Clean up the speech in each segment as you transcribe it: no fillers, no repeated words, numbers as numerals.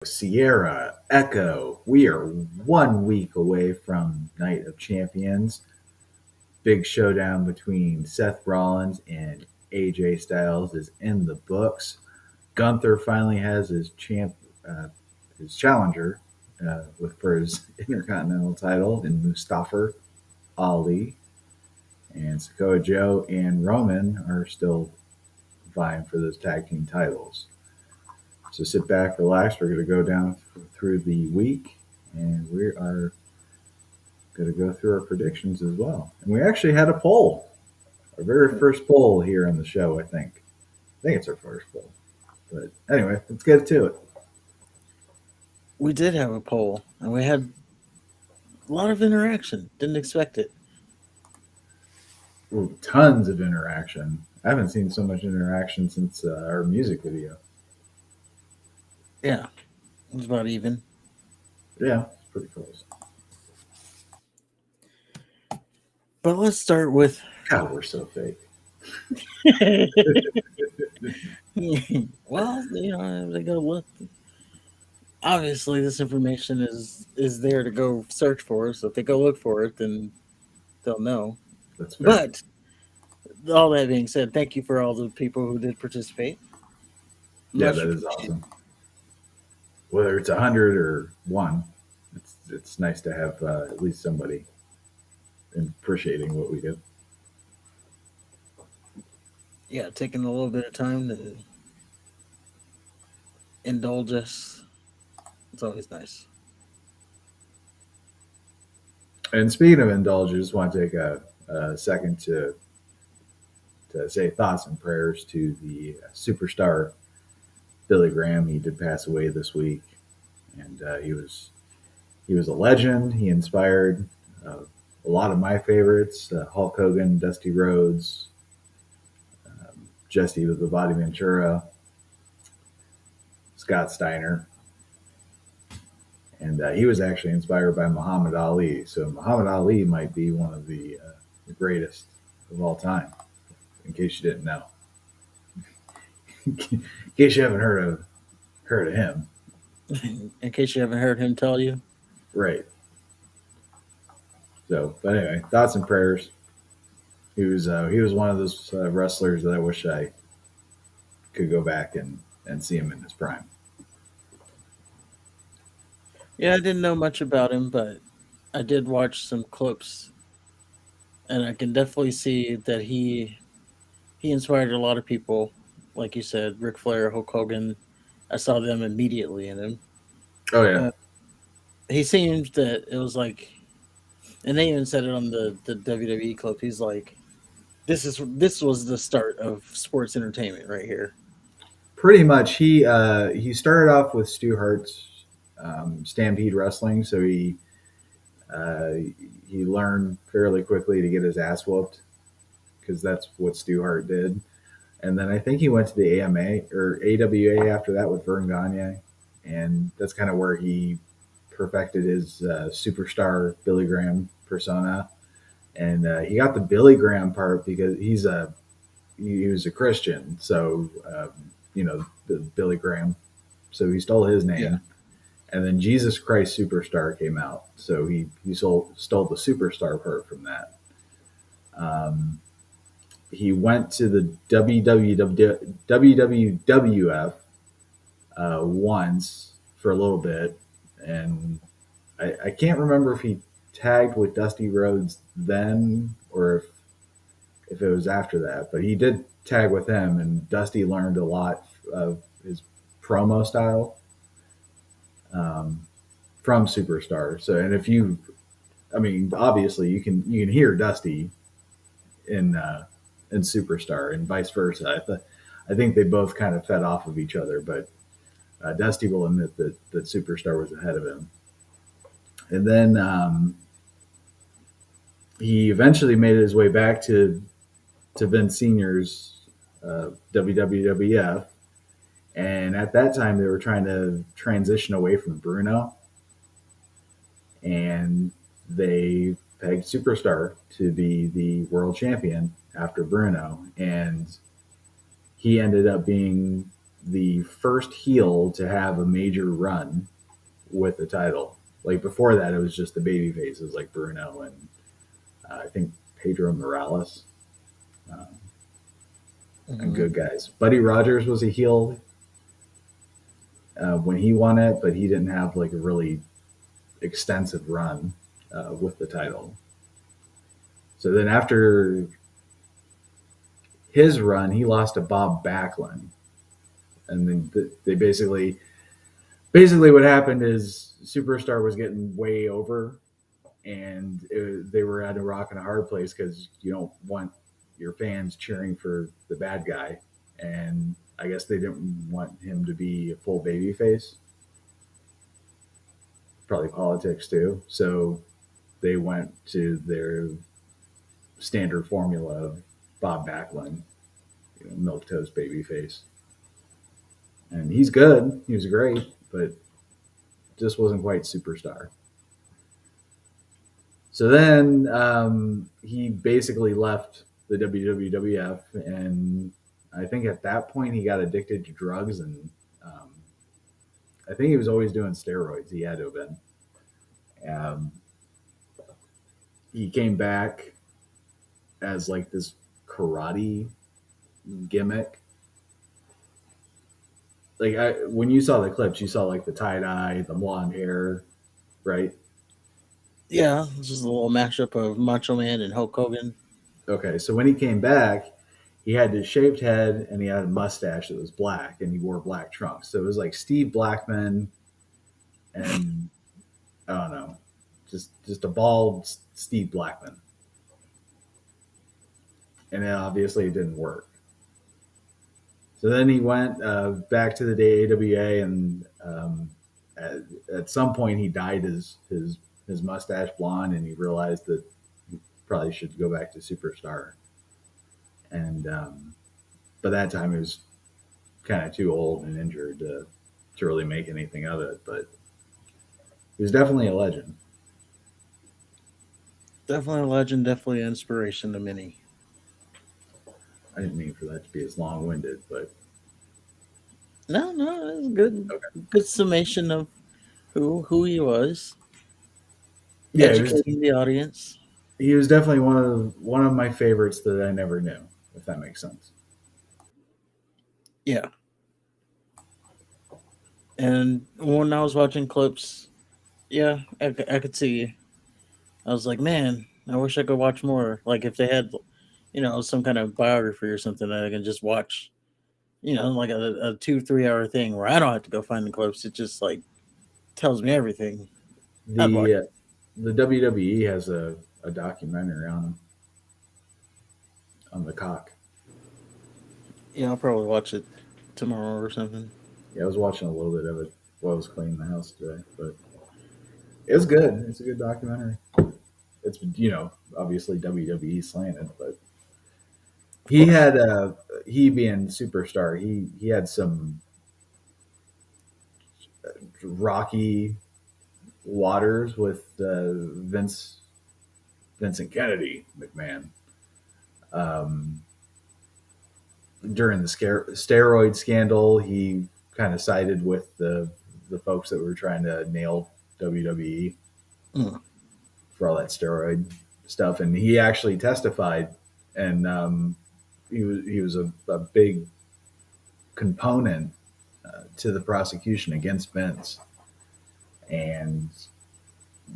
Sierra, Echo. We are 1 week away from Night of Champions. Big showdown between Seth Rollins and AJ Styles is in the books. Gunther finally has his challenger for his Intercontinental title in Mustafa Ali, and Sakoa Joe and Roman are still vying for those tag team titles. So sit back, relax. We're going to go down through the week, and we are going to go through our predictions as well. And we actually had a poll, our very first poll here on the show. I think it's our first poll. But anyway, let's get to it. We did have a poll, and we had a lot of interaction. Didn't expect it. Ooh, tons of interaction. I haven't seen so much interaction since our music video. Yeah, it was about even. Yeah, it's pretty close. But let's start with. God, we're so fake. Well, they go look. Obviously, this information is there to go search for. So if they go look for it, then they'll know. That's fair. But all that being said, thank you for all the people who did participate. Yeah, Much that is appreciated. awesome. Whether it's 100 or one, it's nice to have at least somebody appreciating what we do. Yeah, taking a little bit of time to indulge us. It's always nice. And speaking of indulge, I just want to take a second to say thoughts and prayers to the superstar Billy Graham. He did pass away this week, and he was a legend. He inspired a lot of my favorites: Hulk Hogan, Dusty Rhodes, Jesse with the Body Ventura, Scott Steiner, and he was actually inspired by Muhammad Ali. So Muhammad Ali might be one of the greatest of all time, in case you didn't know. In case you haven't heard of him, In case you haven't heard him tell you, right? So, but anyway, thoughts and prayers. He was one of those wrestlers that I wish I could go back and see him in his prime. yeah, I didn't know much about him, but I did watch some clips, and I can definitely see that he inspired a lot of people. Like you said, Ric Flair, Hulk Hogan. I saw them immediately in him. Oh yeah, Uh, he seemed that it was like, and they even said it on the WWE clip. He's like, this was the start of sports entertainment right here. pretty much. He started off with Stu Hart's Stampede Wrestling, so uh, he learned fairly quickly to get his ass whooped because that's what Stu Hart did. And then I think he went to the AMA or AWA after that with Vern Gagne, and that's kind of where he perfected his superstar Billy Graham persona. And he got the Billy Graham part because he was a Christian, so the Billy Graham. So he stole his Yeah, name, and then Jesus Christ Superstar came out, so he stole the superstar part from that. Um, he went to the WWF once for a little bit, and I can't remember if he tagged with Dusty Rhodes then or if it was after that, but he did tag with him, and Dusty learned a lot of his promo style from Superstar. So, and if you, I mean, obviously you can hear Dusty in in Superstar and vice versa. I think they both kind of fed off of each other, but Dusty will admit that Superstar was ahead of him. And then he eventually made his way back to Vince Senior's WWF, and at that time they were trying to transition away from Bruno, and they pegged Superstar to be the world champion after Bruno, and he ended up being the first heel to have a major run with the title. Like before that, it was just the baby faces like Bruno and I think Pedro Morales uh, and Hmm. good guys. Buddy Rogers was a heel when he won it, but he didn't have like a really extensive run with the title. So then after his run, he lost to Bob Backlund, and then they basically what happened is Superstar was getting way over, and they were at a rock and a hard place because you don't want your fans cheering for the bad guy, and I guess they didn't want him to be a full baby face. Probably politics too. So they went to their standard formula of Bob Backlund, milk toast baby face, and he's good. He was great, but just wasn't quite superstar. So then he basically left the WWF, and I think at that point he got addicted to drugs, and um, I think he was always doing steroids. He had to have been. Um, he came back as like this karate gimmick. Like when you saw the clips, you saw like the tie dye, the blonde hair, right? Yeah, it's just a little mashup of Macho Man and Hulk Hogan. Okay, so when he came back, he had his shaved head and he had a mustache that was black and he wore black trunks. So it was like Steve Blackman and I don't know, just a bald Steve Blackman. And then obviously it didn't work. So then he went back to the AWA, and at some point he dyed his mustache blonde, and he realized that he probably should go back to Superstar. And by that time, he was kind of too old and injured to really make anything of it. But he was definitely a legend. Definitely a legend, definitely an inspiration to many. I didn't mean for that to be as long winded, but No, no, it's good. okay. Good summation of who he was, Yeah, educating the audience. he was definitely one of my favorites that I never knew, if that makes sense. Yeah, and when I was watching clips, yeah, I could see. I was like, man, I wish I could watch more. Like if they had, some kind of biography or something that I can just watch. Like a 2 3 hour thing where I don't have to go find the clips. It just like tells me everything. I'd watch The it. the WWE has a documentary on the cock. Yeah, I'll probably watch it tomorrow or something. Yeah, I was watching a little bit of it while I was cleaning the house today, but it was good. It's a good documentary. It's obviously WWE slanted, but Of he course. had he being superstar. He had some rocky waters with Vincent Kennedy McMahon during the steroid scandal. He kind of sided with the folks that were trying to nail WWE Mm. for all that steroid stuff, and he actually testified, and he was a big component to the prosecution against Vince, and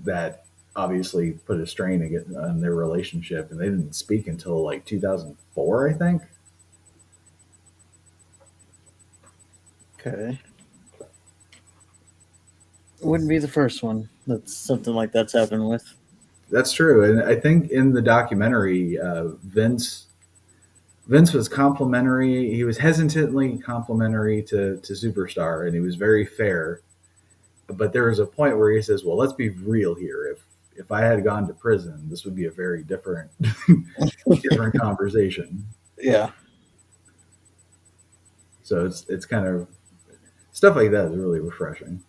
that obviously put a strain on their relationship, and they didn't speak until like 2004, I think. Okay. Wouldn't be the first one that's something like that's happened with. That's true, and I think in the documentary, Vince was complimentary. He was hesitantly complimentary to Superstar, and he was very fair. But there was a point where he says, "Well, let's be real here. If I had gone to prison, this would be a very different different conversation." Yeah. So it's kind of stuff like that is really refreshing.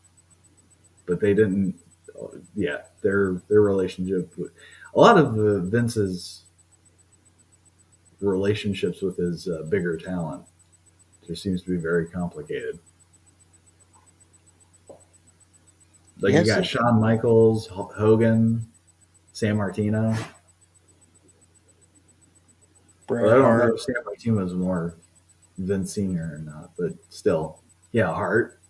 But they didn't. Yeah, their relationship. A lot of Vince's relationships with his bigger talent Just seems to be very complicated. Like you Yes, got it Shawn Michaels, Hogan, San Martino. Well, I Bret don't know Hart, if San Martino was more Vince Senior or not, but still, yeah, Hart.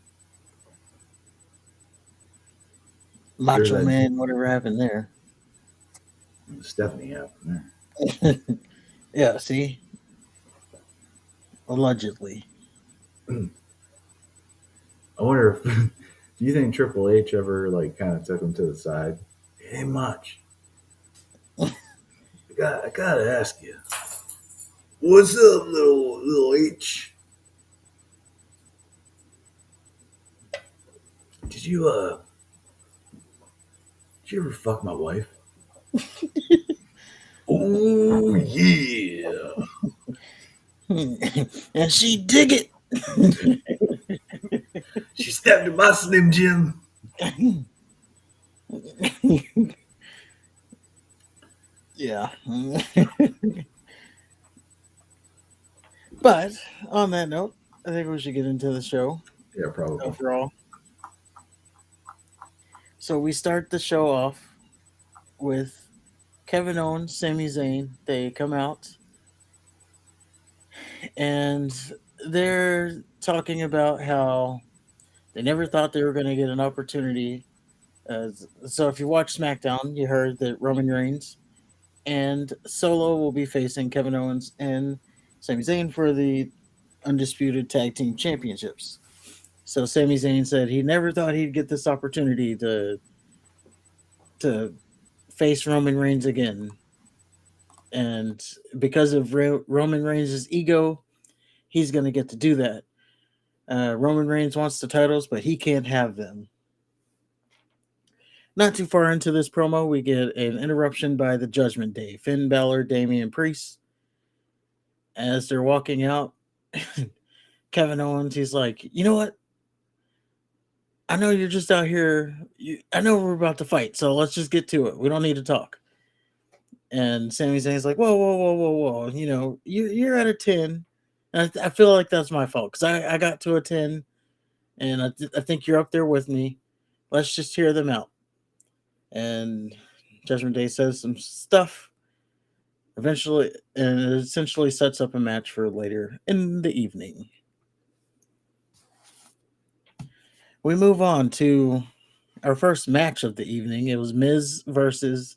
There's Macho that Man, whatever happened there. Stephanie up there. Yeah, see, allegedly. I wonder if do you think Triple H ever like kind of took him to the side? It ain't much. I gotta ask you, what's up, little H? Did you did you ever fuck my wife? Oh yeah. And she dig it. She stepped in my Slim Jim. Yeah. But on that note, I think we should get into the show Yeah, probably. overall. So we start the show off with Kevin Owens, Sami Zayn. They come out and they're talking about how they never thought they were going to get an opportunity. So if you watch SmackDown, you heard that Roman Reigns and Solo will be facing Kevin Owens and Sami Zayn for the undisputed tag team championships. So Sami Zayn said he never thought he'd get this opportunity to face Roman Reigns again, and because of Roman Reigns' ego, he's going to get to do that. Roman Reigns wants the titles, but he can't have them. Not too far into this promo, we get an interruption by the Judgment Day. Finn Balor, Damian Priest, as they're walking out, Kevin Owens, he's like, you know what? I know you're just out here. I know we're about to fight, so let's just get to it. We don't need to talk. And Sami Zayn's like, whoa, whoa, whoa, whoa, whoa. You know, you're at a 10. And I feel like that's my fault because I got to a 10, and I think you're up there with me. Let's just hear them out. And Judgment Day says some stuff eventually, and it essentially sets up a match for later in the evening. We move on to our first match of the evening. It was Miz versus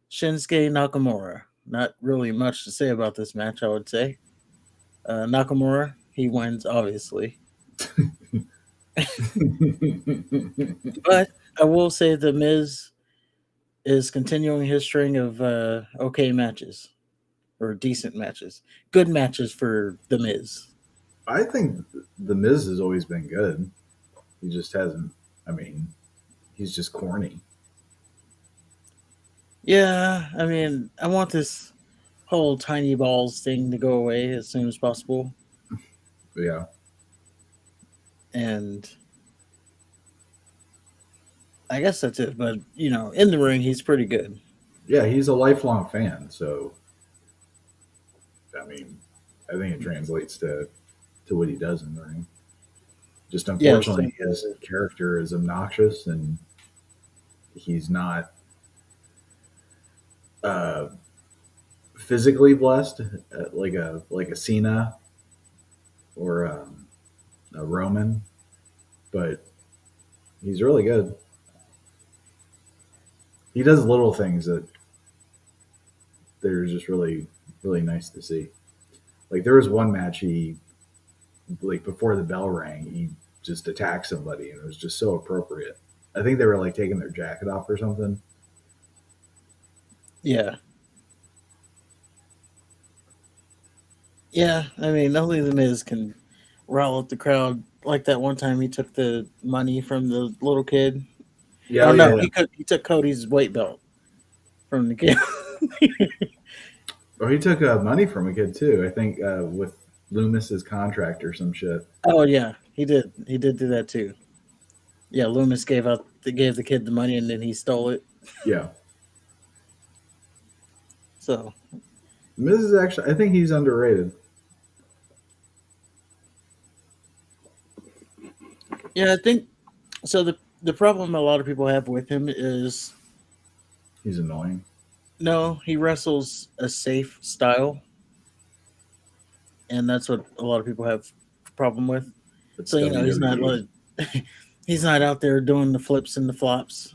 Shinsuke Nakamura. Not really much to say about this match, I would say. Nakamura, he wins, obviously. But I will say the Miz is continuing his string of okay matches or decent matches. Good matches for the Miz. I think the Miz has always been good. He just hasn't. I mean, he's just corny. Yeah, I mean, I want this whole tiny balls thing to go away as soon as possible. But yeah, And I guess that's it. But, you know, in the ring, he's pretty good. yeah, he's a lifelong fan. So I mean, I think it translates to what he does in the ring. Just Yeah, unfortunately, his character is obnoxious, and he's not uh, physically blessed like a Cena or a Roman, but he's really good. He does little things that they're just really nice to see. Like there was one match he like before the bell rang, he just attacked somebody, and it was just so appropriate. I think they were like taking their jacket off or something. yeah. Yeah, I mean, only the Miz can rile up the crowd like that one time he took the money from the little kid. Yeah, Oh yeah, no, yeah. he took Cody's weight belt from the kid. Or he took money from a kid too. I think with Loomis's contract or some shit. Oh yeah, he did. He did do that too. Yeah, Loomis gave the kid the money and then he stole it. Yeah, So Miz is actually. I think he's underrated. Yeah, I think so. The problem a lot of people have with him is He's annoying. no, he wrestles a safe style, and that's what a lot of people have a problem with. It's So he's not WWE. like he's not out there doing the flips and the flops.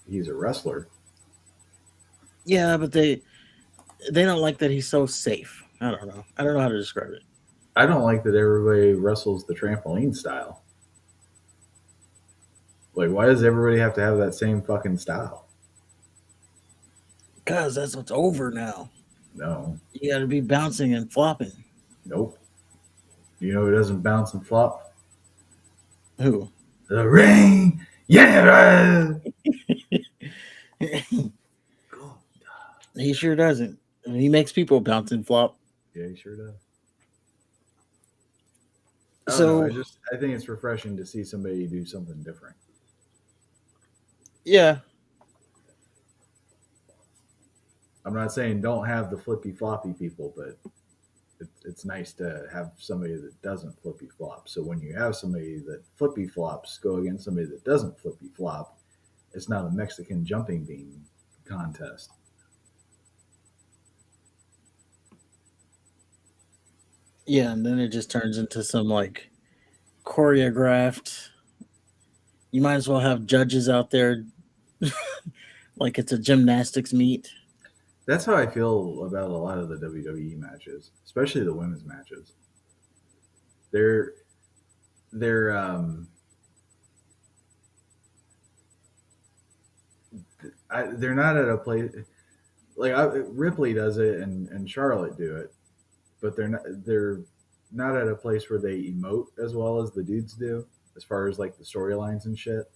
He's a wrestler. Yeah, but they don't like that he's so safe. I don't know. I don't know how to describe it. I don't like that everybody wrestles the trampoline style. Like, why does everybody have to have that same fucking style? Cause that's what's over now. No, You got to be bouncing and flopping. nope. You know who doesn't bounce and flop? Who? The ring. Yeah. He sure doesn't. I mean, he makes people bounce and flop. Yeah, he sure does. I don't know. So I think it's refreshing to see somebody do something different. yeah, I'm not saying don't have the flippy floppy people, but it's nice to have somebody that doesn't flippy flop. So when you have somebody that flippy flops go against somebody that doesn't flippy flop, it's not a Mexican jumping bean contest. yeah, and then it just turns into some like choreographed. You might as well have judges out there like it's a gymnastics meet. That's how I feel about a lot of the WWE matches, especially the women's matches. They're they're they're not at a place like Ripley does it and Charlotte do it, but they're not at a place where they emote as well as the dudes do, as far as like the storylines and shit.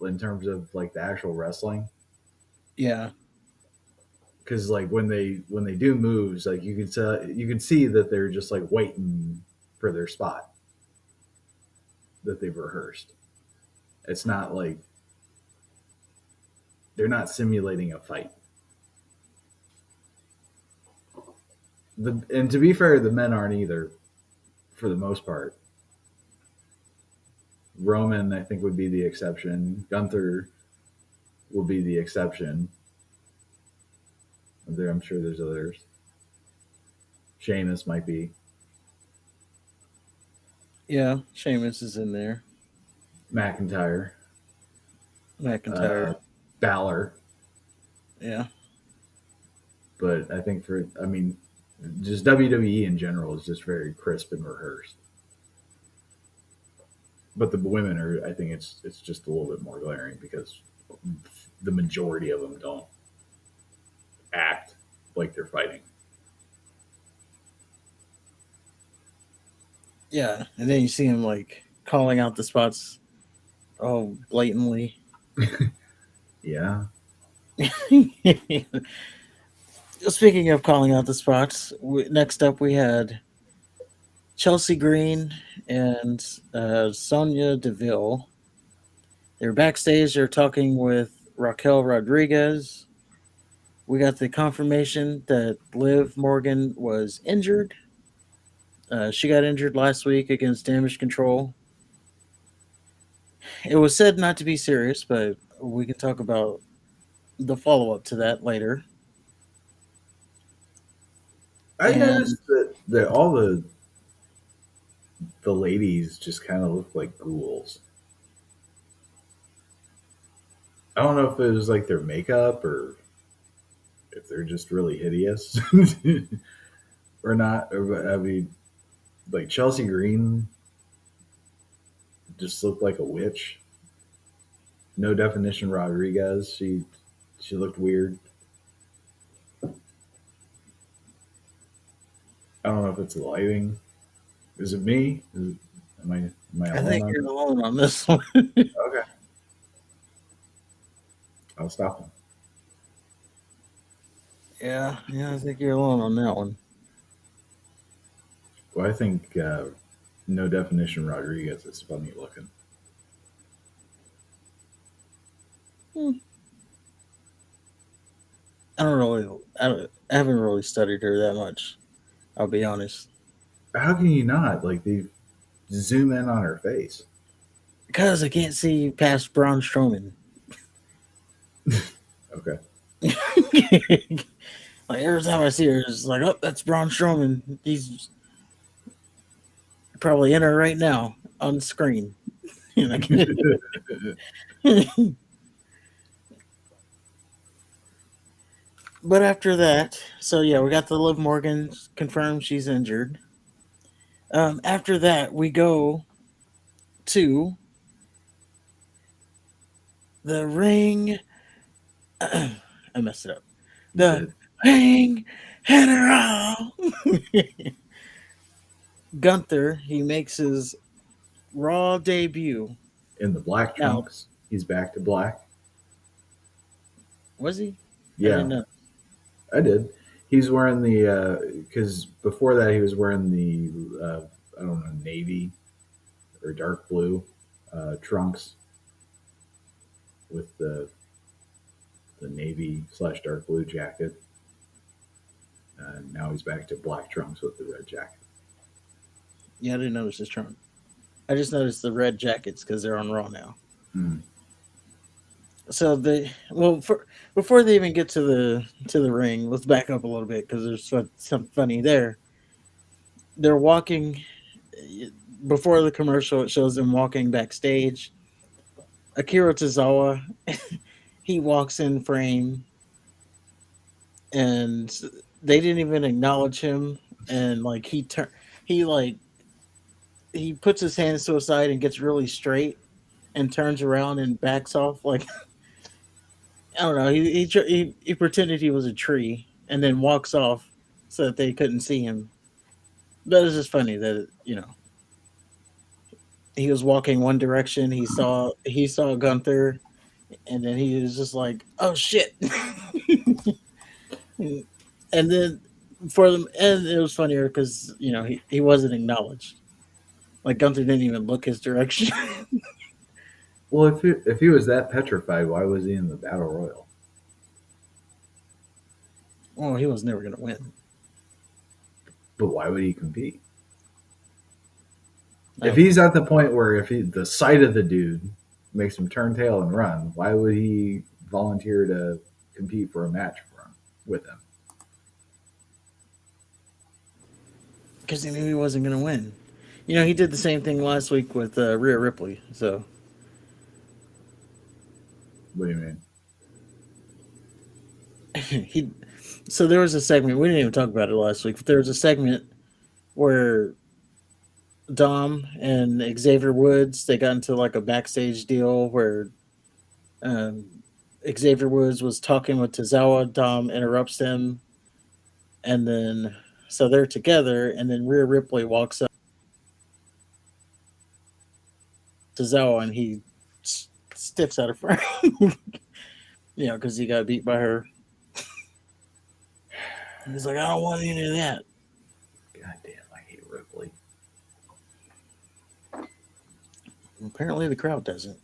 In terms of like the actual wrestling, Yeah, because like when they do moves, like you can see that they're just like waiting for their spot that they've rehearsed. It's not like they're not simulating a fight. And to be fair, the men aren't either, for the most part. Roman, I think, would be the exception. Gunther will be the exception. I'm sure there's others. Sheamus might be. yeah. Sheamus is in there. McIntyre, McIntyre. uh, Balor. Yeah, But I think I mean, just WWE in general is just very crisp and rehearsed. But the women are, I think it's just a little bit more glaring because the majority of them don't act like they're fighting. yeah. And then you see him like calling out the spots. Oh, blatantly. Yeah, Speaking of calling out the spots, next up we had Chelsea Green and Sonia Deville. They're backstage. They're talking with Raquel Rodriguez. We got the confirmation that Liv Morgan was injured. She got injured last week against Damage Control. It was said not to be serious, but we can talk about the follow up to that later. I And noticed that all the ladies just kind of look like ghouls. I don't know if it was like their makeup or if they're just really hideous or not. Or I mean, like Chelsea Green just looked like a witch. No definition Rodriguez. She looked weird. I don't know if it's the lighting. Is it me? Am I I alone think on you're this? alone on this one. Okay, I'll stop him. Yeah, I think you're alone on that one. Well, I think no definition Rodriguez is funny looking. Hmm. I haven't really studied her that much. I'll be honest. How can you not like these? zoom in on her face. Because I can't see past Braun Strowman. Okay. Like every time I see her, it's like, oh, that's Braun Strowman. He's probably in her right now on screen. But after that, so yeah, we got the Liv Morgan confirmed she's injured. After that, we go to the ring. I messed it up. You The did. ring general. Gunther, he makes his Raw debut. In the black Now, trunks. He's back to black. was he? I Yeah, didn't know. I did. He's wearing the because before that he was wearing the I don't know, navy or dark blue trunks with the navy slash dark blue jacket. And now he's back to black trunks with the red jacket. Yeah, I didn't notice his trunk. I just noticed the red jackets because they're on Raw now. Mm. So they well for, before they even get to the ring, let's back up a little bit because there's something funny there. They're walking before the commercial. It shows them walking backstage. Akira Tozawa, he walks in frame, and they didn't even acknowledge him. And like he like he puts his hands to his side and gets really straight and turns around and backs off like I don't know. He pretended he was a tree and then walks off so that they couldn't see him. But it's just funny that he was walking one direction. He saw Gunther, and then he was just like, "Oh shit!" And then for them, and it was funnier because he wasn't acknowledged. Like Gunther didn't even look his direction. Well, if he was that petrified, why was he in the battle royal? Well, he was never gonna win. But why would he compete? I If don't he's know. at the point where the sight of the dude makes him turn tail and run, why would he volunteer to compete for a match for him with him? Because he knew he wasn't gonna win. He did the same thing last week with Rhea Ripley. So What do you mean? he so there was a segment we didn't even talk about it last week, but there was a segment where Dom and Xavier Woods they got into like a backstage deal where um, Xavier Woods was talking with Tozawa. Dom interrupts him, and then so they're together, and then Rhea Ripley walks up to Tozawa and he stiffs out of frame, because he got beat by her. He's like, I don't want any of that. God damn, I hate Ripley. Apparently, the crowd doesn't.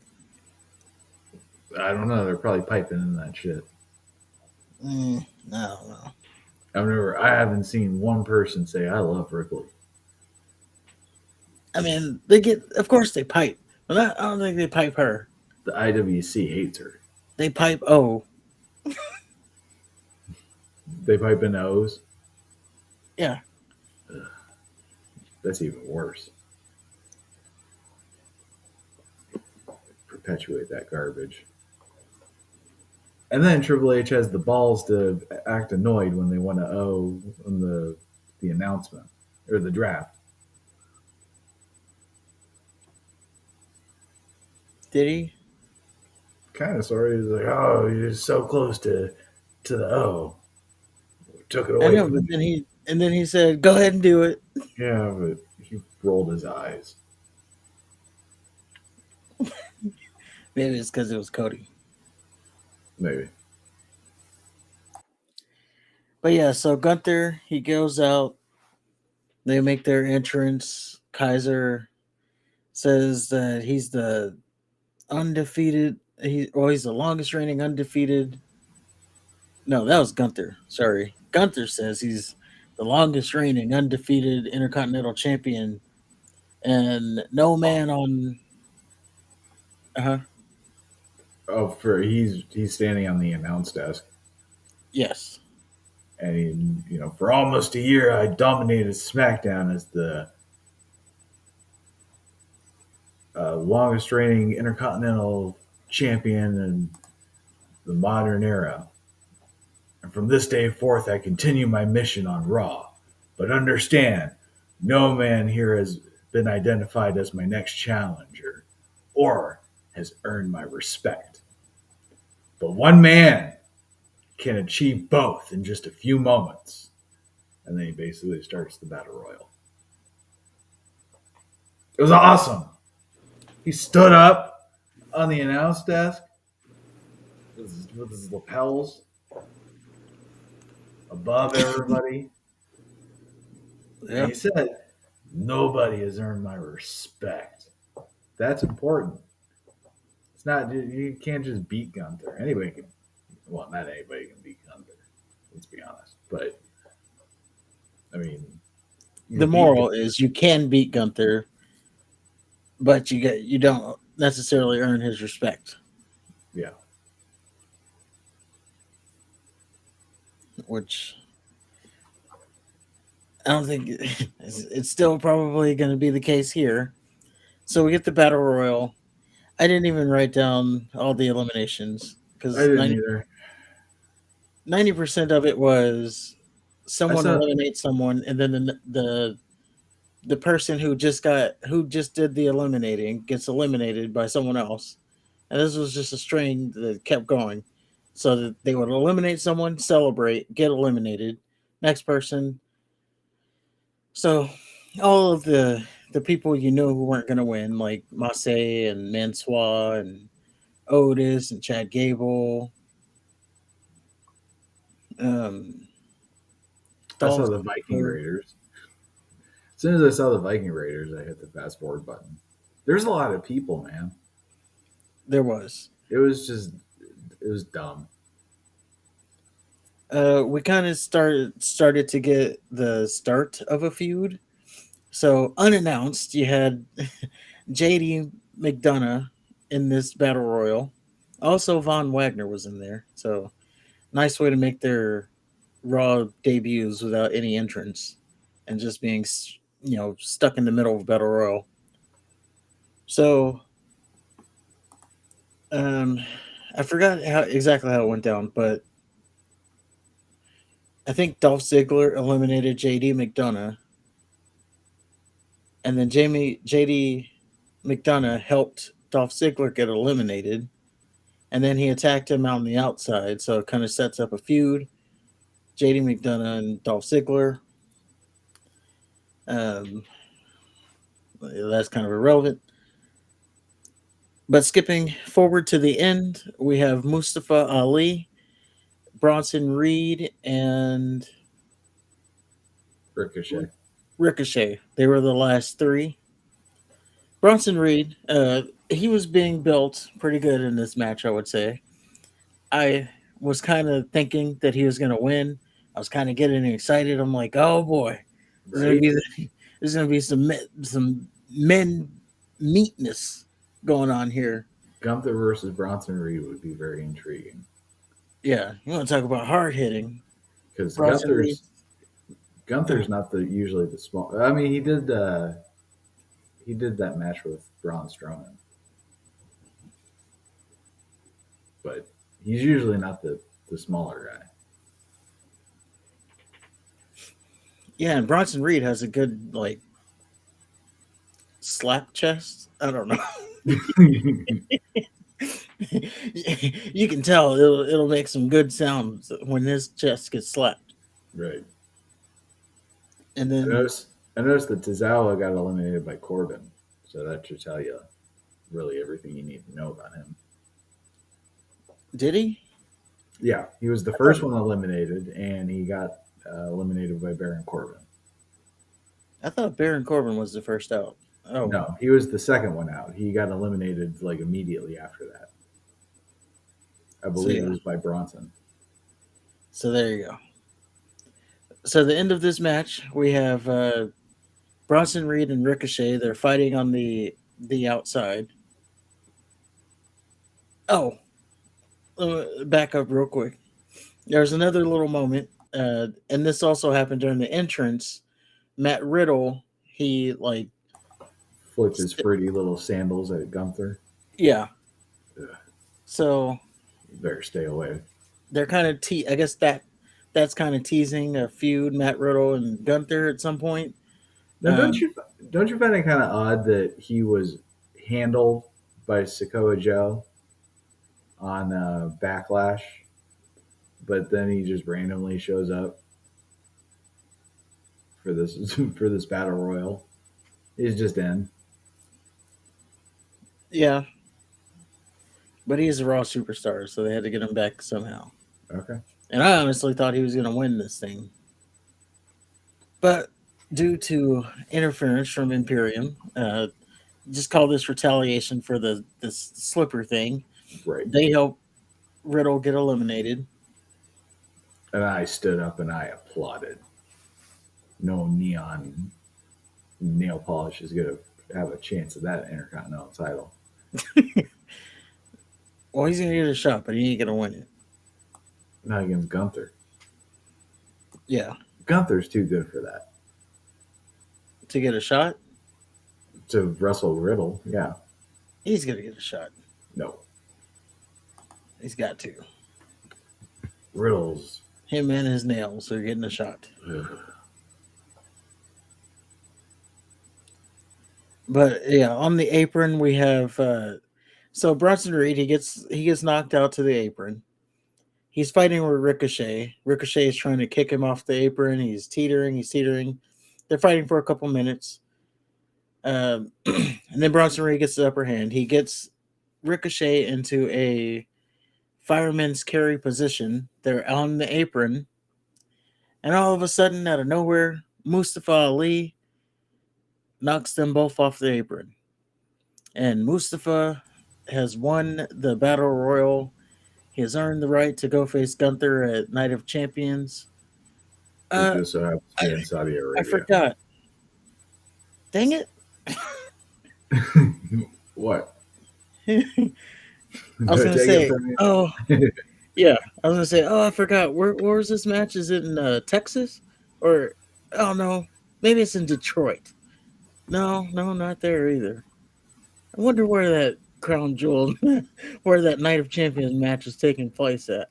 I don't know. They're probably piping in that shit. I don't know. I haven't seen one person say I love Ripley. I mean, they get, of course, they pipe, but I don't think they pipe her. The IWC hates her. They pipe O. They pipe in O's. Yeah. That's even worse. Perpetuate that garbage. And then Triple H has the balls to act annoyed when they want to O on the announcement or the draft. Did he? Kind of sort of. He's like, oh, you're so close to the O. Took it I away know, from but me. then he said, "Go ahead and do it." Yeah, but he rolled his eyes. Maybe it's because it was Cody. Maybe. But yeah, so Gunther he goes out. They make their entrance. Kaiser says that he's the undefeated. He's the longest reigning undefeated. No, that was Gunther. Sorry, Gunther says he's the longest reigning undefeated Intercontinental Champion and no man on. Uh-huh. Oh, for he's standing on the announce desk, Yes. and for almost a year, I dominated SmackDown as the longest reigning Intercontinental Champion in the modern era. And from this day forth, I continue my mission on Raw. But understand, no man here has been identified as my next challenger or has earned my respect. But one man can achieve both in just a few moments. And then he basically starts the battle royal. It was awesome. He stood up on the announce desk with his lapels above everybody. And Yeah. he said, nobody has earned my respect. That's important. It's not, you can't just beat Gunther. Anybody can, well, not anybody can beat Gunther. Let's be honest. But, I mean, you The can beat moral is you can beat Gunther, but you don't necessarily earn his respect, yeah. which I don't think it's still probably going to be the case here. So we get the battle royal. I didn't even write down all the eliminations I because didn't either. 90% of it was I someone saw, eliminates someone, and then the person who just did the eliminating gets eliminated by someone else, and this was just a string that kept going, so that they would eliminate someone, celebrate, get eliminated, next person. So all of the people you know who weren't going to win, like Massey and Mansois and Otis and Chad Gable, um, I saw Dolph the Viking Ziggler, Raiders. As soon as I saw the Viking Raiders, I hit the fast forward button. There's a lot of people, man. there was. It was just, it was dumb. We kind of started to get the start of a feud. So unannounced, you had JD McDonough in this battle royal. Also, Von Wagner was in there. So nice way to make their Raw debuts without any entrance and just being stuck in the middle of battle royal. So um, I forgot exactly how it went down, but I think Dolph Ziggler eliminated JD McDonough, and then JD McDonough helped Dolph Ziggler get eliminated, and then he attacked him on the outside, so it kind of sets up a feud. JD McDonough and Dolph Ziggler. Um, that's kind of irrelevant. But skipping forward to the end, we have Mustafa Ali, Bronson Reed, and Ricochet. Ricochet. They were the last three. Bronson Reed, he was being built pretty good in this match, I would say. I was kind of thinking that he was going to win. I was kind of getting excited. I'm like, oh boy, there's going to Right? be there's going to be some men meatness going on here. Gunther versus Bronson Reed would be very intriguing Yeah, you want to talk about hard hitting? because Bronson Reed. Gunther's not the usually the small. I mean, he did that match with Braun Strowman, but he's usually not the smaller guy. Yeah, and Bronson Reed has a good like slap chest. I don't know. You can tell it'll make some good sounds when his chest gets slapped. Right. And I then noticed. I noticed that Tozawa got eliminated by Corbin, so that should tell you really everything you need to know about him. did he? Yeah, he was the I first thought one eliminated, and he got eliminated by Baron Corbin. I thought Baron Corbin was the first out. Oh, No, he was the second one out. He got eliminated like immediately after that. I so believe it yeah. was by Bronson. So there you go. So the end of this match, we have Bronson Reed and Ricochet, they're fighting on the outside. Oh, back up real quick. There's another little moment, and this also happened during the entrance. Matt Riddle, he like, Flipped his pretty little sandals at Gunther. yeah. Ugh, So you better stay away. they're kind of I guess that's kind of teasing a feud, Matt Riddle and Gunther at some point. Now, Um, don't you find it kind of odd that he was handled by Sokoa Joe on Backlash, but then he just randomly shows up for this for this battle royal? He's just in. yeah, but he's a Raw superstar, so they had to get him back somehow. Okay. And I honestly thought he was going to win this thing, but due to interference from Imperium, just call this retaliation for the this slipper thing. Right. They help Riddle get eliminated. And I stood up and I applauded. No neon nail polish is going to have a chance at that Intercontinental title. Well, he's going to get a shot, but he ain't going to win it. Not against Gunther. Yeah, Gunther's too good for that. to get a shot, To wrestle Riddle, yeah. he's going to get a shot. No. He's got to. Riddle's. Him and his nails are getting a shot. Ugh. But yeah, on the apron we have so Bronson Reed he gets knocked out to the apron. He's fighting with Ricochet. Ricochet is trying to kick him off the apron. He's teetering. He's teetering. They're fighting for a couple minutes. And then Bronson Reed gets the upper hand. He gets Ricochet into a fireman's carry position. They're on the apron. And all of a sudden, out of nowhere, Mustafa Ali knocks them both off the apron. And Mustafa has won the Battle Royal. He has earned the right to go face Gunther at Night of Champions. It Uh, just so happens to I, be in Saudi I Arabia. forgot. Dang it. What? I was Did I going to take it say, from oh, you? yeah. I was going to say, oh, I forgot. Where was this match? Is it in Texas? Or, oh, no. Maybe it's in Detroit. No, not there either. I wonder where that crown jewel, where that Night of Champions match is taking place at.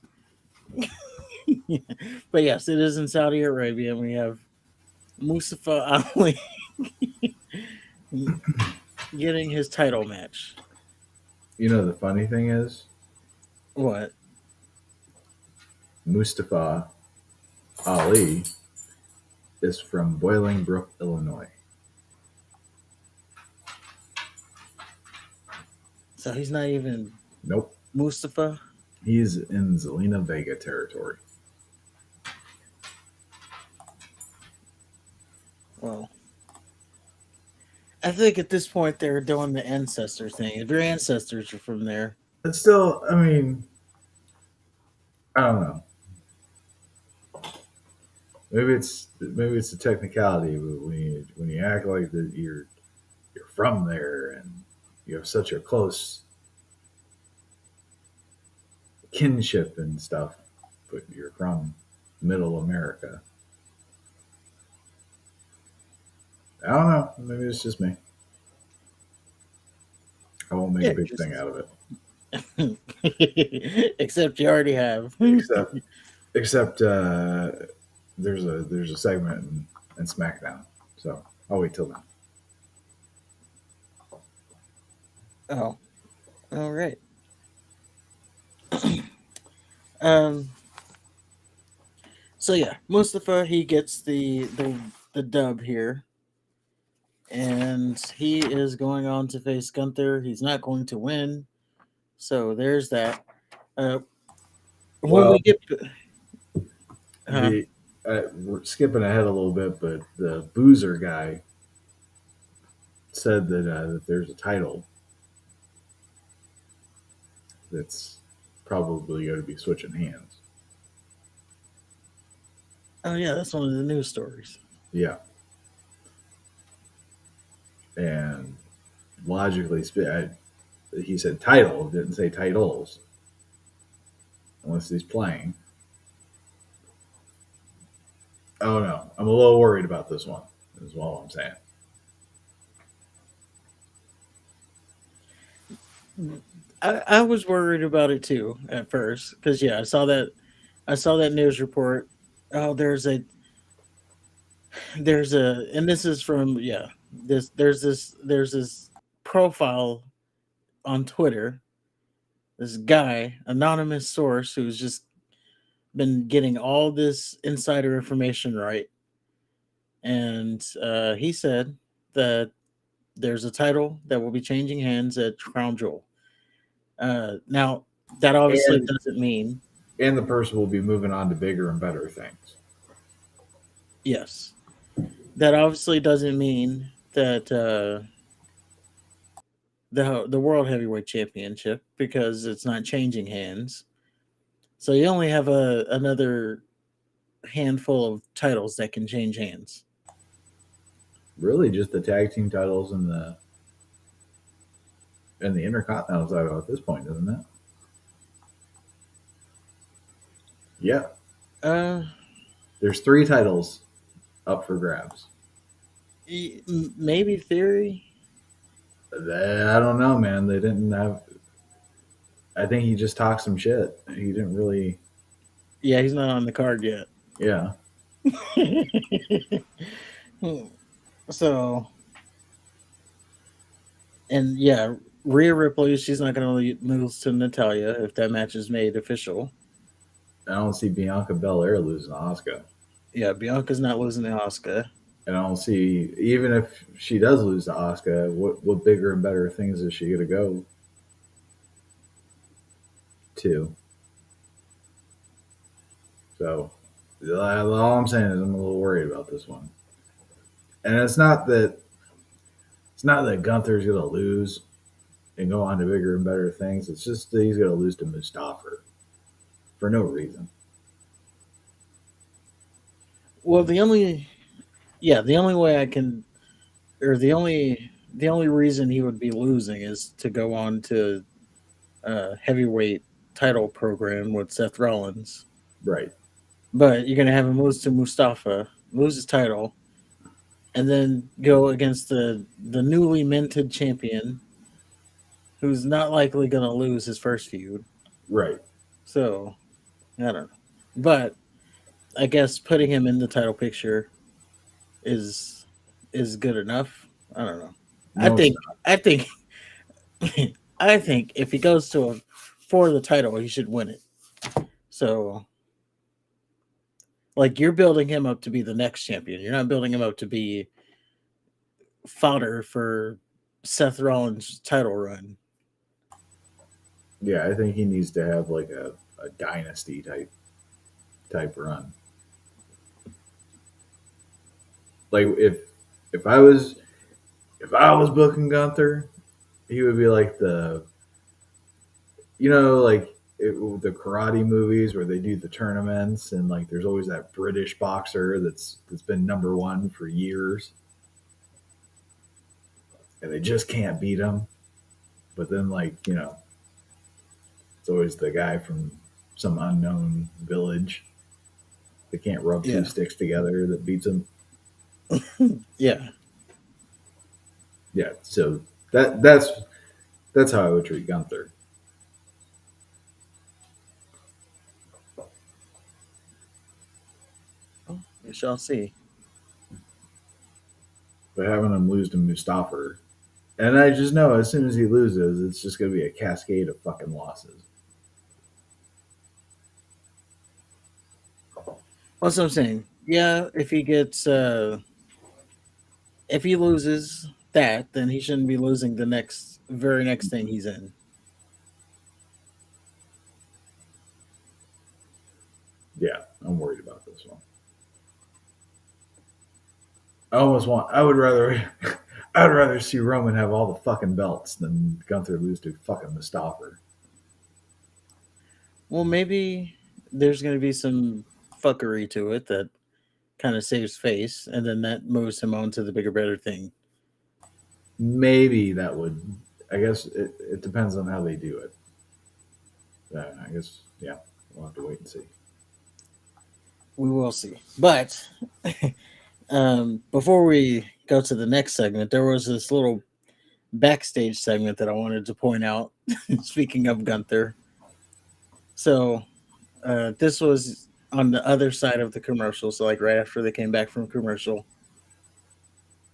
But yes, it is in Saudi Arabia, and we have Mustafa Ali getting his title match. You know, the funny thing is, What? Mustafa Ali is from Bolingbrook, Illinois. So he's not even Nope. Mustafa? He's in Zelina Vega territory. Well, I think at this point they're doing the ancestor thing. If your ancestors are from there, But still, I mean, I don't know. Maybe it's a technicality, but when you act like that you're from there and you have such a close kinship and stuff, but you're from Middle America. I don't know. Maybe it's just me. I won't make yeah, a big just thing out of it. except you already have. Except there's a segment in SmackDown, so I'll wait till then. Oh, all right. Um. So yeah, Mustafa he gets the dub here, and he is going on to face Gunther. He's not going to win, so there's that. Uh, when Well, we get, the we're skipping ahead a little bit, but the Boozer guy said that there's a title that's probably going to be switching hands. oh yeah, that's one of the news stories. Yeah, And logically, he said title, didn't say titles, unless he's playing. Oh no, I'm a little worried about this one. Is all I'm saying. I was worried about it too at first because yeah, I saw that news report. Oh, there's a and this is from yeah there's this profile on Twitter, this guy, anonymous source who's just been getting all this insider information right, and he said that there's a title that will be changing hands at Crown Jewel. Now that obviously And doesn't mean and the person will be moving on to bigger and better things. yes. That obviously doesn't mean that the world heavyweight championship because it's not changing hands. So you only have another handful of titles that can change hands. Really, just the tag team titles and the Intercontinental title at this point, isn't it? Yeah, Uh, there's three titles up for grabs. Maybe theory. I don't know, man. They didn't have. I think he just talked some shit. He didn't really. Yeah, he's not on the card yet. Yeah, So and yeah, Rhea Ripley, she's not going to lose to Natalia if that match is made official. I don't see Bianca Belair losing to Asuka. Yeah, Bianca's not losing to Asuka. And I don't see, even if she does lose to Asuka, what bigger and better things is she going to go to? So all I'm saying is I'm a little worried about this one. And it's not that Gunther's going to lose and go on to bigger and better things. It's just that he's going to lose to Mustafa for no reason. Well, the only way I can or the only reason he would be losing is to go on to heavyweight title program with Seth Rollins. Right. But you're gonna have him lose to Mustafa, lose his title, and then go against the newly minted champion, who's not likely gonna lose his first feud. Right. So I don't know, but I guess putting him in the title picture is is good enough. I don't know. I No, it's think not. I think I think if he goes to a for the title, he should win it. So, like, you're building him up to be the next champion. You're not building him up to be fodder for Seth Rollins' title run. Yeah, I think he needs to have like a dynasty type run. Like if I was booking Gunther, he would be like like the karate movies where they do the tournaments and like there's always that British boxer that's been number one for years and they just can't beat him. But then it's always the guy from some unknown village that can't rub two Yeah. sticks together that beats him. Yeah. Yeah, so that's how I would treat Gunther. Well, we shall see. But having him lose to Mustafa, and I just know as soon as he loses, it's just going to be a cascade of fucking losses. What's what I'm saying? Yeah, if he loses that, then he shouldn't be losing the very next thing he's in. Yeah, I'm worried about this one. I would rather, I'd rather see Roman have all the fucking belts than Gunther lose to fucking Mustafa. Well, maybe there's going to be some fuckery to it that kind of saves face, and then that moves him on to the bigger, better thing. maybe that would. I guess it depends on how they do it. I guess yeah, we'll have to wait and see. We will see. But before we go to the next segment, there was this little backstage segment that I wanted to point out. Speaking of Gunther, so this was on the other side of the commercial. So like right after they came back from commercial,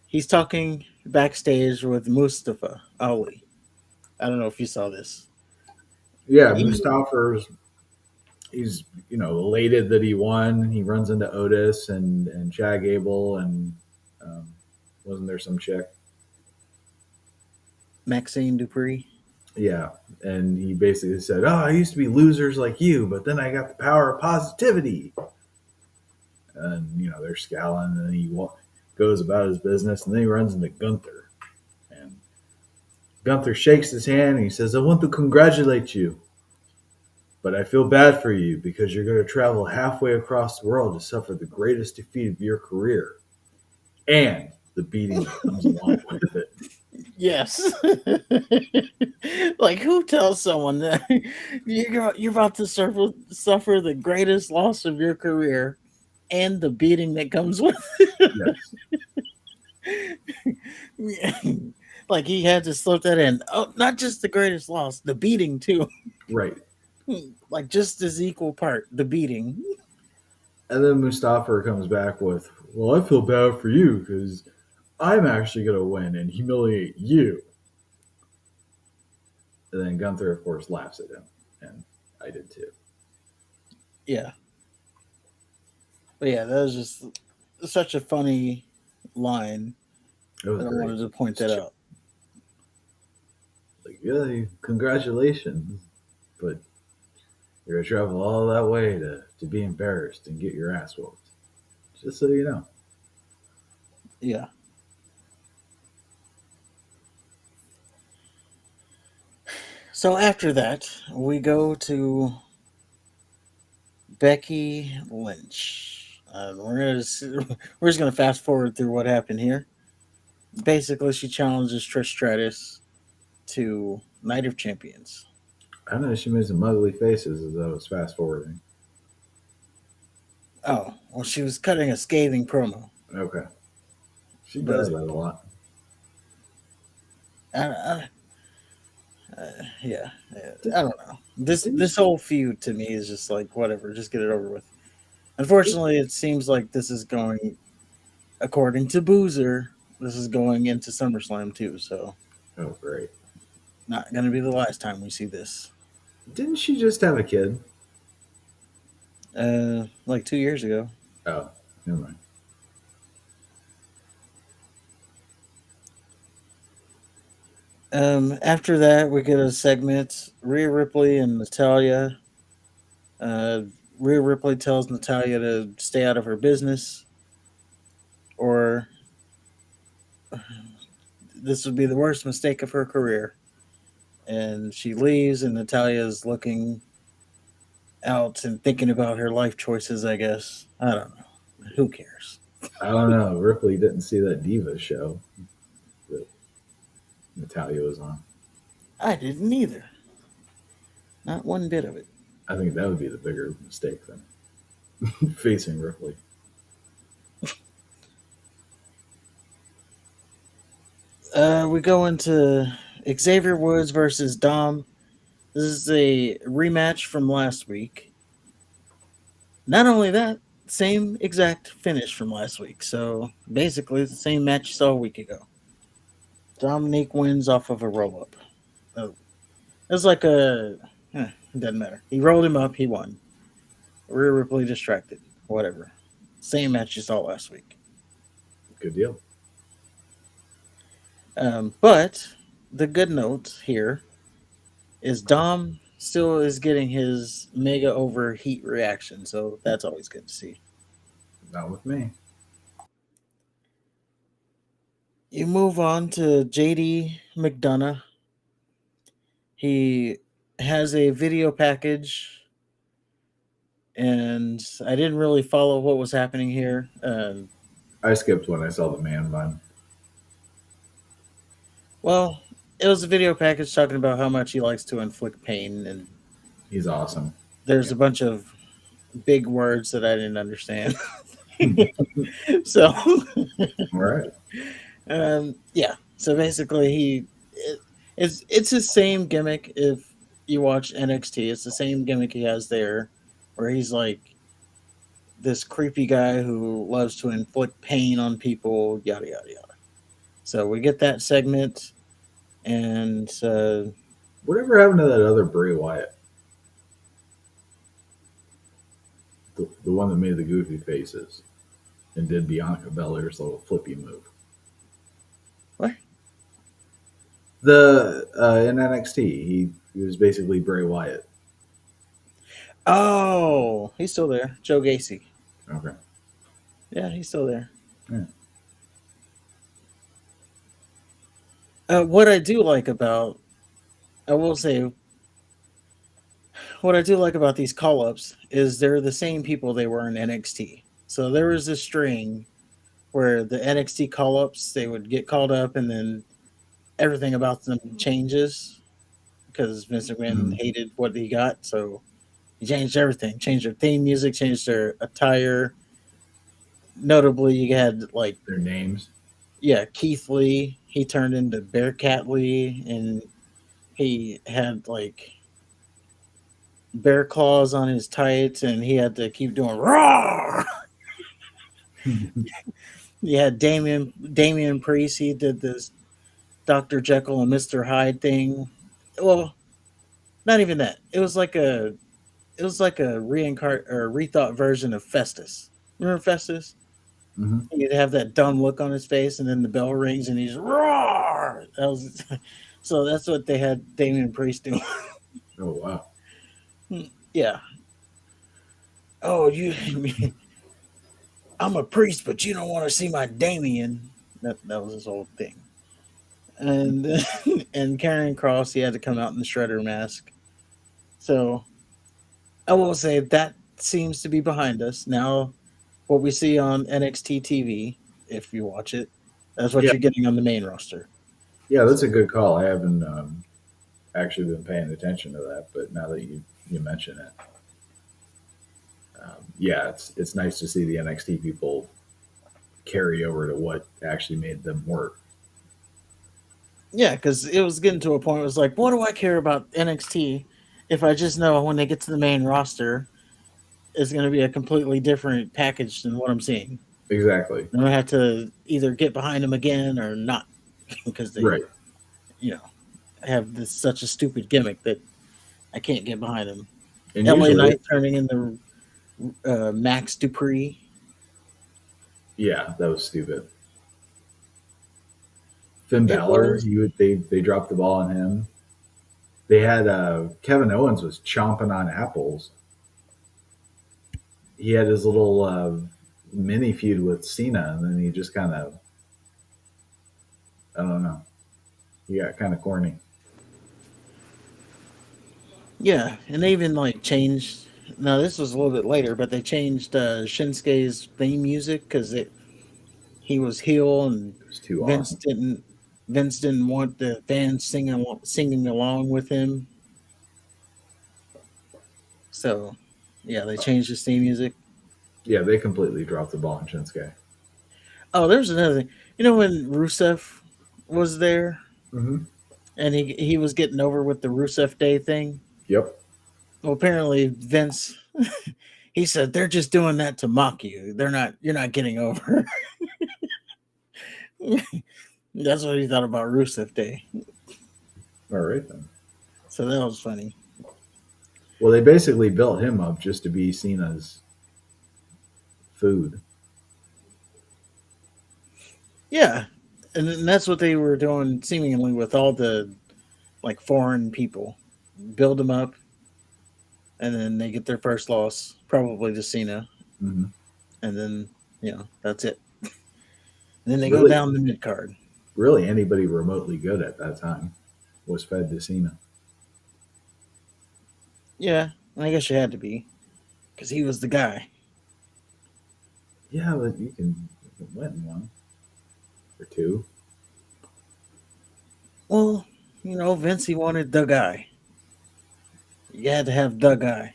he's talking backstage with Mustafa Ali. I don't know if you saw this. Yeah, He Mustafa's he's elated that he won. He runs into Otis and Chad Gable and um, wasn't there some chick? Maxine Dupree. Yeah, and he basically said, "Oh, I used to be losers like you, but then I got the power of positivity." And they're scowling, and then goes about his business, and then he runs into Gunther, and Gunther shakes his hand and he says, "I want to congratulate you, but I feel bad for you because you're going to travel halfway across the world to suffer the greatest defeat of your career and the beating that comes along with it." Yes. Like who tells someone that you're about to suffer the greatest loss of your career and the beating that comes with Yes, it? Like he had to slip that in. Oh, not just the greatest loss, the beating too. right. Like just as equal part, the beating. And then Mustafa comes back with, "Well, I feel bad for you because I'm actually going to win and humiliate you." And then Gunther, of course, laughs at him, and I did too. Yeah. But yeah, that was just such a funny line It was that I great. wanted to point It's that out. like, yeah, congratulations, but you're gonna travel all that way to be embarrassed and get your ass whooped. Just so you know. Yeah. So after that, we go to Becky Lynch. We're just gonna fast forward through what happened here. Basically, she challenges Trish Stratus to Night of Champions. I know she made some ugly faces as I was fast forwarding. Oh, well, she was cutting a scathing promo, Okay, she does but that a lot. I, yeah, Did, I don't know. This didn't this she? whole feud to me is just like whatever, just get it over with. Unfortunately, it seems like this is going, according to Boozer, this is going into SummerSlam too. So Oh, great. not going to be the last time we see this. Didn't she just have a kid? Like 2 years ago. Oh, never mind. After that, we get a segment. Rhea Ripley and Natalia. Uh, Rhea Ripley tells Natalia to stay out of her business, or this would be the worst mistake of her career. And she leaves, and Natalia is looking out and thinking about her life choices. I guess I don't know. Who cares? I don't know. Ripley didn't see that Diva show that Natalia was on. I didn't either. Not one bit of it. I think that would be the bigger mistake than facing Ripley. We go into Xavier Woods versus Dom. This is a rematch from last week. Not only that, same exact finish from last week. So basically, the same match you saw a week ago. Dominique wins off of a roll up. It was like it doesn't matter. He rolled him up, he won. Rhea Ripley distracted. Whatever. Same match you saw last week. Good deal. But the good note here is Dom still is getting his mega overheat reaction, so that's always good to see. Not with me. You move on to JD McDonough. He has a video package, and I didn't really follow what was happening here. I skipped when I saw the man bun. Well, it was a video package talking about how much he likes to inflict pain, and He's awesome. there's Yeah. a bunch of big words that I didn't understand. So, All right. yeah. So basically, it's his same gimmick. If you watch NXT, it's the same gimmick he has there, where he's like this creepy guy who loves to inflict pain on people, yada yada yada. So we get that segment, and Whatever happened to that other Bray Wyatt? The one that made the goofy faces and did Bianca Belair's little flippy move. what? The in NXT, he was basically Bray Wyatt. Oh, he's still there. Joe Gacy. Okay. Yeah, he's still there. Yeah. What I do like about, I will say, what I do like about these call ups is they're the same people they were in NXT. So there was a string where the NXT call ups, they would get called up and then everything about them changes because Vince McMahon Mm-hmm. hated what he got. So he changed everything, changed their theme music, changed their attire. Notably, you had like, Their names. yeah, Keith Lee, he turned into Bearcat Lee, and he had like bear claws on his tights, and he had to keep doing raw. You had Damian Priest. He did this Dr. Jekyll and Mr. Hyde thing. Well, not even that. It was like a rethought version of Festus. Remember Festus? Mm-hmm. He'd have that dumb look on his face, and then the bell rings, and he's roar. That was so. That's what they had Damian Priest do. Oh wow. Yeah. Oh, you. I'm a priest, but you don't want to see my Damien. That was his whole thing. And and Karrion Cross, he had to come out in the Shredder mask. So I will say that seems to be behind us now. What we see on NXT TV, if you watch it, that's what Yeah. you're getting on the main roster. Yeah, that's a So good call. I haven't actually been paying attention to that, but now that you mention it, yeah, it's nice to see the NXT people carry over to what actually made them work. yeah, because it was getting to a point. It was like, what do I care about NXT if I just know when they get to the main roster, it's going to be a completely different package than what I'm seeing. Exactly. I'm gonna have to either get behind them again or not because they, Right. you know, have this such a stupid gimmick that I can't get behind them. And LA usually, Knight turning into Max Dupree. yeah, that was stupid. Finn It Balor, was. they dropped the ball on him. They had Kevin Owens was chomping on apples. He had his little mini feud with Cena, and then he just kind of, I don't know, he got kind of corny. Yeah, and they even like changed. Now this was a little bit later, but they changed Shinsuke's theme music because it he was heel and It was too Vince awesome. didn't Vince didn't want the fans singing along with him. So yeah, they changed his theme music. Yeah, they completely dropped the ball on Shinsuke. Oh, there's another thing. You know when Rusev was there Mm-hmm. and he was getting over with the Rusev Day thing? Yep. Well, apparently Vince he said they're just doing that to mock you. They're not you're not getting over. That's what he thought about Rusev Day. All right then. So that was funny. Well, they basically built him up just to be seen as food. Yeah. And then that's what they were doing seemingly with all the like foreign people. Build them up and then they get their first loss, probably to Cena, Mm-hmm. and then that's it. And then they go Really, down the mid card. really, anybody remotely good at that time was fed to Cena. Yeah, I guess you had to be because he was the guy. Yeah, but you can win one or two. Well, Vince, he wanted the guy. You had to have the guy.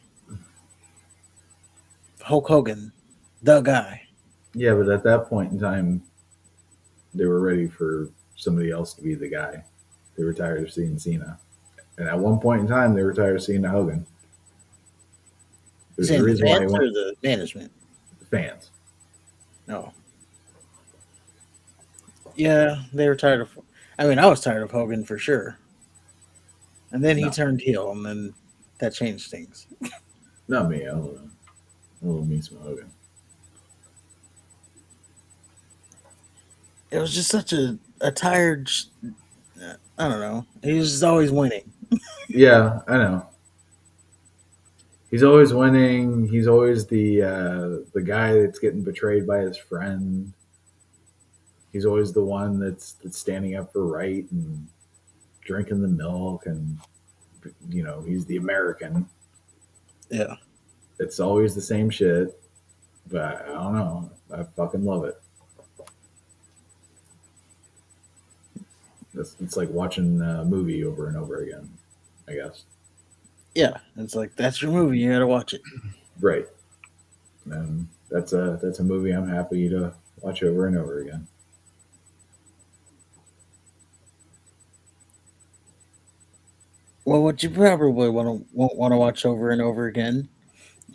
Hulk Hogan, the guy. Yeah, but at that point in time, they were ready for somebody else to be the guy. They were tired of seeing Cena, and at one point in time, they were tired of seeing Hogan. You There's a saying the reason why he fans went or the management? to fans. No. Yeah, they were tired of. I mean, I was tired of Hogan for sure. And then he No, turned heel, and then that changed things. not me. I love me some Hogan. It was just such a tired. I don't know. He was just always winning. Yeah, I know. He's always winning. He's always the guy that's getting betrayed by his friend. He's always the one that's standing up for right and drinking the milk, and he's the American. Yeah. It's always the same shit, but I don't know. I fucking love it. It's like watching a movie over and over again, I guess. Yeah. It's like, that's your movie. You got to watch it. Right. And that's a movie I'm happy to watch over and over again. Well, what you probably won't want to watch over and over again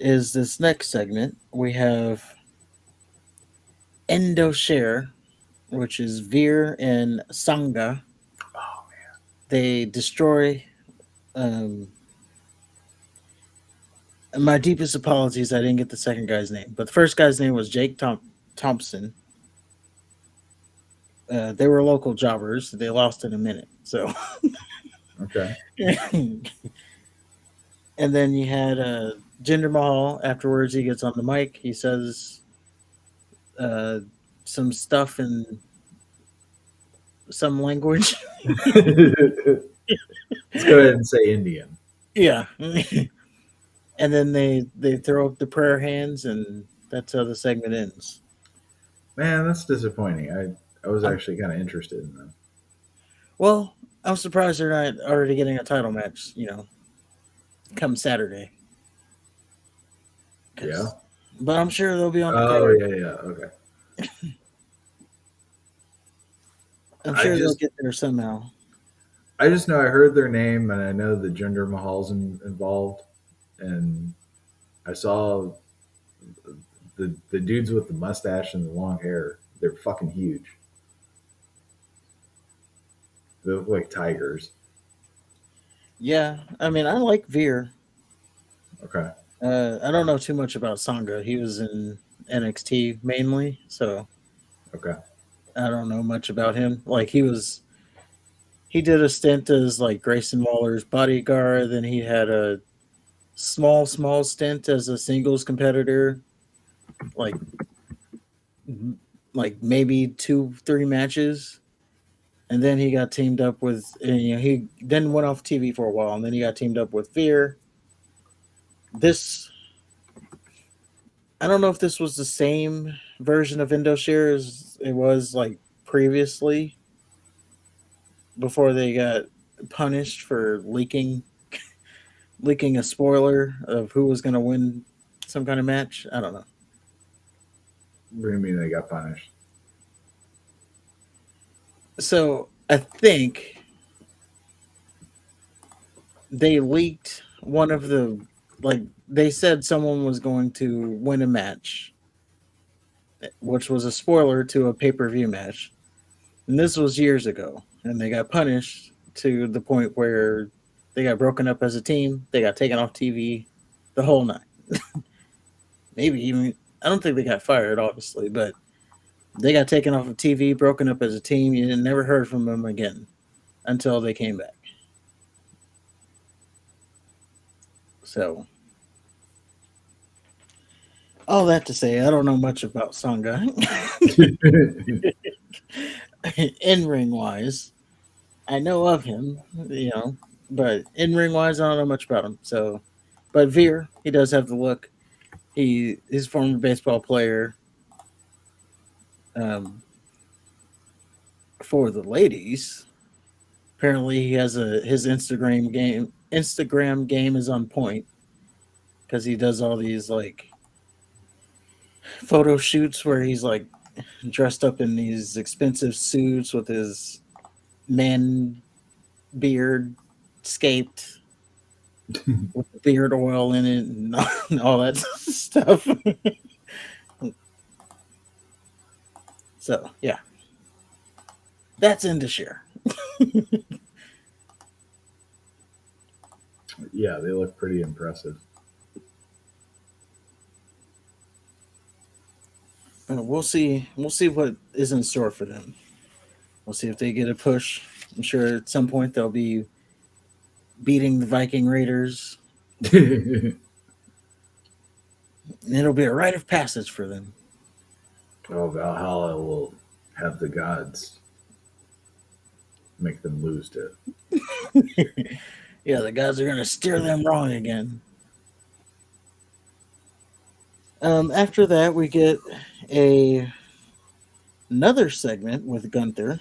is this next segment. We have Endo Share, which is Veer and Sangha. Oh, They destroy. Um, my deepest apologies, I didn't get the second guy's name, but the first guy's name was Jake Thompson. They were local jobbers. They lost in a minute. So, okay. and then you had Jinder Mahal. Afterwards, he gets on the mic. He says uh, some stuff in some language. Let's go ahead and say Indian. Yeah. And then they throw up the prayer hands, and that's how the segment ends. Man, that's disappointing. I was I'm, actually kind of interested in them. well, I'm surprised they're not already getting a title match. Come Saturday. Yeah. 'Cause- but I'm sure they'll be on the Oh card. yeah, yeah. Okay. I'm I sure they'll just get there somehow. I just know I heard their name and I know the Jinder Mahal's involved, and I saw the dudes with the mustache and the long hair. They're fucking huge. They look like tigers. Yeah, I mean, I like Veer. Okay. I don't know too much about Sangha. He was in NXT mainly, so Okay. I don't know much about him. Like he did a stint as like Grayson Waller's bodyguard. Then he had a small stint as a singles competitor, like like maybe 2 3 matches, and then he got teamed up with. And, he then went off TV for a while, and then he got teamed up with Veer. This I don't know if this was the same version of Indoshare as it was like previously before they got punished for leaking a spoiler of who was going to win some kind of match. I don't know. What do you mean they got punished? So I think they leaked one of the like they said someone was going to win a match, which was a spoiler to a pay per view match. And this was years ago, and they got punished to the point where they got broken up as a team. They got taken off TV, the whole night. Maybe even I don't think they got fired, obviously, but they got taken off of TV, broken up as a team. You never heard from them again until they came back. So all that to say, I don't know much about Sangha in ring wise. I know of him, but in ring wise, I don't know much about him. So, but Veer, he does have the look. He's a former baseball player. Um, for the ladies, Apparently, he has a his Instagram game. Instagram game is on point because he does all these like photo shoots where he's like dressed up in these expensive suits with his man beard scaped with beard oil in it and all that stuff. So yeah, that's Indishare. Yeah, they look pretty impressive. We'll see. We'll see what is in store for them. We'll see if they get a push. I'm sure at some point they'll be beating the Viking Raiders. And it'll be a rite of passage for them. Oh, Valhalla will have the gods make them lose to. Yeah, the guys are going to steer them wrong again. After that, we get a another segment with Gunther.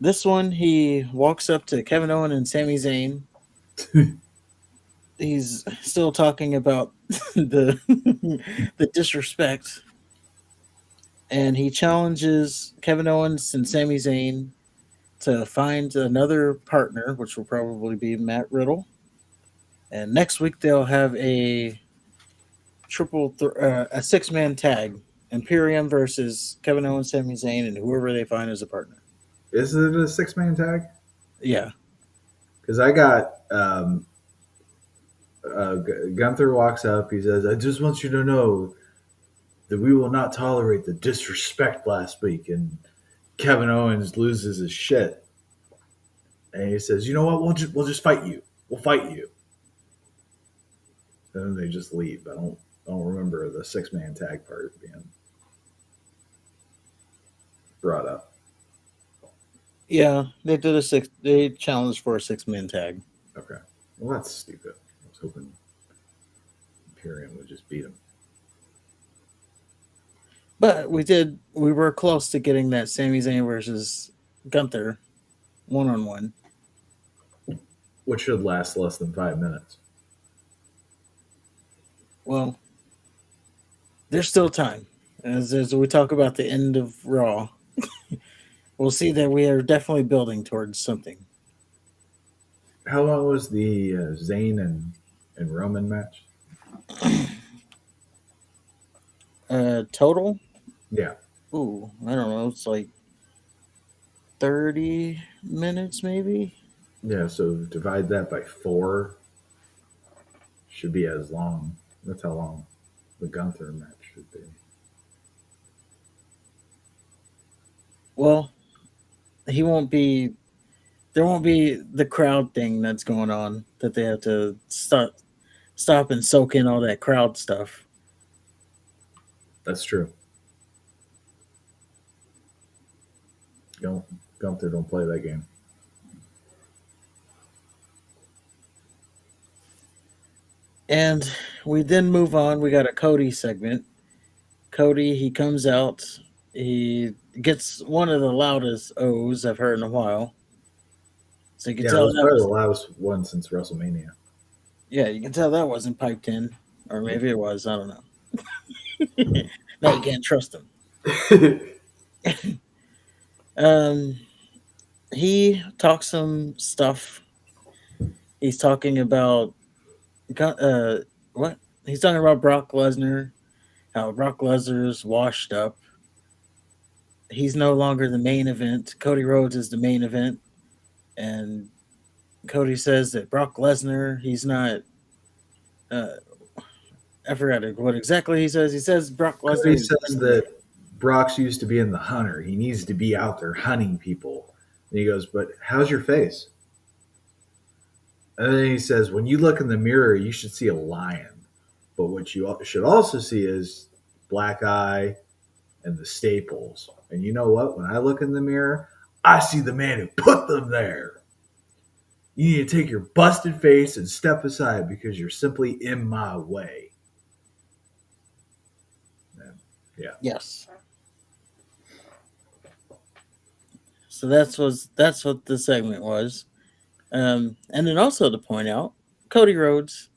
This one, he walks up to Kevin Owen and Sami Zayn. He's still talking about the the disrespect, and he challenges Kevin Owens and Sami Zayn to find another partner, which will probably be Matt Riddle. And next week they'll have a 6-man tag: Imperium versus Kevin Owens, Sami Zayn, and whoever they find as a partner. Is it a 6-man tag? Yeah, Because I got Gunther walks up. He says, "I just want you to know that we will not tolerate the disrespect last week." And Kevin Owens loses his shit, and he says, "You know what? We'll just fight you. We'll fight you." And then they just leave. I don't remember the 6-man tag part being brought up. yeah, they did a six. They challenged for a 6-man tag, Okay, well that's stupid. I was hoping Imperium would just beat him. but we did. We were close to getting that Sami Zayn versus Gunther 1-on-1. Which should last less than 5 minutes. Well, there's still time. As we talk about the end of Raw, we'll see that we are definitely building towards something. How long was the Zayn and Roman match? Total? Yeah, Ooh, I don't know. It's like 30 minutes, maybe. yeah. So divide that by 4. Should be as long. That's how long the Gunther match should be. Well, he won't be. There won't be the crowd thing that's going on that they have to stop and soak in all that crowd stuff. That's true. Don't Gunther don't play that game. And we then move on. We got a Cody segment. Cody, he comes out. He gets one of the loudest O's I've heard in a while. So you can Yeah, it tell was that probably the was loudest one since WrestleMania. yeah, you can tell that wasn't piped in, or maybe it was. I don't know. Now you can't trust him. Um, he talks some stuff. He's talking about what? He's talking about Brock Lesnar. How Brock Lesnar's washed up. He's no longer the main event. Cody Rhodes is the main event, and Cody says that Brock Lesnar, he's not. Uh, I forgot what exactly he says. He says Brock Cody Lesnar is says done with. that Brock's used to be in the hunter. He needs to be out there hunting people. And he goes, "But how's your face?" And then he says, "When you look in the mirror, you should see a lion. But what you should also see is black eye and the staples. And you know what? When I look in the mirror, I see the man who put them there. You need to take your busted face and step aside because you're simply in my way." And yeah. Yes. So that's what the segment was. And then also to point out, Cody Rhodes,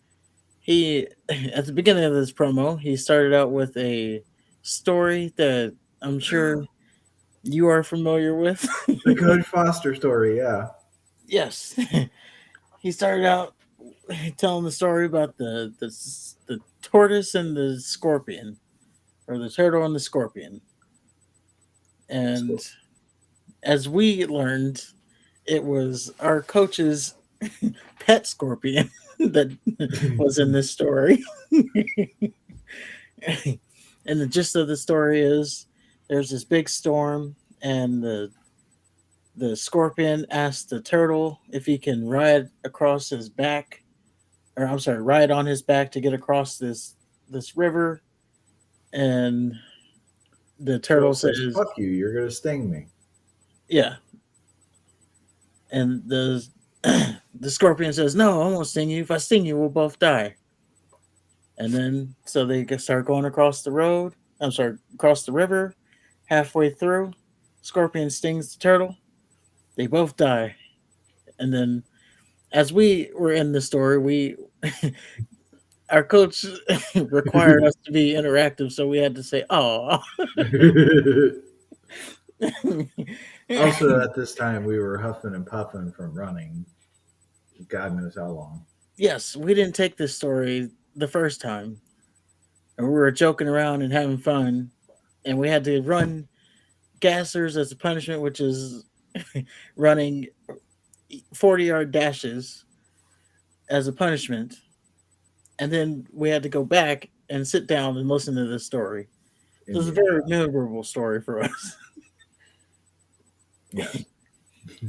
he at the beginning of this promo, he started out with a story that I'm sure you are familiar with. The Cody Foster story, yeah. Yes, he started out telling the story about the tortoise and the scorpion, or the turtle and the scorpion, and So, as we learned, it was our coach's pet scorpion that was in this story. And the gist of the story is there's this big storm, and the scorpion asks the turtle if he can ride across his back, or I'm sorry, ride on his back to get across this river. And the turtle Turtle says, says, "Fuck you! You're gonna sting me." "Yeah." And the scorpion says, "No, I won't sting you. If I sting you, we'll both die." And then so they start going across the road. I'm sorry, across the river. Halfway through, scorpion stings the turtle. They both die. And then, as we were in the story, we our coach required us to be interactive, so we had to say, "Oh." Also, at this time, we were huffing and puffing from running. God knows how long. Yes, we didn't take this story the first time, and we were joking around and having fun, and we had to run gassers as a punishment, which is running 40-yard dashes as a punishment, and then we had to go back and sit down and listen to this story. So it's a Indian very job. memorable story for us. Yes.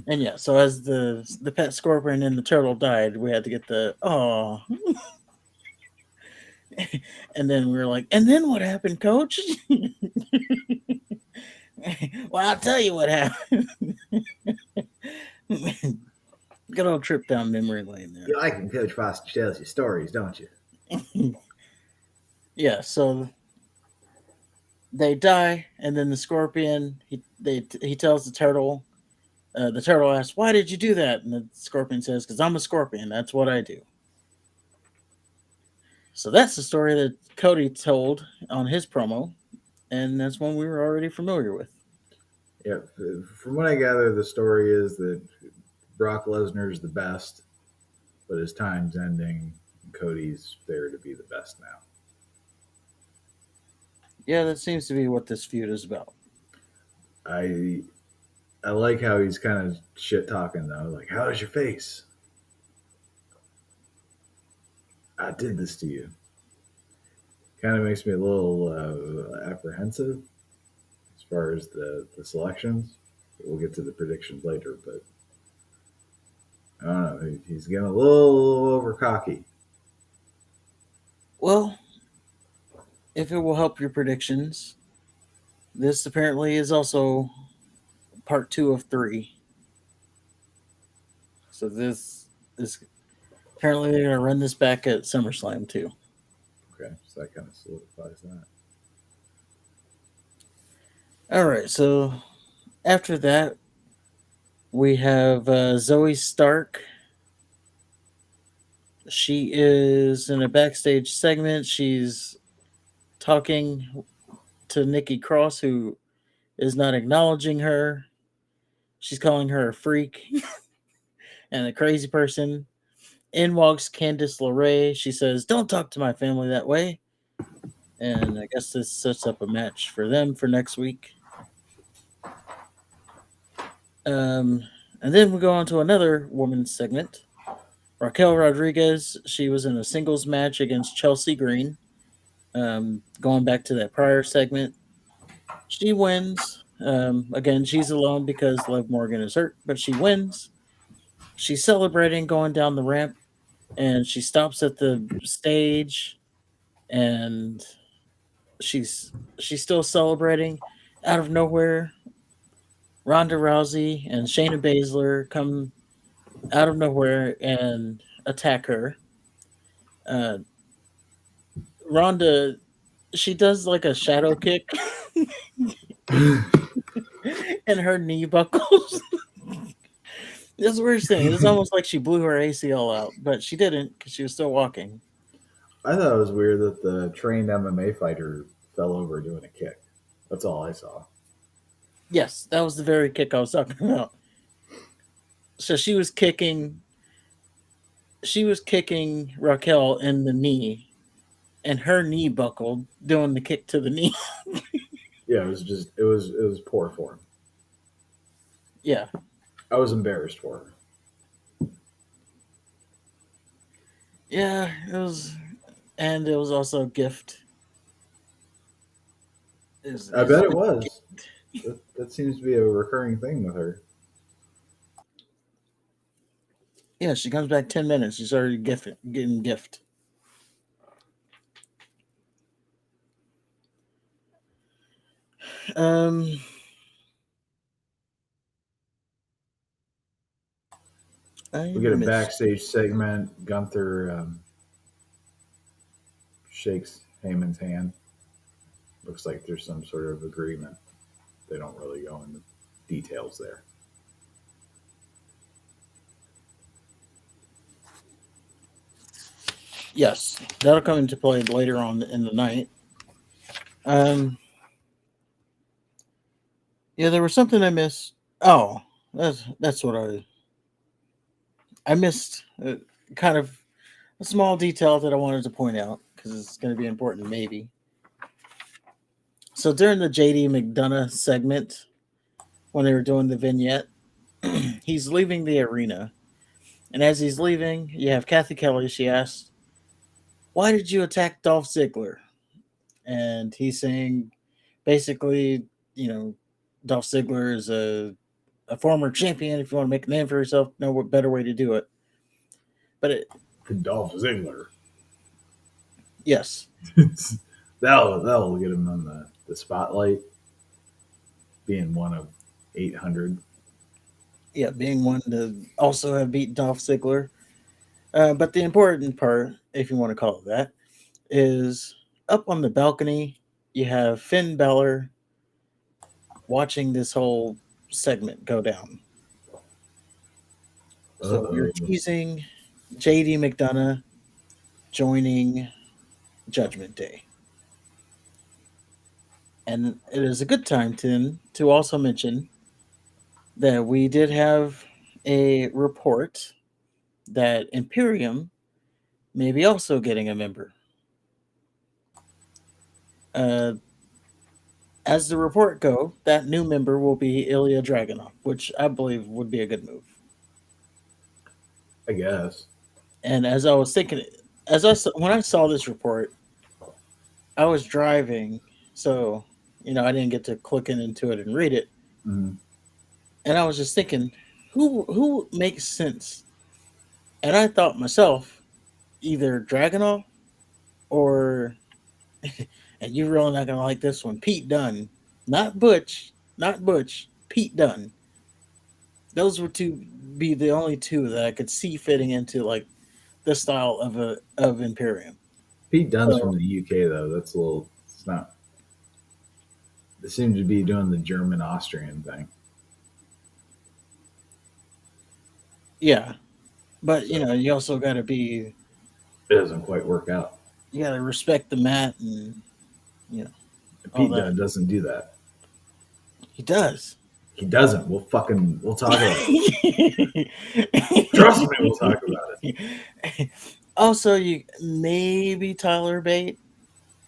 And yeah, so as the pet scorpion and the turtle died, we had to get the oh, and then we were like, and then what happened, Coach? Well, I'll tell you what happened. Good old trip down memory lane You like when Coach Foster tells you stories, don't you? there. Yeah, so they die, and then the scorpion he tells the turtle. The turtle asks, "Why did you do that?" And the scorpion says, "Because I'm a scorpion. That's what I do." So that's the story that Cody told on his promo, and that's one we were already familiar with. Yeah. From what I gather, the story is that Brock Lesnar is the best, but his time's ending. Cody's there to be the best now. Yeah, that seems to be what this feud is about. I I like how he's kind of shit talking though. Like, how's your face? I did this to you. Kind of makes me a little apprehensive as far as the selections. We'll get to the predictions later, but I don't know. He's getting a little over cocky. Well, if it will help your predictions, this apparently is also part two of three. So this apparently they're gonna run this back at SummerSlam too. Okay, so that kind of solidifies that. All right, so after that we have Zoe Stark. She is in a backstage segment. She's talking to Nikki Cross, who is not acknowledging her. She's calling her a freak and a crazy person. In walks Candice LeRae. She says, "Don't talk to my family that way." And I guess this sets up a match for them for next week. Um, and then we go on to another women's segment. Raquel Rodriguez, she was in a singles match against Chelsea Green. Going back to that prior segment, she wins. Again, she's alone because Liv Morgan is hurt, but she wins. She's celebrating going down the ramp, and she stops at the stage, and she's still celebrating. Out of nowhere, Ronda Rousey and Shayna Baszler come out of nowhere and attack her. Uh, Ronda, she does like a shadow kick, and her knee buckles. That's what we're saying. It's almost like she blew her ACL out, but she didn't because she was still walking. I thought it was weird that the trained MMA fighter fell over doing a kick. That's all I saw. Yes, that was the very kick I was talking about. So she was kicking Raquel in the knee, and her knee buckled doing the kick to the knee. Yeah, it was poor form. Yeah, I was embarrassed for her. yeah, it was, and it was also a gift. I Is bet it was. That seems to be a recurring thing with her. Yeah, she comes back 10 minutes. She's already getting gift. Um, I We get a missed. backstage segment. Gunther shakes Heyman's hand. Looks like there's some sort of agreement. They don't really go into details there. Yes, that'll come into play later on in the night. Um, yeah, there was something I missed. Oh, that's what I missed. Kind of a small detail that I wanted to point out because it's going to be important, maybe. So during the JD McDonough segment, when they were doing the vignette, he's leaving the arena, and as he's leaving, you have Kathy Kelly. She asks, "Why did you attack Dolph Ziggler?" And he's saying, basically, you know, Dolph Ziggler is a former champion. If you want to make a name for yourself, no better way to do it. But Dolph Ziggler. yes, that'll get him on the spotlight, being one of 800. yeah, being one to also have beat Dolph Ziggler. But the important part, if you want to call it that, is up on the balcony. You have Finn Balor watching this whole segment go down. So we are Uh-oh. teasing JD McDonough joining Judgment Day. And it is a good time to also mention that we did have a report that Imperium may be also getting a member. Uh, as the report go, that new member will be Ilya Dragunov, which I believe would be a good move. I guess. And as I was thinking, when I saw this report, I was driving, so I didn't get to clicking into it and read it. Mm. And I was just thinking, who makes sense? And I thought myself, either Dragunov or, and you're really not gonna like this one, Pete Dunne, not Butch, Pete Dunne. Those were be the only two that I could see fitting into like the style of Imperium. Pete Dunne's So from the UK though. That's a little. It's not. They seem to be doing the German Austrian thing. yeah, but So you also got to be it doesn't quite work out. you got to respect the mat and you know all Pete that. Dunne doesn't do that. He does. He doesn't. We'll talk about it. Trust me, we'll talk about it. Also, you maybe Tyler Bate.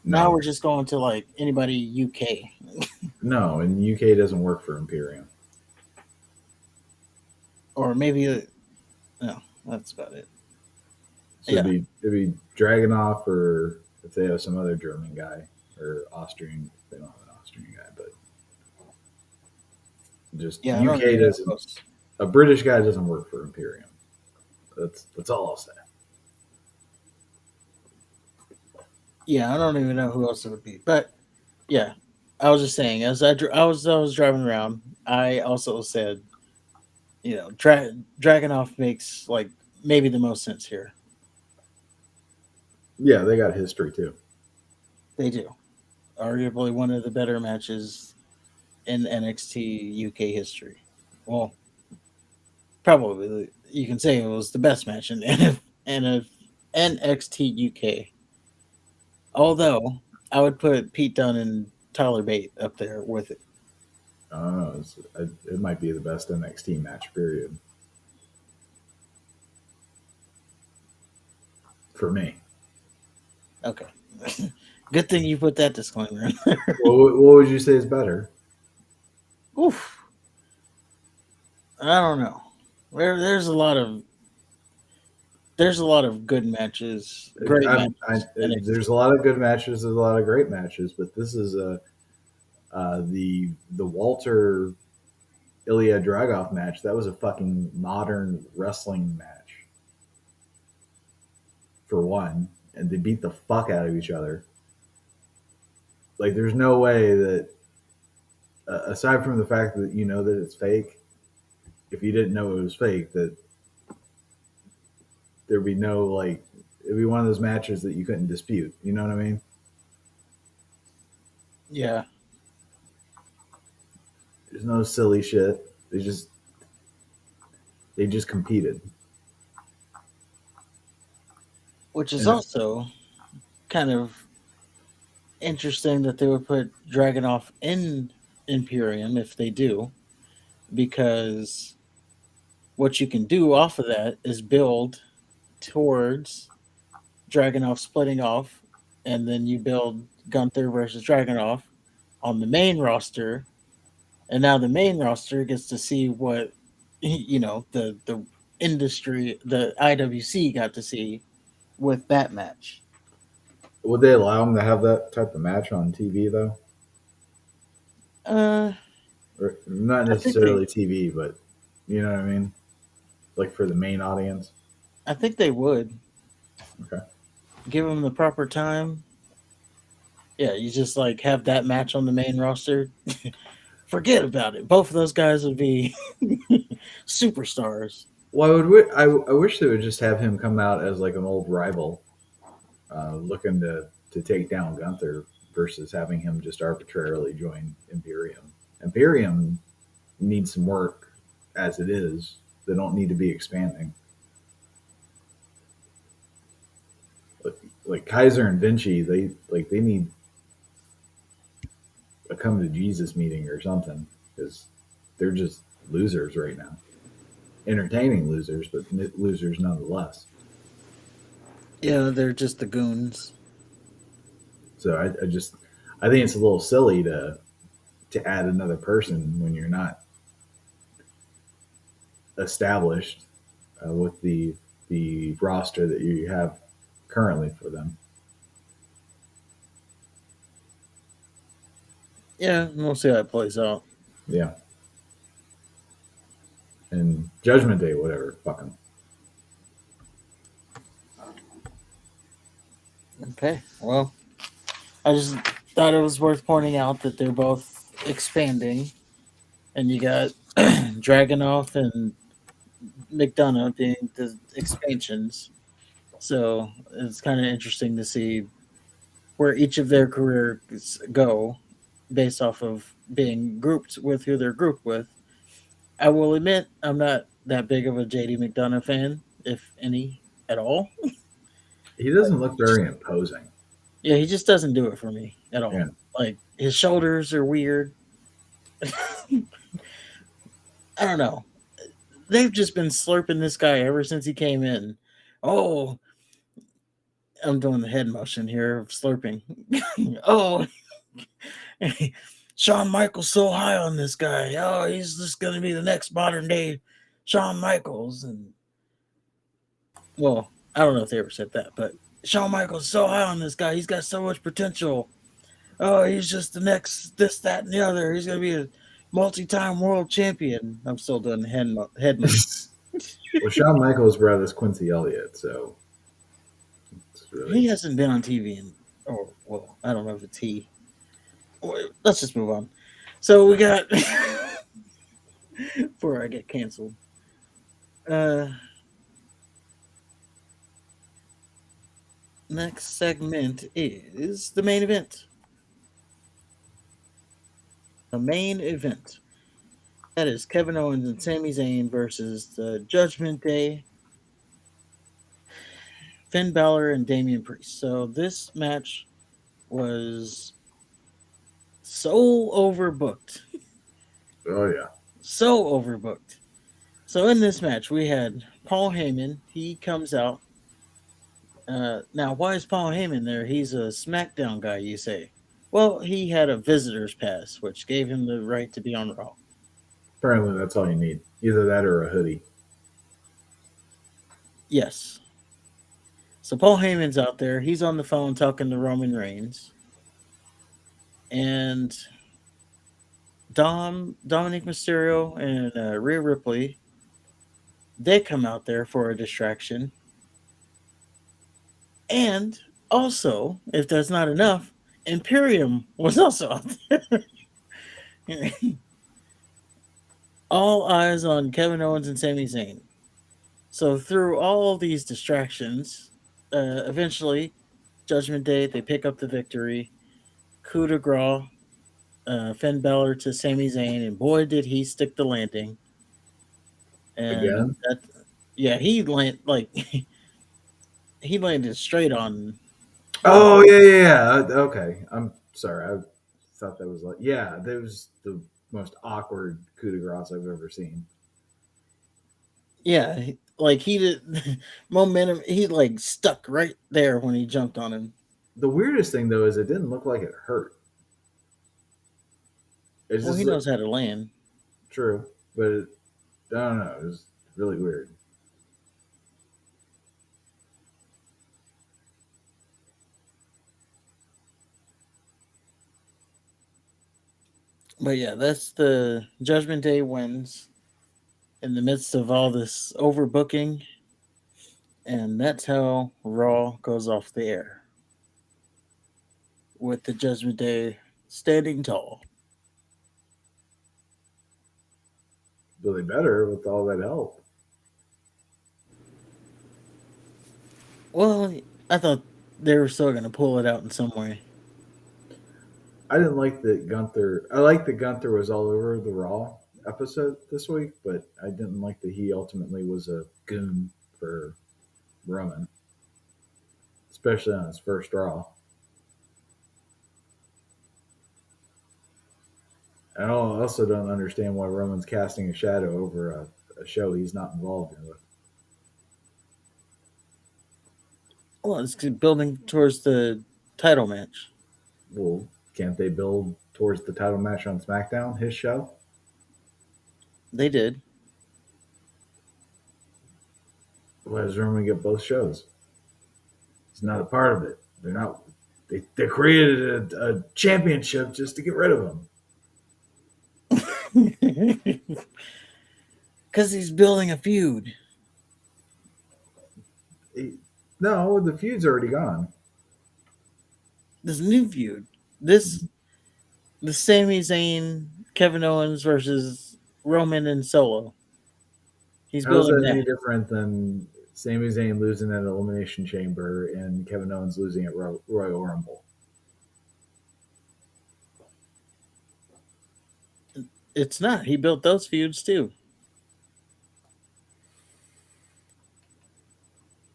Now No, we're just going to like anybody UK no, and UK doesn't work for Imperium. or maybe no. That's about it. So Yeah, it'd be Dragunov, or if they have some other German guy or Austrian. They don't have an Austrian guy, but just yeah. I don't UK even know doesn't. who else. A British guy doesn't work for Imperium. That's all I'll say. Yeah, I don't even know who else it would be. But yeah, I was just saying as I was driving around, I also said Dragonov makes like maybe the most sense here. Yeah, they got history too. They do arguably one of the better matches in NXT UK history. Well, probably you can say it was the best match in NXT UK. Although I would put Pete Dunne and Tyler Bate up there with it. I don't know. It might be the best NXT match, period, for me. Okay. Good thing you put that disclaimer in. What would you say is better? Oof. I don't know. There's a lot of good matches, great matches. There's NXT. a lot of good matches, there's a lot of great matches, but this is the Walter Ilya Dragoff match. That was a fucking modern wrestling match for one, and they beat the fuck out of each other. Like, there's no way that, aside from the fact that you know that it's fake, if you didn't know it was fake, that there'd be no, like, it'd be one of those matches that you couldn't dispute. You know what I mean? Yeah, There's no silly shit. They just competed. which is And also kind of interesting that they would put Dragonoff in Imperium if they do, because what you can do off of that is build towards Dragonoff splitting off, and then you build Gunther versus Dragonoff on the main roster, and now the main roster gets to see what the industry, the IWC got to see with that match. would they allow them to have that type of match on TV though? Uh, Or not I think they, necessarily TV, but you know what I mean? Like for the main audience. I think they would Okay. give them the proper time. Yeah, you just like have that match on the main roster. Forget about it. Both of those guys would be superstars. Well, I wish they would just have him come out as like an old rival, looking to take down Gunther versus having him just arbitrarily join Imperium. Imperium needs some work as it is. They don't need to be expanding. Like Kaiser and Vinci, they need a come to Jesus meeting or something because they're just losers right now. Entertaining losers, but losers nonetheless. Yeah, they're just the goons. So I think it's a little silly to add another person when you're not established with the roster that you have currently for them. Yeah, we'll see how it plays out. Yeah, and Judgment Day, whatever, fuck them. Okay, well, I just thought it was worth pointing out that they're both expanding, and you got Dragonoff and McDonough being the expansions. So it's kind of interesting to see where each of their careers go based off of being grouped with who they're grouped with. I will admit I'm not that big of a JD McDonough fan, if any at all. He doesn't look very imposing. Yeah, he just doesn't do it for me at Yeah, all. Like his shoulders are weird. I don't know. They've just been slurping this guy ever since he came in. Oh, I'm doing the head motion here of slurping. Oh, Shawn Michaels so high on this guy. Oh, he's just going to be the next modern day Shawn Michaels. And well, I don't know if they ever said that, but Shawn Michaels so high on this guy. He's got so much potential. Oh, he's just the next this, that, and the other. He's going to be a multi-time world champion. I'm still doing the head motion. well, Shawn Michaels' brother is Quincy Elliott, so it's really He hasn't been on TV in, or well, I don't know if it's he. Let's just move on. So we got before I get canceled. Uh, Next segment is the main event. The main event. That is Kevin Owens and Sami Zayn versus the Judgment Day, Finn Balor and Damian Priest. So this match was so overbooked. Oh yeah. So overbooked. So in this match, we had Paul Heyman. He comes out. Now, why is Paul Heyman there? He's a SmackDown guy, you say. Well, he had a visitor's pass, which gave him the right to be on Raw. Apparently, that's all you need. Either that or a hoodie. Yes. So Paul Heyman's out there. He's on the phone talking to Roman Reigns. And Dominic Mysterio and Rhea Ripley, they come out there for a distraction. And also, if that's not enough, Imperium was also out there. All eyes on Kevin Owens and Sami Zayn. So through all these distractions, eventually, Judgment Day, they pick up the victory. Coup de grace, Finn Balor to Sami Zayn, and boy, did he stick the landing. And Again? that, yeah, he landed straight on. Well, Oh yeah. Okay. I'm sorry. I thought that was like yeah. That was the most awkward coup de grace I've ever seen. yeah, like he did momentum. He like stuck right there when he jumped on him. The weirdest thing though is it didn't look like it hurt. It's Well, just he knows how to land. true, but I don't know. It was really weird. But yeah, that's the Judgment Day wins in the midst of all this overbooking, and that's how Raw goes off the air with the Judgment Day standing tall. Really better with all that help. Well, I thought they were still going to pull it out in some way. I didn't like that Gunther. I like that Gunther was all over the Raw episode this week, but I didn't like that he ultimately was a goon for Roman, especially on his first Raw. I also don't understand why Roman's casting a shadow over a show he's not involved in with. Well, it's building towards the title match. Well, can't they build towards the title match on SmackDown, his show? They did. Why does Roman get both shows? He's not a part of it. They're not. They created a championship just to get rid of him. Because he's building a feud. He, no, the feud's already gone. This new feud. The Sami Zayn, Kevin Owens versus Roman and Solo. He's How is building that that. any different than Sami Zayn losing at Elimination Chamber and Kevin Owens losing at Royal Rumble? It's not. He built those feuds too.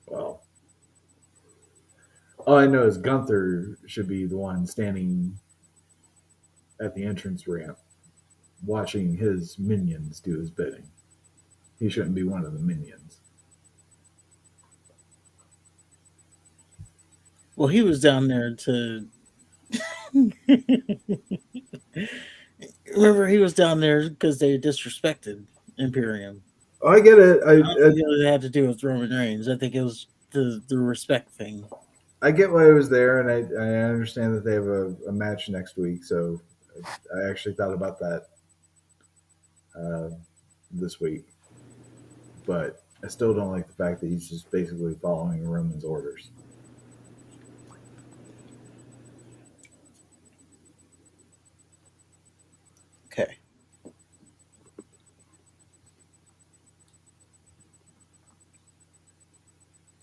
Well, all I know is Gunther should be the one standing at the entrance ramp watching his minions do his bidding. He shouldn't be one of the minions. Well, he was down there to. Remember, he was down there because they disrespected Imperium. Oh, I get it. I don't think it had to do with Roman Reigns. I think it was the respect thing. I get why I was there, and I understand that they have a match next week. So I actually thought about that uh, this week, but I still don't like the fact that he's just basically following Roman's orders. Okay.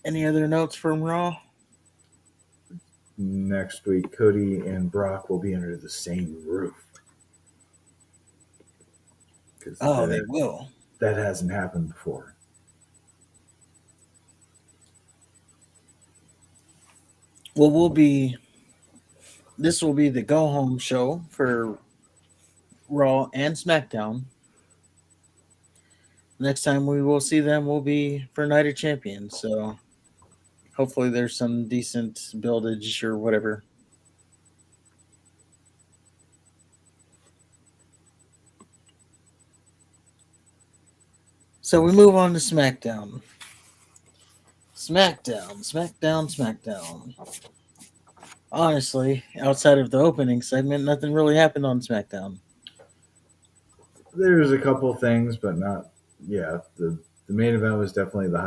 Any other notes from Raw? Next week, Cody and Brock will be under the same roof. because Oh, they will. that hasn't happened before. Well, we'll be. This will be the go home show for Raw and SmackDown. Next time we will see them will be for Night of Champions. So hopefully there's some decent buildage or whatever. So we move on to SmackDown. SmackDown. Honestly, outside of the opening segment, nothing really happened on SmackDown. There's a couple things, but not. Yeah, the main event was definitely the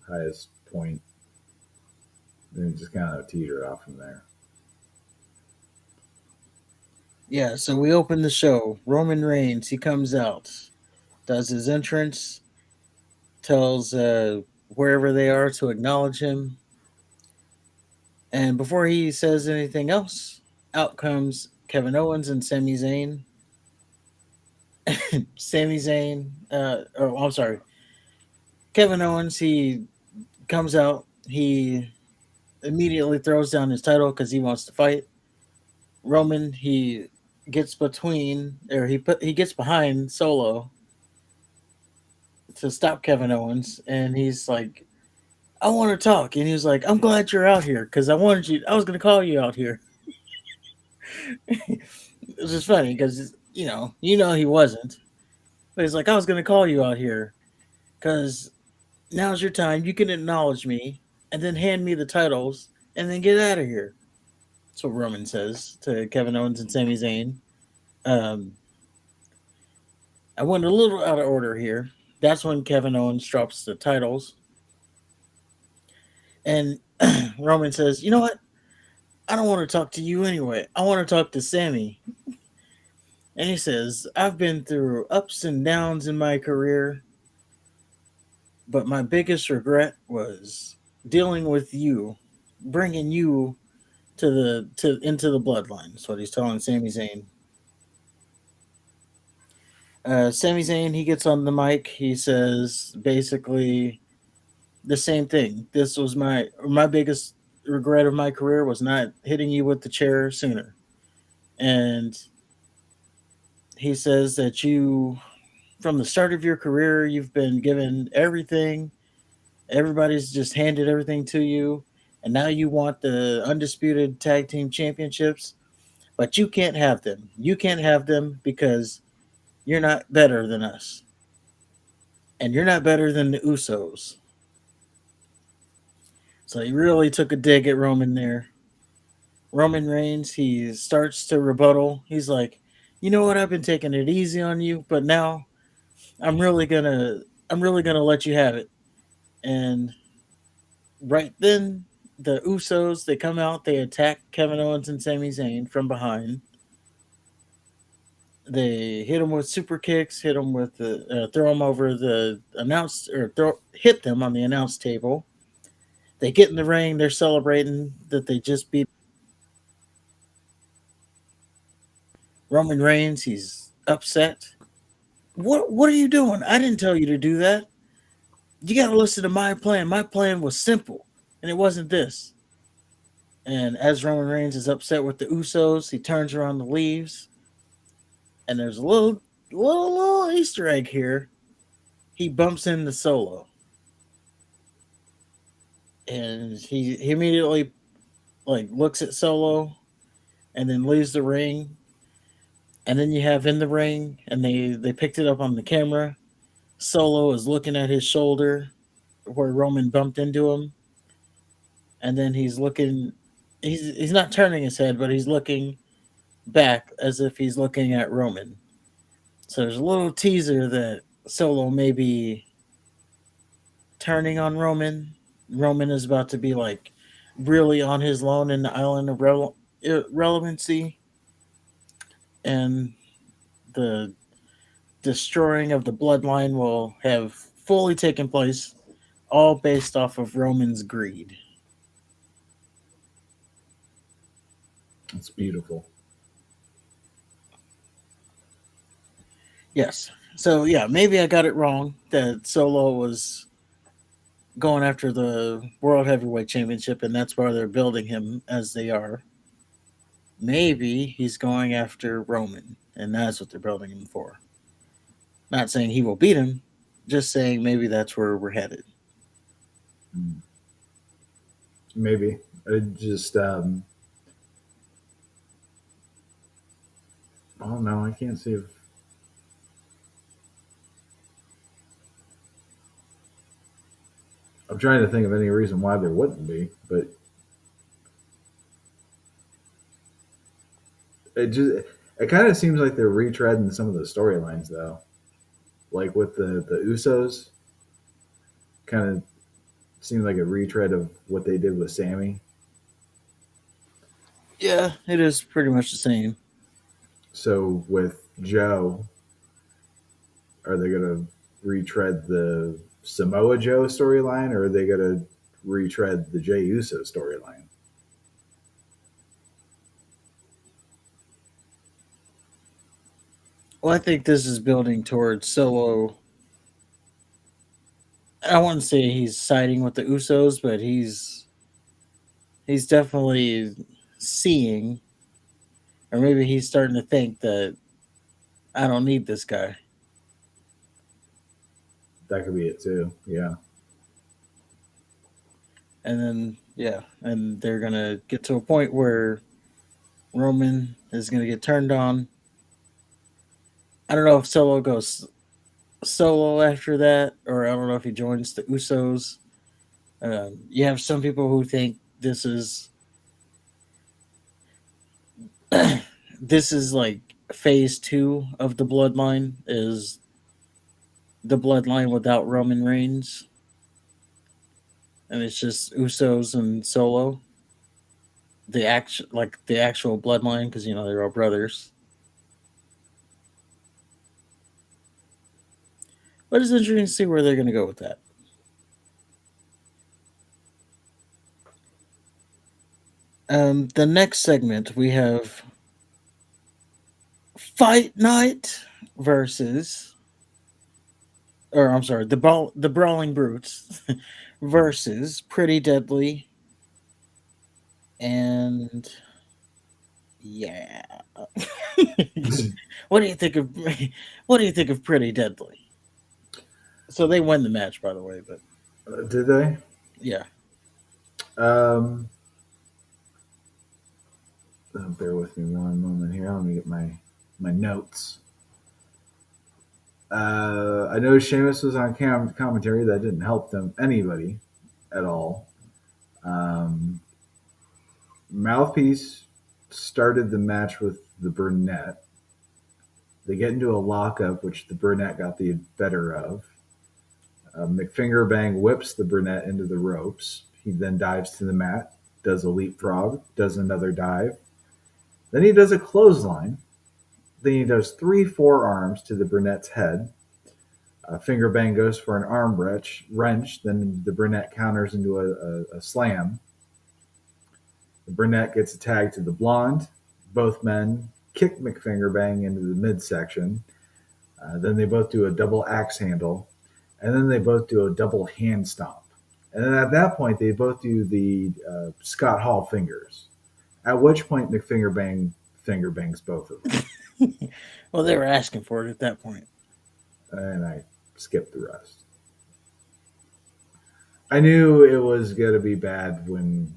highest point. Then it just kind of teetered off from there. Yeah, so we open the show. Roman Reigns, he comes out, does his entrance, tells wherever they are to acknowledge him. And before he says anything else, out comes Kevin Owens and Sami Zayn. Sami Zayn, I'm sorry, Kevin Owens, he comes out, he immediately throws down his title because he wants to fight. Roman, he gets between, or he gets behind Solo to stop Kevin Owens, and he's like, "I want to talk," and he was like, "I'm glad you're out here because I wanted you. I was going to call you out here." It was just funny because he wasn't, but he's like, "I was going to call you out here because now's your time. You can acknowledge me, and then hand me the titles, and then get out of here." That's what Roman says to Kevin Owens and Sami Zayn. Um, I went a little out of order here. That's when Kevin Owens drops the titles, and Roman says, "You know what? I don't want to talk to you anyway. I want to talk to Sammy." And he says, "I've been through ups and downs in my career, but my biggest regret was dealing with you, bringing you to into the bloodline." That's what he's telling Sami Zayn. Sami Zayn, he gets on the mic. He says basically the same thing. This was my biggest regret of my career was not hitting you with the chair sooner. And he says that you, from the start of your career, you've been given everything. Everybody's just handed everything to you, and now you want the undisputed tag team championships, but you can't have them. You can't have them because you're not better than us, and you're not better than the Usos. So he really took a dig at Roman there. Roman Reigns, he starts to rebuttal. He's like, "You know what? I've been taking it easy on you, but now I'm really gonna I'm really gonna let you have it." And right then, the Usos, they come out, they attack Kevin Owens and Sami Zayn from behind. They hit them with super kicks, hit them with throw them over the hit them on the announce table. They get in the ring, they're celebrating that they just beat Roman Reigns. He's upset. What are you doing? I didn't tell you to do that. You got to listen to my plan. My plan was simple, and it wasn't this. And as Roman Reigns is upset with the Usos, he turns around and leaves. And there's a little Easter egg here. He bumps into Solo, and he immediately like looks at Solo, and then leaves the ring. And then you have in the ring, and they picked it up on the camera. Solo is looking at his shoulder where Roman bumped into him, and then he's looking. He's not turning his head, but he's looking back as if he's looking at Roman. So there's a little teaser that Solo may be turning on Roman. Roman is about to be like really on his lawn in the island of irrelevancy, and the destroying of the bloodline will have fully taken place, all based off of Roman's greed. It's beautiful. Yes. So yeah, maybe I got it wrong that Solo was going after the World Heavyweight Championship, and that's why they're building him as they are. Maybe he's going after Roman, and that's what they're building him for. Not saying he will beat him, just saying maybe that's where we're headed. Mm, maybe. I just, oh no, I can't see if. I'm trying to think of any reason why there wouldn't be, but it kind of seems like they're retreading some of the storylines though, like with the Usos, kind of seemed like a retread of what they did with Sammy. Yeah, it is pretty much the same. So with Joe, are they going to retread the Samoa Joe storyline, or are they going to retread the Jey Uso storyline? Well, I think this is building towards Solo. I wouldn't say he's siding with the Usos, but he's definitely seeing, or maybe he's starting to think that I don't need this guy. That could be it too. Yeah. And then yeah, and they're gonna get to a point where Roman is gonna get turned on. I don't know if Solo goes solo after that, or I don't know if he joins the Usos. You have some people who think this is like phase two of the bloodline is the bloodline without Roman Reigns, and it's just Usos and Solo, the actual bloodline because they're all brothers. But it's interesting to see where they're going to go with that. The next segment we have Fight Night versus, or I'm sorry, the Brawling Brutes versus Pretty Deadly, and yeah. what do you think of what do you think of Pretty Deadly? So they win the match, by the way, but Did they? yeah. Um, bear with me one moment here. Let me get my notes. I know Sheamus was on commentary. That didn't help them anybody at all. Um, Mouthpiece started the match with the brunette. They get into a lockup, which the brunette got the better of. McFingerbang whips the brunette into the ropes. He then dives to the mat, does a leapfrog, does another dive. Then he does a clothesline. Then he does three forearms to the brunette's head. Fingerbang goes for an arm wrench. Then the brunette counters into a slam. The brunette gets a tag to the blonde. Both men kick McFingerbang into the midsection. Then they both do a double axe handle. And then they both do a double hand stomp. And then at that point, they both do the Scott Hall fingers. At which point, McFingerbang finger bangs both of them. Well, they were asking for it at that point. And I skipped the rest. I knew it was going to be bad when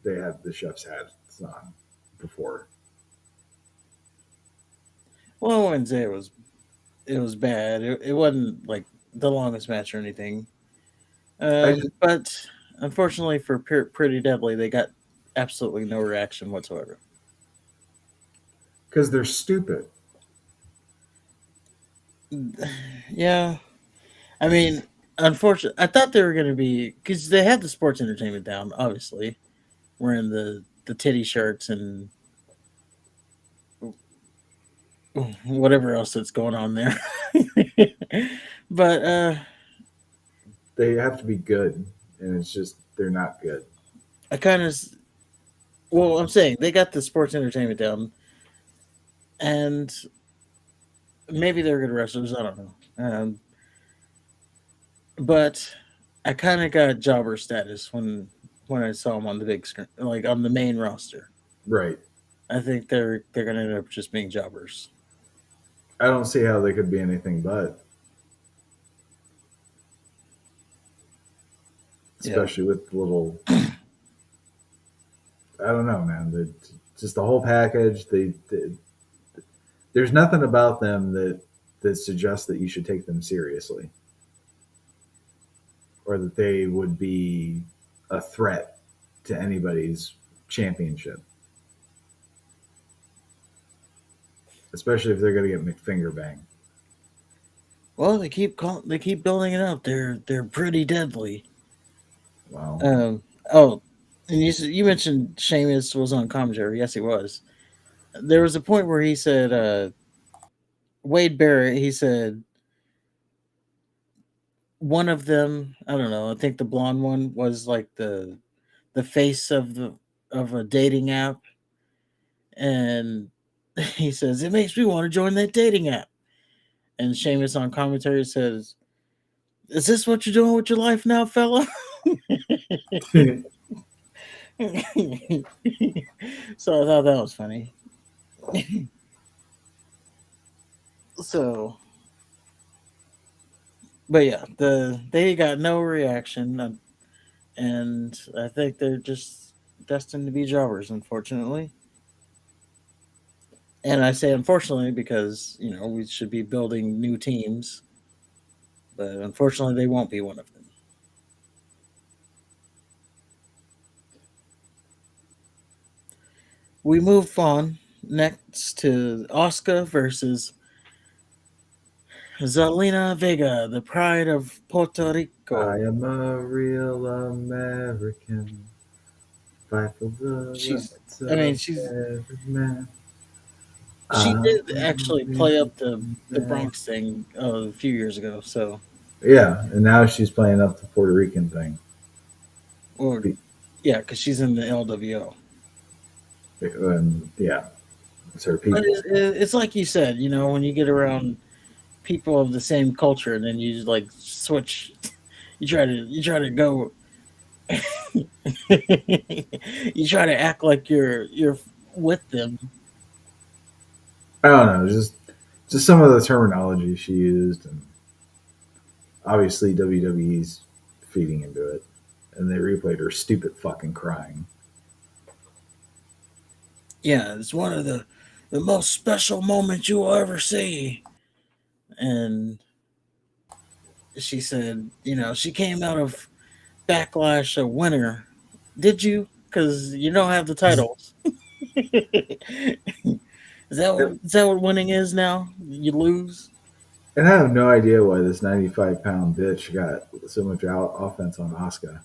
they had the chef's hats on before. Well, I wouldn't say it was bad. It wasn't like the longest match or anything. I just But unfortunately for Pretty Deadly, they got absolutely no reaction whatsoever. because they're stupid. Yeah, I mean, unfortunately, I thought they were going to be because they had the sports entertainment down. Obviously, wearing the titty shirts and whatever else that's going on there. but They have to be good, and it's just they're not good. I kind of, well, I'm saying they got the sports entertainment down, and maybe they're good wrestlers. I don't know. But I kind of got jobber status when I saw them on the big screen, like on the main roster. Right. I think they're gonna end up just being jobbers. I don't see how they could be anything but, Yeah. especially with the little. I don't know, man. Just the whole package. There's nothing about them that suggests that you should take them seriously, or that they would be a threat to anybody's championship, especially if they're going to get McFinger bang. Well, they keep building it up. They're pretty deadly. Well, Um. Oh, and you mentioned Sheamus was on commentary. Yes, he was. There was a point where he said Wade Barrett. He said one of them. I don't know. I think the blonde one was like the face of a dating app, and he says it makes me want to join that dating app. And Sheamus on commentary says, "Is this what you're doing with your life now, fella?" So I thought that was funny. So, but yeah, they got no reaction, and I think they're just destined to be jobbers, unfortunately. And I say unfortunately because we should be building new teams, but unfortunately they won't be one of them. We move on next to Oscar versus Zelina Vega, the pride of Puerto I Rico. am a real American. Fight for the She's, rights I mean, of she's every man. she I did am actually a play real up the man. Bronx thing a few years ago. So, Yeah, and now she's playing up the Puerto Rican thing. or yeah, because she's in the LWO. And yeah, it's her But people. it's like you said, when you get around people of the same culture, and then you like switch, you try to go, you try to act like you're with them. I don't know, just some of the terminology she used, and obviously WWE's feeding into it, and they replayed her stupid fucking crying. Yeah, it's one of the most special moments you will ever see. And she said, she came out of Backlash a winner. Did you? Because you don't have the titles. Is that what winning is now? You lose. And I have no idea why this 95-pound bitch got so much offense on Asuka.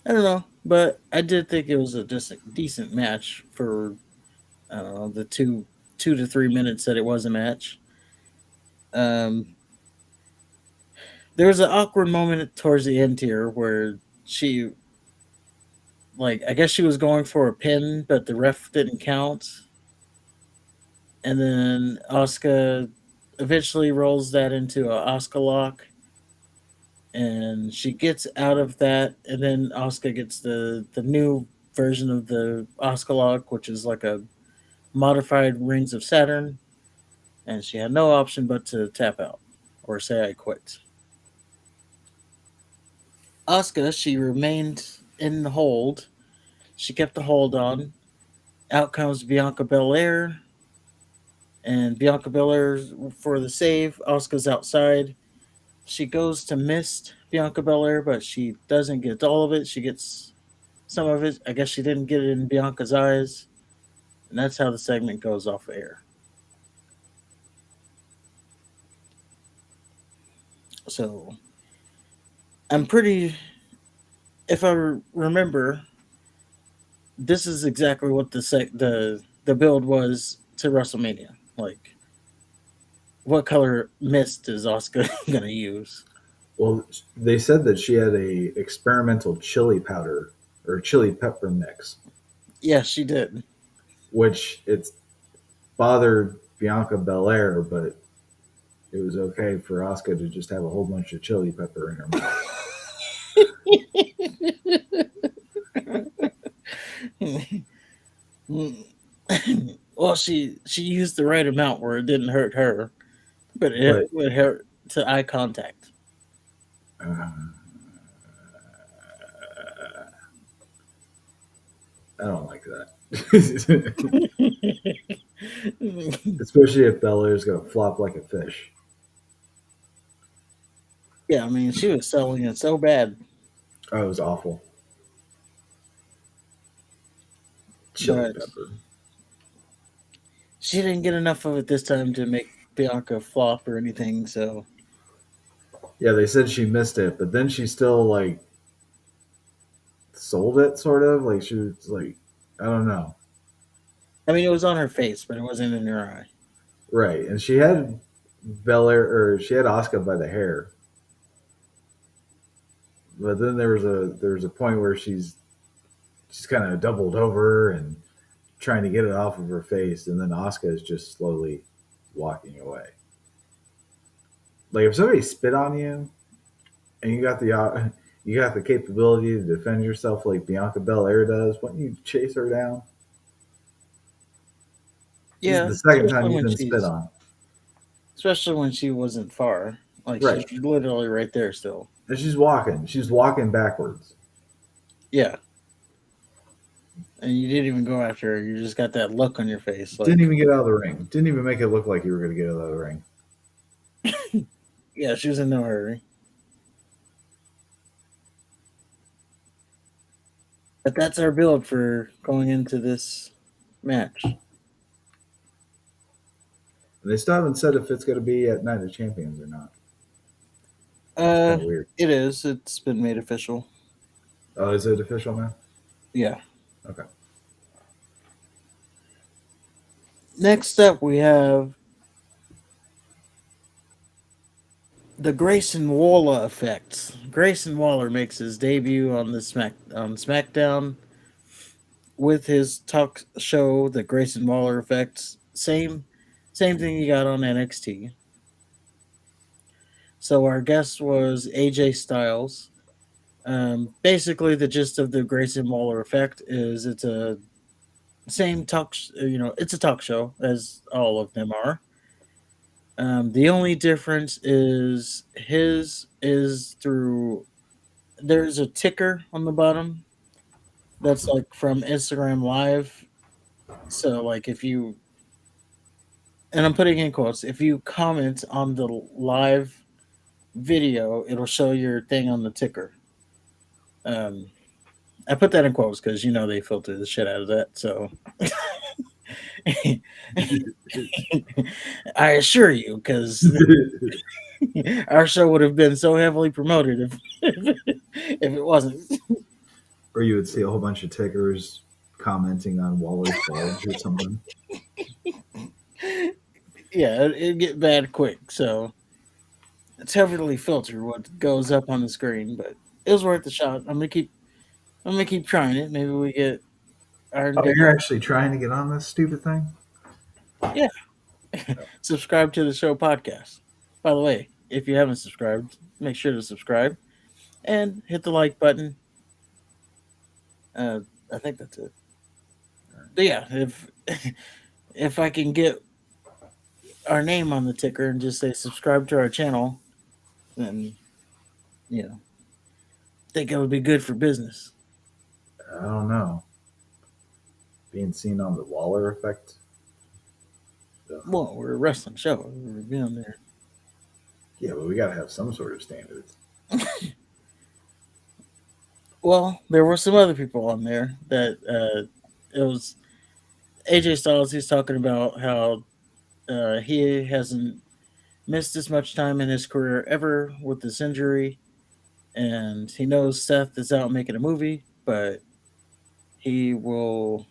I don't know, but I did think it was a decent match for I don't know the 2 to 3 minutes that it was a match. Um, there was an awkward moment towards the end here where she like I guess she was going for a pin, but the ref didn't count, and then Asuka eventually rolls that into a Asuka lock, and she gets out of that, and then Asuka gets the new version of the Asuka lock, which is like a modified Rings of Saturn, and she had no option but to tap out or say I quit. Asuka, she remained in the hold. She kept the hold on. Out comes Bianca Belair, and Bianca Belair for the save. Asuka's outside. She goes to miss Bianca Belair, but she doesn't get all of it. She gets some of it. I guess she didn't get it in Bianca's eyes, and that's how the segment goes off air. So I'm pretty, if I remember, this is exactly what the build was to WrestleMania. Like, what color mist is Oscar gonna use? Well, they said that she had a experimental chili powder or chili pepper mix, Yeah, she did. which it's bothered Bianca Belair, but it was okay for Asuka to just have a whole bunch of chili pepper in her mouth. Well, she used the right amount where it didn't hurt her, but it But would hurt to eye contact. uh, I don't like that. Especially if Belair's going to flop like a fish. Yeah, I mean, she was selling it so bad, Oh, it was awful. Chili but pepper. she didn't get enough of it this time to make Bianca flop or anything. So, Yeah, they said she missed it, but then she still like sold it, sort of. Like she was like, I don't know. I mean, it was on her face, but it wasn't in her eye. Right, and she had Belair, or she had Asuka by the hair, but then there was a point where she's kind of doubled over and trying to get it off of her face, and then Asuka is just slowly walking away. Like if somebody spit on you and you got the capability to defend yourself like Bianca Belair does, wouldn't you chase her down? This is Yeah, the second time especially you've when been spit on. she wasn't far. Like she's Right. literally right there still. And she's walking. She's walking backwards. Yeah, and you didn't even go after her. You just got that look on your face, Didn't like, even get out of the ring. Didn't even make it look like you were going to get out of the ring. yeah, she was in no hurry. But that's our build for going into this match. And they still haven't said if it's going to be at Night of Champions or not. It's Uh, kind of weird. it is. It's been made official. Oh, is it official now? Yeah. Okay. Next up, we have the Grayson Waller effect. Grayson Waller makes his debut on the SmackDown with his talk show, the Grayson Waller effect. Same thing you got on NXT. So our guest was AJ Styles. Basically, the gist of the Grayson Waller effect is it's a same it's a talk show as all of them are. The only difference is his is through there's a ticker on the bottom that's like from Instagram Live. So like if you and I'm putting in quotes, if you comment on the live video, it'll show your thing on the ticker. Um, I put that in quotes because they filter the shit out of that. So I assure you, because our show would have been so heavily promoted if it wasn't. Or you would see a whole bunch of tickers commenting on Waller's bulge or something. Yeah, it'd get bad quick. So it's heavily filtered what goes up on the screen, but it was worth the shot. I'm gonna keep trying it. Maybe we get our Oh, you're actually trying to get on this stupid thing? yeah. Subscribe to the show podcast. By the way, if you haven't subscribed, make sure to subscribe and hit the like button. Uh, I think that's it. But yeah, if I can get our name on the ticker and just say subscribe to our channel, then you know, think it would be good for business. I don't know. Being seen on the Waller effect. Ugh. Well, we're a wrestling show. We're being there. Yeah, but we got to have some sort of standards. Well, there were some other people on there that it was AJ Styles. He's talking about how he hasn't missed as much time in his career ever with this injury, and he knows Seth is out making a movie, but he will.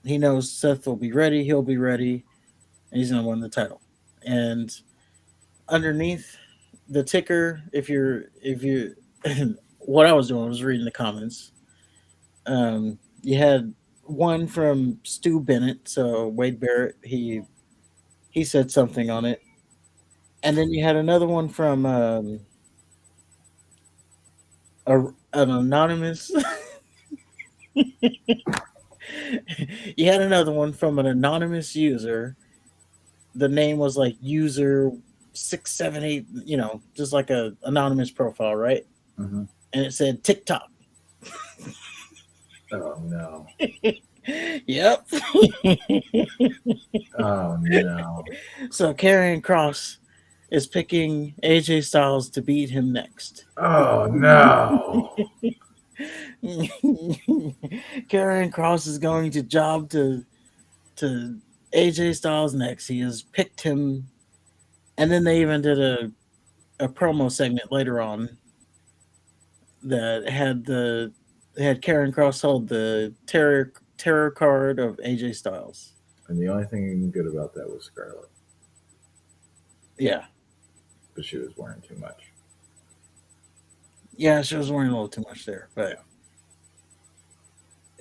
He knows Seth will be ready. He'll be ready, and he's gonna win the title. And underneath the ticker, if you, what I was doing was reading the comments. You had one from Stu Bennett, so Wade Barrett. He He said something on it. And then you had another one from an anonymous. You had another one from an anonymous user. The name was like user 678, just like a anonymous profile, right? Hmm. And it said TikTok. Oh no. Yep. Oh no. So Karrion Cross is picking AJ Styles to beat him next. Oh no. Karrion Cross is going to job to AJ Styles next. He has picked him, and then they even did a promo segment later on that had Karen Cross hold the terror card of AJ Styles. And the only thing good about that was Scarlett, Yeah, but she was wearing too much. yeah, she was wearing a little too much there, but Yeah.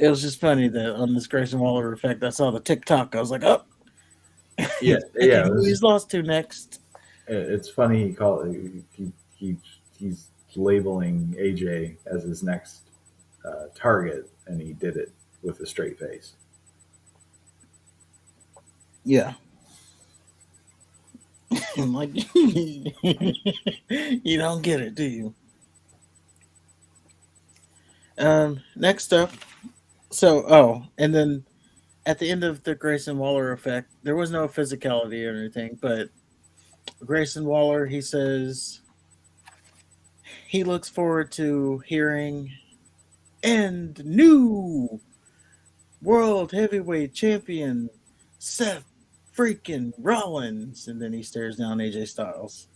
it was just funny that on this Grayson Waller effect, I saw the TikTok. I was like, oh, Yeah, he's yeah. picking who he's lost to next. It's funny he called he he's labeling AJ as his next target, and he did it with a straight face. Yeah, I'm like, you don't get it, do you? Next up, and then at the end of the Grayson Waller effect, there was no physicality or anything, but Grayson Waller, he says he looks forward to hearing and new world heavyweight champion Seth freaking Rollins, and then he stares down AJ Styles.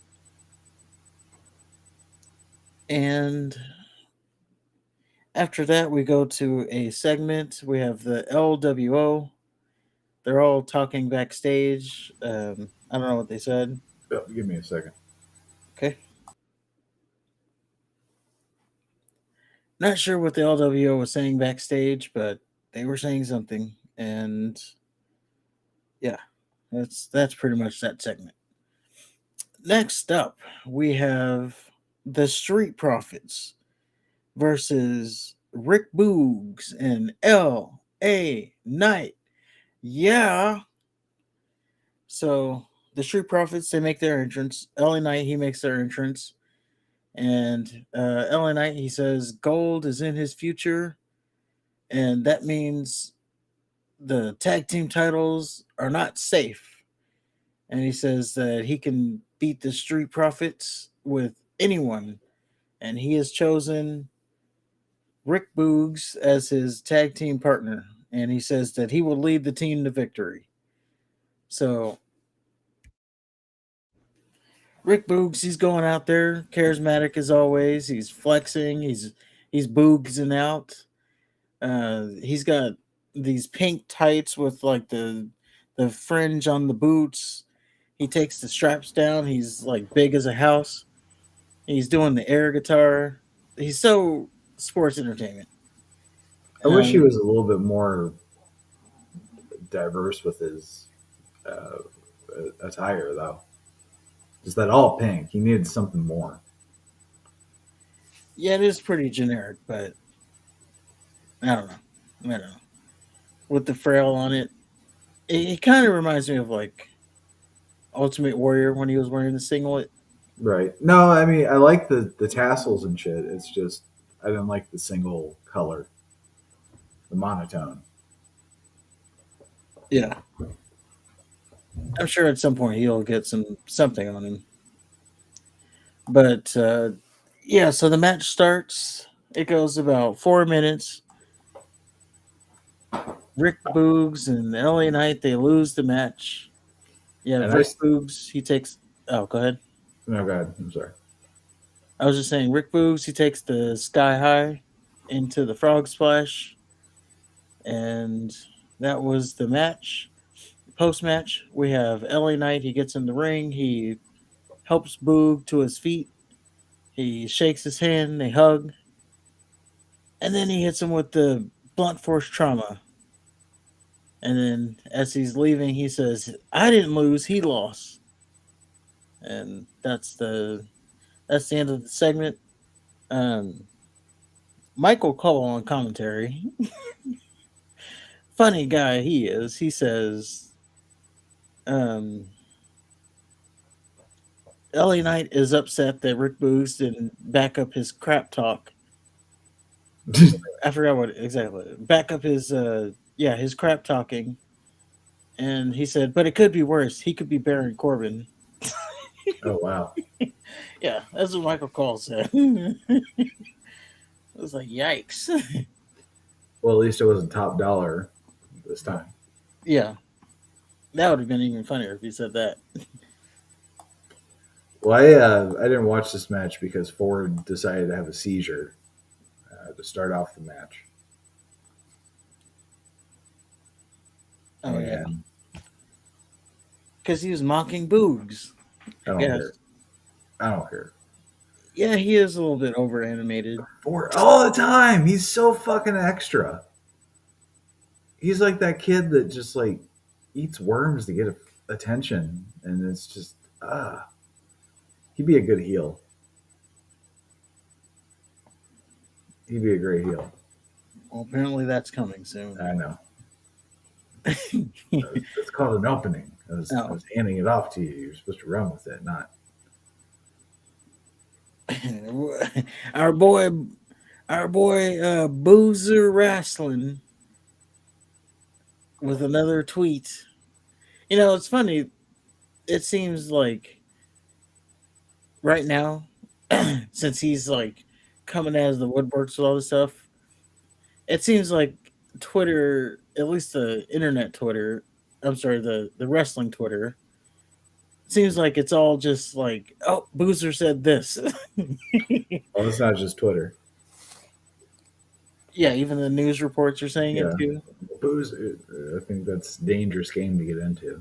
And after that, we go to a segment. We have the LWO. They're all talking backstage. I don't know what they said. Oh, give me a second. Okay. Not sure what the LWO was saying backstage, but they were saying something. And yeah, that's pretty much that segment. Next up, we have the Street Profits versus Rick Boogs and L.A. Knight. Yeah. So the Street Profits, they make their entrance. L.A. Knight, he makes their entrance. And L.A. Knight, he says gold is in his future. And that means the tag team titles are not safe. And he says that he can beat the Street Profits with anyone. And he has chosen Rick Boogs as his tag team partner. And he says that he will lead the team to victory. So Rick Boogs, he's going out there, charismatic as always. He's flexing. He's boogsing out. He's got these pink tights with like the fringe on the boots. He takes the straps down. He's like big as a house. He's doing the air guitar. He's so sports entertainment. I wish he Um, was a little bit more diverse with his uh, attire, though. Just that all pink. He needed something more. yeah, it is pretty generic, but I don't know. I don't know. With the frail on it, it kind of reminds me of like Ultimate Warrior when he was wearing the singlet. Right. No, I mean I like the tassels and shit. It's just I didn't like the single color, the monotone. Yeah, I'm sure at some point he'll get something on him. But yeah, so the match starts. It goes about 4 minutes. Rick Boogs and LA Knight, they lose the match. Yeah, And Rick Boogs, he takes. Oh, go ahead. no, God, I'm sorry. I was just saying, Rick Boogs, he takes the Sky High into the Frog Splash, and that was the match. Post match, we have LA Knight. He gets in the ring. He helps Boog to his feet. He shakes his hand. They hug, and then he hits him with the blunt force trauma. And then as he's leaving, he says, "I didn't lose, he lost." And that's the end of the segment. Um, Michael Cole on commentary, funny guy he is. He says, um, "LA Knight is upset that Rick Boogs didn't back up his crap talk." I forgot what exactly. Back up his his crap talking, and he said, "But it could be worse. He could be Baron Corbin." Oh wow. Yeah, that's what Michael Cole said. I was like, "Yikes!" Well, at least it wasn't top dollar this time. Yeah, that would have been even funnier if he said that. Well, I didn't watch this match because Ford decided to have a seizure to start off the match, Oh yeah, and because he was mocking Boogs. I don't Yes. care. I don't care. Yeah, he is a little bit over animated. Ford all the time. He's so fucking extra. He's like that kid that just like eats worms to get attention, and it's just he'd be a good heel. He'd be a great heel. Well, apparently that's coming soon. I know. It's called an opening. I Oh. was handing it off to you. You're supposed to run with it, not. our boy, Boozer Wrestling with another tweet. You know, it's funny. It seems like right now, since he's like coming out of the woodworks with all this stuff, it seems like Twitter, at least the internet Twitter, I'm sorry, the wrestling Twitter, seems like it's all just like, oh, Boozer said this. Well, it's not just Twitter. Yeah, even the news reports are saying it Yeah, too. booze. I think that's a dangerous game to get into.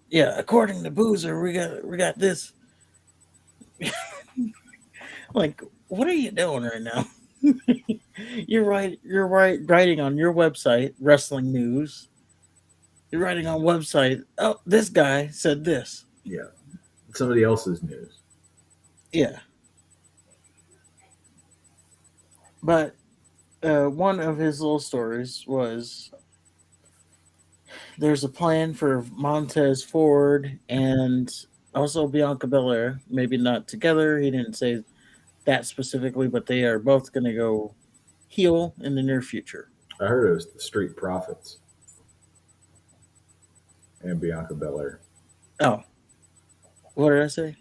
Yeah, according to Boozer, we got this. Like, what are you doing right now? You're writing on your website, wrestling news. You're writing on website, oh, this guy said this. Yeah, somebody else's news. Yeah. But one of his little stories was there's a plan for Montez Ford and also Bianca Belair. Maybe not together. He didn't say that specifically, but they are both going to go heel in the near future. I heard it was the Street Profits and Bianca Belair, Oh, what did I say?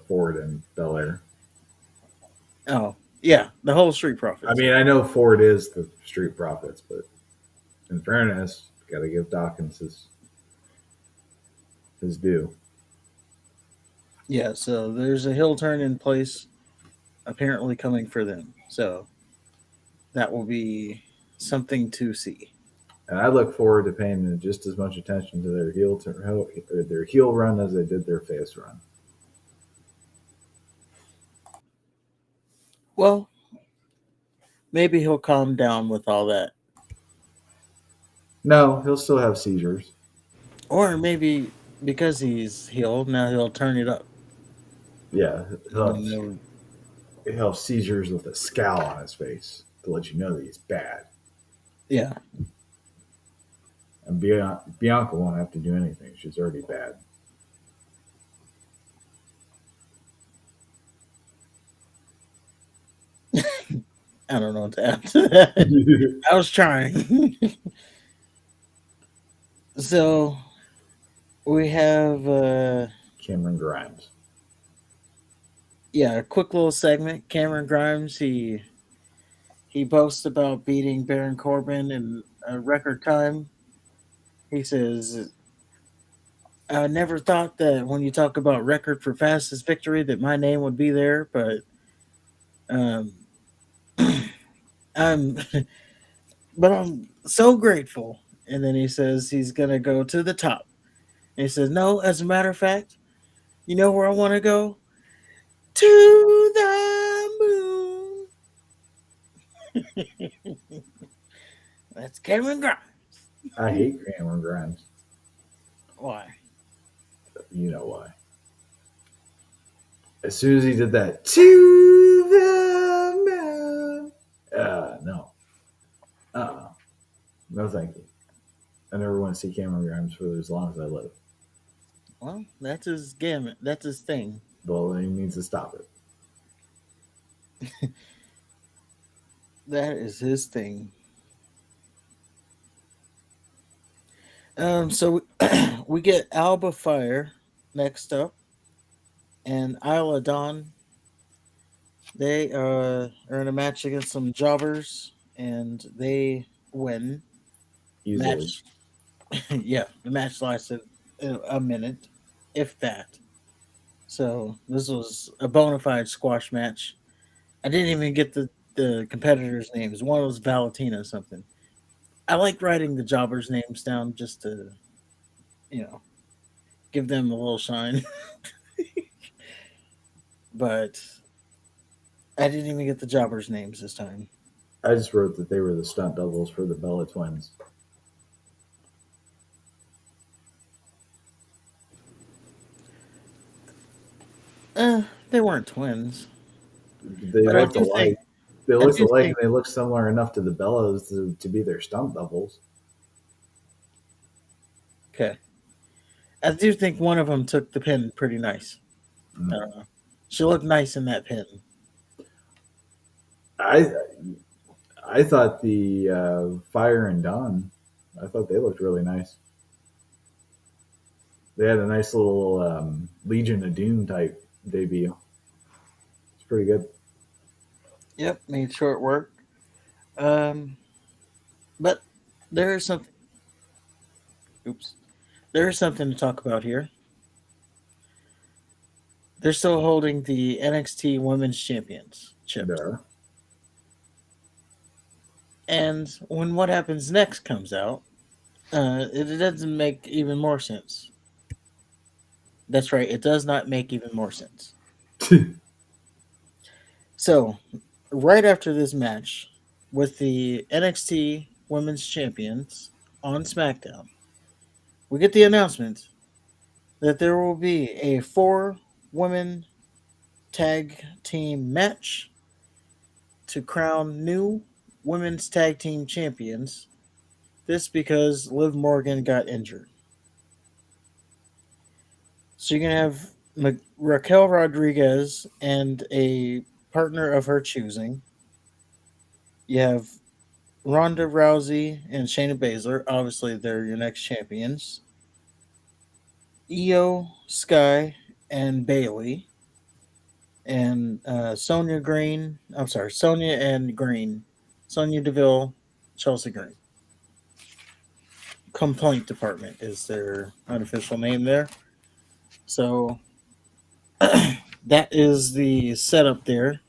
Ford and Belair. Oh, yeah, the whole Street Profits. I mean, I know Ford is the Street Profits, but in fairness, got to give Dawkins his due. Yeah, so there's a heel turn in place apparently coming for them. So that will be something to see. And I look forward to paying just as much attention to their heel run as they did their face run. Well, maybe he'll calm down with all that. No, he'll still have seizures. Or maybe because he's heel, now he'll turn it up. Yeah, he'll have, No, he'll have seizures with a scowl on his face to let you know that he's bad. yeah. And Bianca won't have to do anything. She's already bad. I don't know what to add to that. I was trying. So we have Cameron Grimes. a quick little segment. Cameron Grimes, he boasts about beating Baron Corbin in a record time. He says, I never thought that when you talk about record for fastest victory that my name would be there, but um I'm but I'm so grateful. And then he says he's gonna go to the top. And he says, no, as a matter of fact, you know where I want to go? To the moon. That's Cameron Grimes. I hate Cameron Grimes. Why? You know why? As soon as he did that, to the moon. No. No, thank you. I never want to see Cameron Grimes for as long as I live. Well, that's his gamut. That's his thing. Well, he needs to stop it. That is his thing. So we get Alba Fire next up, and Isla Dawn. They are in a match against some jobbers, and they win. Easily. Match, yeah, the match lasted a minute, if that. So this was a bona fide squash match. I didn't even get the competitors' names. One was Valentina something. I like writing the jobbers' names down just to, you know, give them a little shine. But I didn't even get the jobbers' names this time. I just wrote that they were the stunt doubles for the Bella twins. They weren't twins, They but I looked do think alike. They I looked do alike, and think they looked similar enough to the Bellas to be their stunt doubles. okay. I do think one of them took the pin pretty nice. I Mm. don't know. She looked nice in that pin. I I thought the Fire and Dawn. I thought they looked really nice. They had a nice little Legion of Doom type debut. It's pretty good. Yep, made short work. Um, but there is something. Oops, there is something to talk about here. They're still holding the NXT Women's Championships, There. and when what happens next comes out, it doesn't make even more sense. That's right, it does not make even more sense. So, right after this match with the NXT Women's Champions on SmackDown, we get the announcement that there will be a 4 women tag team match to crown new women's tag team champions. This because Liv Morgan got injured. So you're going to have Raquel Rodriguez and a partner of her choosing. You have Ronda Rousey and Shayna Baszler. Obviously, they're your next champions. Io Sky and Bailey. And Sonia Green. I'm sorry, Sonia and Green. Sonia Deville, Chelsea Green. Complaint Department is their unofficial name there. So that is the setup there.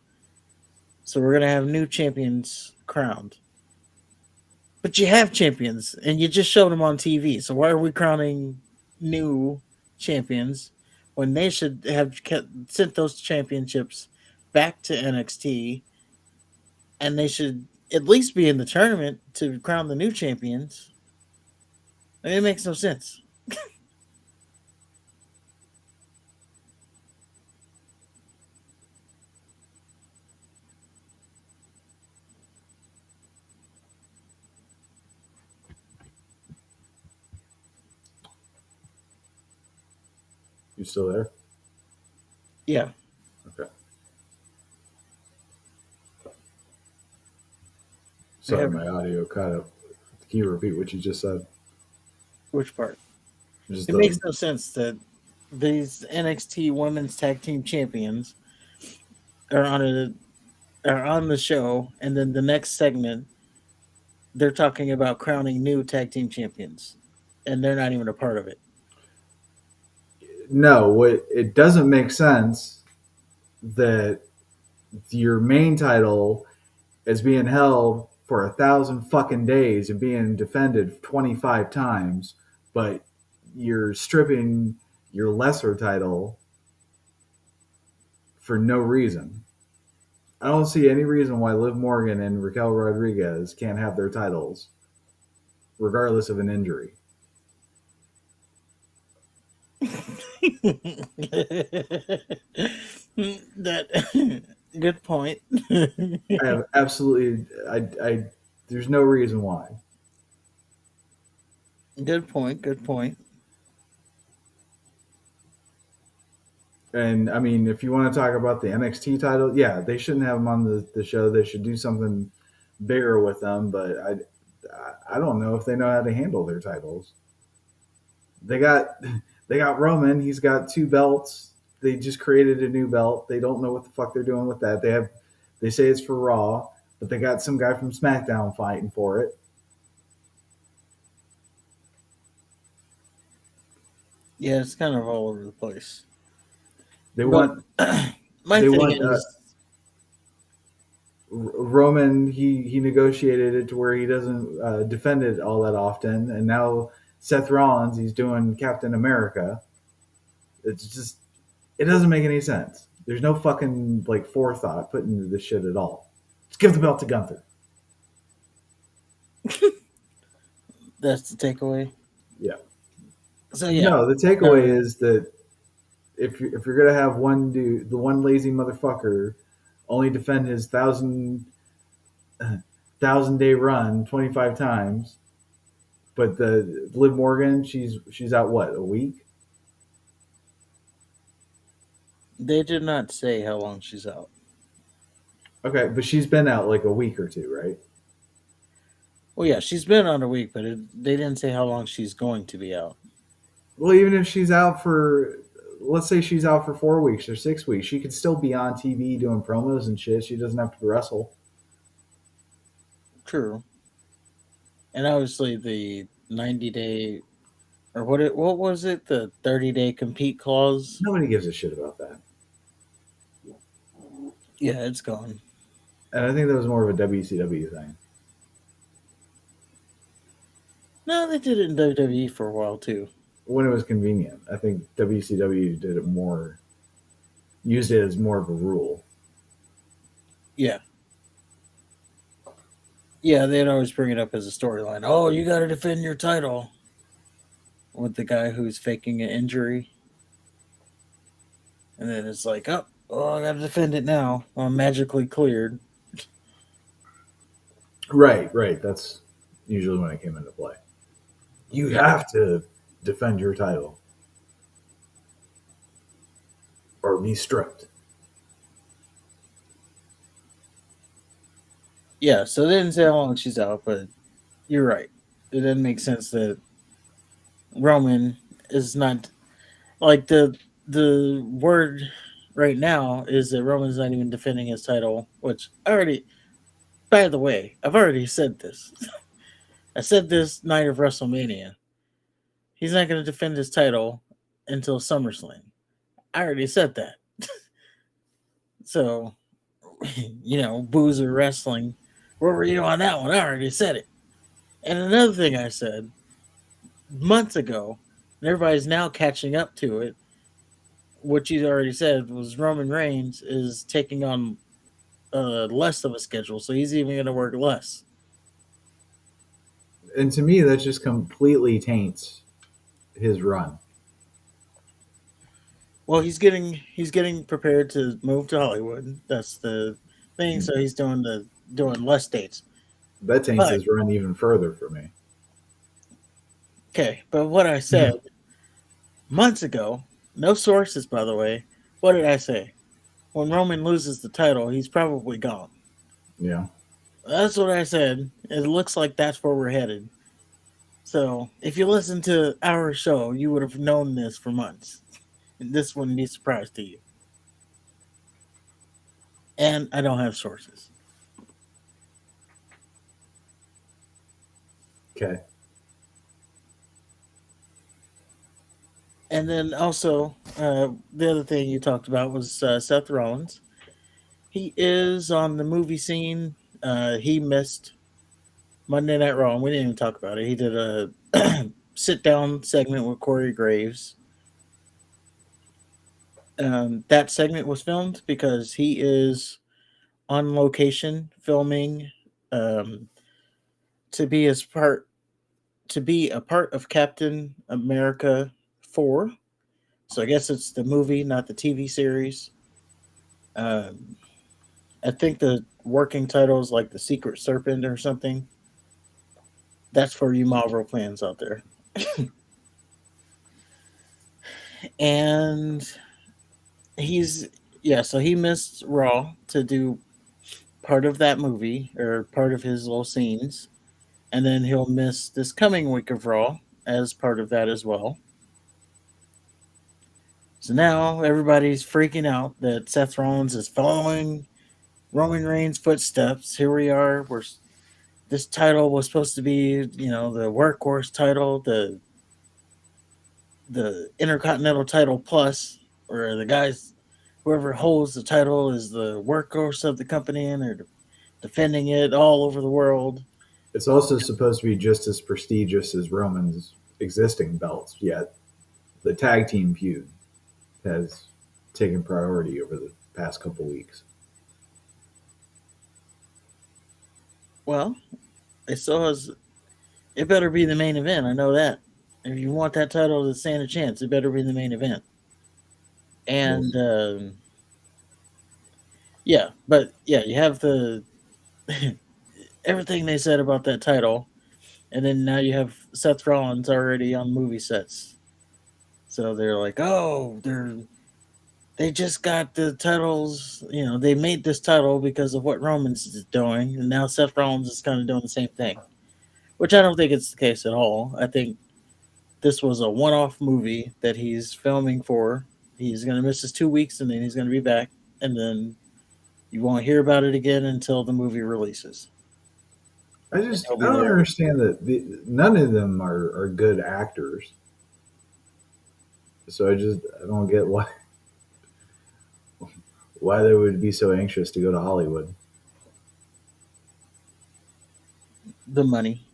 So we're gonna have new champions crowned. But you have champions, and you just showed them on TV. So why are we crowning new champions when they should have sent those championships back to NXT, and they should at least be in the tournament to crown the new champions? I mean, it makes no sense. You still there? Yeah. Okay. I Sorry, have my audio cut out. Can you repeat what you just said? which part? Just It the makes no sense that these NXT Women's Tag Team Champions are are on the show, and then the next segment they're talking about crowning new tag team champions, and they're not even a part of it. no. What it doesn't make sense that your main title is being held for 1,000 fucking days and being defended 25 times, but you're stripping your lesser title for no reason. I don't see any reason why Liv Morgan and Raquel Rodriguez can't have their titles regardless of an injury. That good point. I have absolutely, there's no reason why. Good point. Good point. And I mean, if you want to talk about the NXT title, yeah, they shouldn't have them on the show. They should do something bigger with them. But I don't know if they know how to handle their titles. They got they got Roman. He's got two belts. They just created a new belt. They don't know what the fuck they're doing with that. They say it's for Raw, but they got some guy from SmackDown fighting for it. Yeah, it's kind of all over the place. They But want my they thing want is, Roman. He negotiated it to where he doesn't defend it all that often, and now Seth Rollins, he's doing Captain America. It's just it doesn't make any sense. There's no fucking like forethought put into this shit at all. Just give the belt to Gunther. that's the takeaway. Yeah. So yeah, No, the takeaway um, is that if you're gonna have one dude, the one lazy motherfucker, only defend his thousand day run 25 times, but the Liv Morgan, she's out what, a week? they did not say how long she's out. Okay, but she's been out like a week or two, right? Well, yeah, she's been on a week, but they didn't say how long she's going to be out. Well, even if she's out for, let's say she's out for 4 weeks or 6 weeks, she could still be on TV doing promos and shit. She doesn't have to wrestle. True, and obviously the 90-day or what was it, the 30-day compete clause? Nobody gives a shit about that. Yeah, it's gone. And I think that was more of a WCW thing. No, they did it in WWE for a while too. When it was convenient. I think WCW did it more, used it as more of a rule. Yeah, yeah, they'd always bring it up as a storyline. Oh, you got to defend your title with the guy who's faking an injury, and then it's like, oh, I got to defend it now. I'm magically cleared. Right, right. That's usually when it came into play. You Yeah, have to defend your title or be stripped. yeah. So they didn't say how long she's out, but you're right. It doesn't make sense that Roman is not like the word right now is that Roman's not even defending his title, which I already. By the way, I've already said this. I said this night of WrestleMania. He's not going to defend his title until SummerSlam. I already said that. So, Boozer Wrestling. Where were you on that one? I already said it. And another thing I said months ago, and everybody's now catching up to it, what you already said was Roman Reigns is taking on less of a schedule, so he's even going to work less. And to me, that just completely taints his run. Well, he's getting prepared to move to Hollywood. That's the thing. So he's doing less dates. That taints But his run even further for me. okay, but what I said months ago, no sources, by the way. What did I say? When Roman loses the title, he's probably gone. Yeah. That's what I said. It looks like that's where we're headed. So if you listen to our show, you would have known this for months. And this wouldn't be a surprise to you. And I don't have sources. Okay. And then also, the other thing you talked about was Seth Rollins. He is on the movie scene. He missed Monday Night Raw. We didn't even talk about it. He did a sit down segment with Corey Graves. That segment was filmed because he is on location filming, um, to be as part. to be a part of Captain America 4. So I guess it's the movie, not the TV series. Um, I think the working title is like The Secret Serpent or something. That's for you Marvel fans out there. And he's, yeah, so he missed Raw to do part of that movie or part of his little scenes. And then he'll miss this coming week of Raw as part of that as well. So now everybody's freaking out that Seth Rollins is following Roman Reigns' footsteps. Here we are. This title was supposed to be, the workhorse title, the Intercontinental title plus, or the guys, whoever holds the title is the workhorse of the company and they're defending it all over the world. It's also supposed to be just as prestigious as Roman's existing belts, yet the tag team feud has taken priority over the past couple weeks. Well, it still has. It better be the main event. I know that. If you want that title to stand a chance, it better be the main event. And yeah, but yeah, you have the everything they said about that title, and then now you have Seth Rollins already on movie sets. So they're like, oh, they just got the titles. They made this title because of what Roman's is doing, and now Seth Rollins is kind of doing the same thing, which I don't think it's the case at all. I think this was a one-off movie that he's filming for. He's going to miss his 2 weeks, and then he's going to be back, and then you won't hear about it again until the movie releases. I don't understand that none of them are good actors. So I don't get why they would be so anxious to go to Hollywood. The money.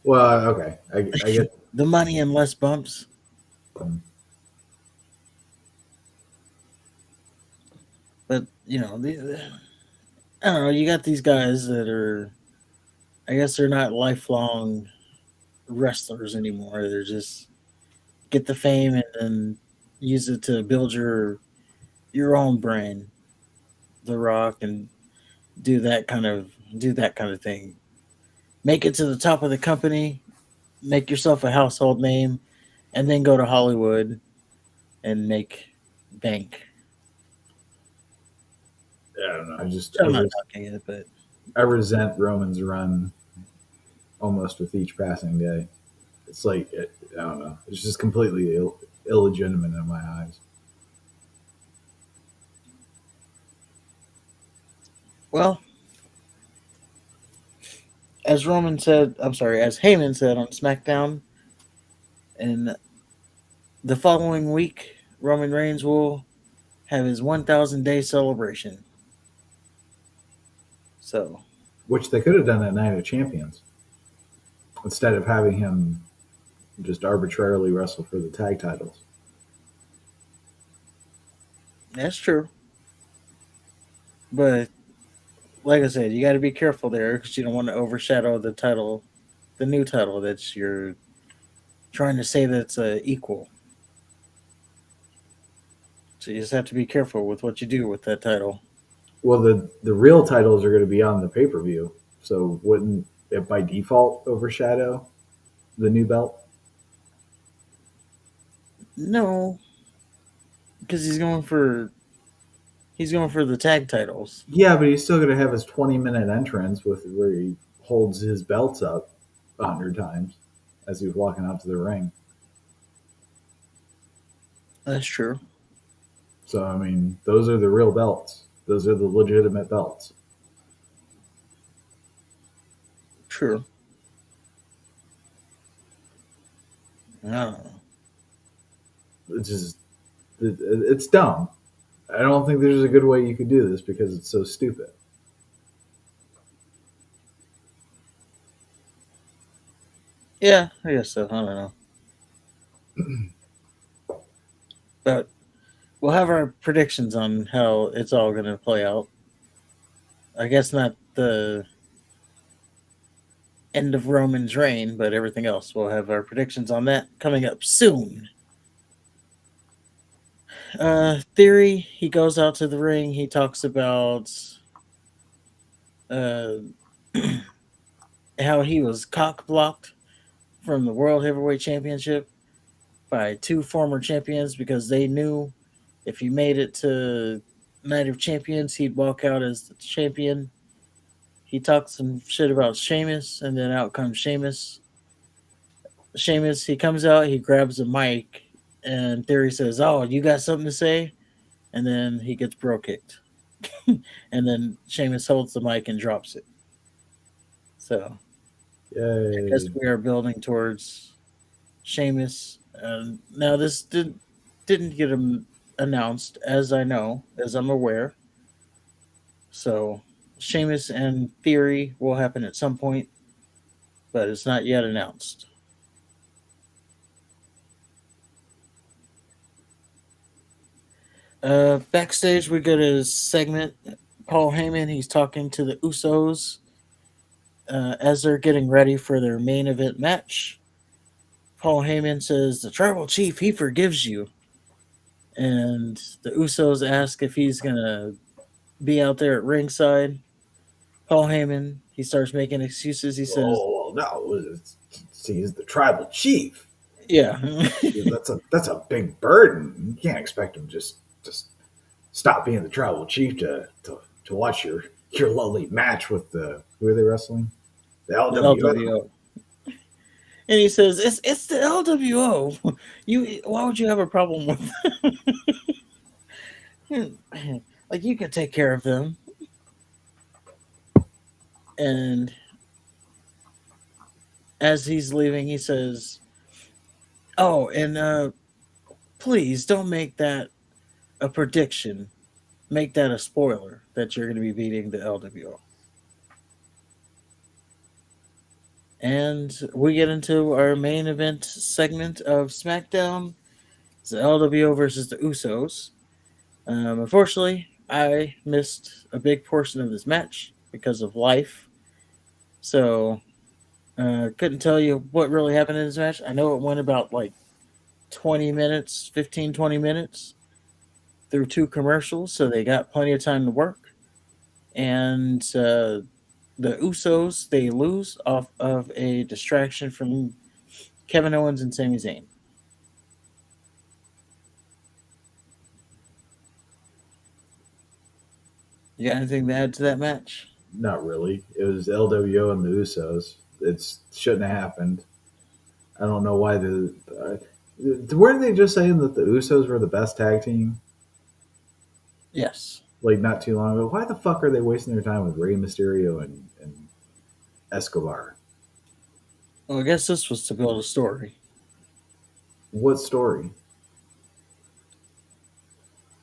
Well, okay, I get the money and less bumps. But I don't know. You got these guys that are, I guess they're not lifelong wrestlers anymore. They're just get the fame and then use it to build your own brand, The Rock, and do that kind of thing. Make it to the top of the company, make yourself a household name, and then go to Hollywood and make bank. I don't know. I'm not talking it, but I resent Roman's run almost with each passing day. It's like I don't know. It's just completely illegitimate in my eyes. Well, as Heyman said on SmackDown, and the following week, Roman Reigns will have his 1,000 day celebration. So, which they could have done at Night of Champions instead of having him just arbitrarily wrestle for the tag titles. That's true. But like I said, you got to be careful there because you don't want to overshadow the title, the new title that you're trying to say that's equal. So you just have to be careful with what you do with that title. Well, the real titles are going to be on the pay-per-view, so wouldn't it by default overshadow the new belt? No, because he's going for the tag titles. Yeah, but he's still going to have his 20-minute entrance where he holds his belts up 100 times as he's walking out to the ring. That's true. So I mean, those are the real belts. Those are the legitimate belts. True. I don't know. It's dumb. I don't think there's a good way you could do this because it's so stupid. Yeah, I guess so. I don't know. But we'll have our predictions on how it's all going to play out. I guess not end of Roman's reign, but everything else, we'll have our predictions on that coming up soon. Theory, he goes out to the ring. He talks about uh, how he was cock blocked from the World Heavyweight Championship by two former champions because they knew if he made it to Night of Champions, he'd walk out as the champion. He talks some shit about Sheamus, and then out comes Sheamus. Sheamus, he comes out, he grabs a mic, and Theory says, "Oh, you got something to say?" And then he gets bro kicked. And then Sheamus holds the mic and drops it. So I guess Yay. we are building towards Sheamus. Now this didn't get announced, as I know, as I'm aware. So Sheamus and Theory will happen at some point, but it's not yet announced. Backstage, we get a segment. Paul Heyman, he's talking to the Usos as they're getting ready for their main event match. Paul Heyman says, "The tribal chief, he forgives you." And the Usos ask if he's going to be out there at ringside. Paul Heyman, he starts making excuses. He says, Oh, no. See, he's the tribal chief. "Yeah." That's a big burden. You can't expect him just stop being the tribal chief to watch your lovely match with the who are they wrestling? The The LWO. LWO. And he says, "It's the LWO. You why would you have a problem with like you can take care of them?" And as he's leaving, he says, "Oh, and please don't make that a prediction. Make that a spoiler that you're going to be beating the LWO." And we get into our main event segment of SmackDown. It's the LWO versus the Usos. Unfortunately, I missed a big portion of this match because of life. So, couldn't tell you what really happened in this match. I know it went about like 20 minutes, 15, 20 minutes through two commercials. So they got plenty of time to work. And the Usos, they lose off of a distraction from Kevin Owens and Sami Zayn. You got anything to add to that match? Not really. It was LWO and the Usos. It shouldn't have happened. I don't know why weren't they just saying that the Usos were the best tag team Yes. like not too long ago? Why the fuck are they wasting their time with Rey Mysterio and Escobar? Well, I guess this was to build a story. What story?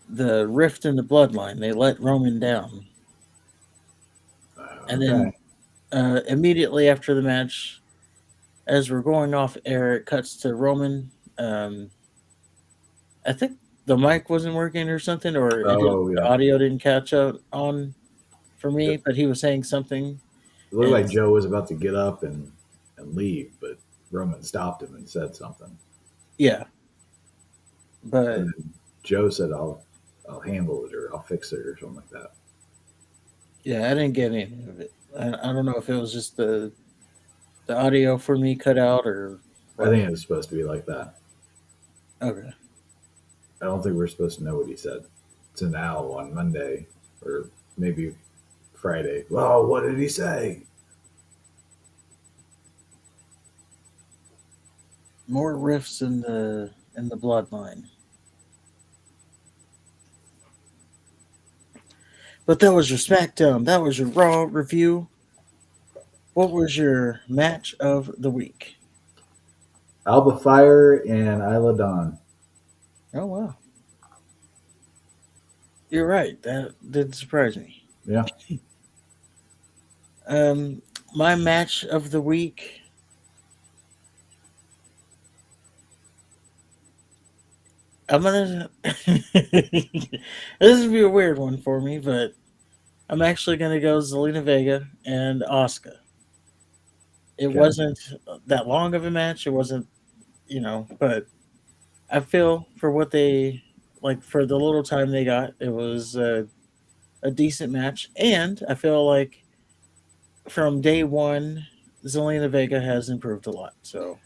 The rift in the bloodline, they let Roman down. And then Okay. immediately after the match, as we're going off air, it cuts to Roman. I think the mic wasn't working or something, or Oh the yeah. audio didn't catch up on for me, It but he was saying something. looked And like Joe was about to get up and leave, but Roman stopped him and said something. yeah, but And then Joe said, "I'll handle it or I'll fix it or something like that." yeah, I didn't get any of it. I don't know if it was just the audio for me cut out or I what. think it was supposed to be like that. Okay. I don't think we're supposed to know what he said to now on Monday or maybe Friday. Well, what did he say? More rifts in the bloodline. But that was your SmackDown. That was your Raw review. What was your match of the week? Alba Fire and Isla Dawn. Oh wow, you're right. That did surprise me. Yeah. Um, my match of the week. I'm gonna. This would be a weird one for me, but I'm actually gonna go Zelina Vega and Asuka. It Okay. wasn't that long of a match. It wasn't, but I feel for what they like for the little time they got, it was a decent match, and I feel like from day one, Zelina Vega has improved a lot. So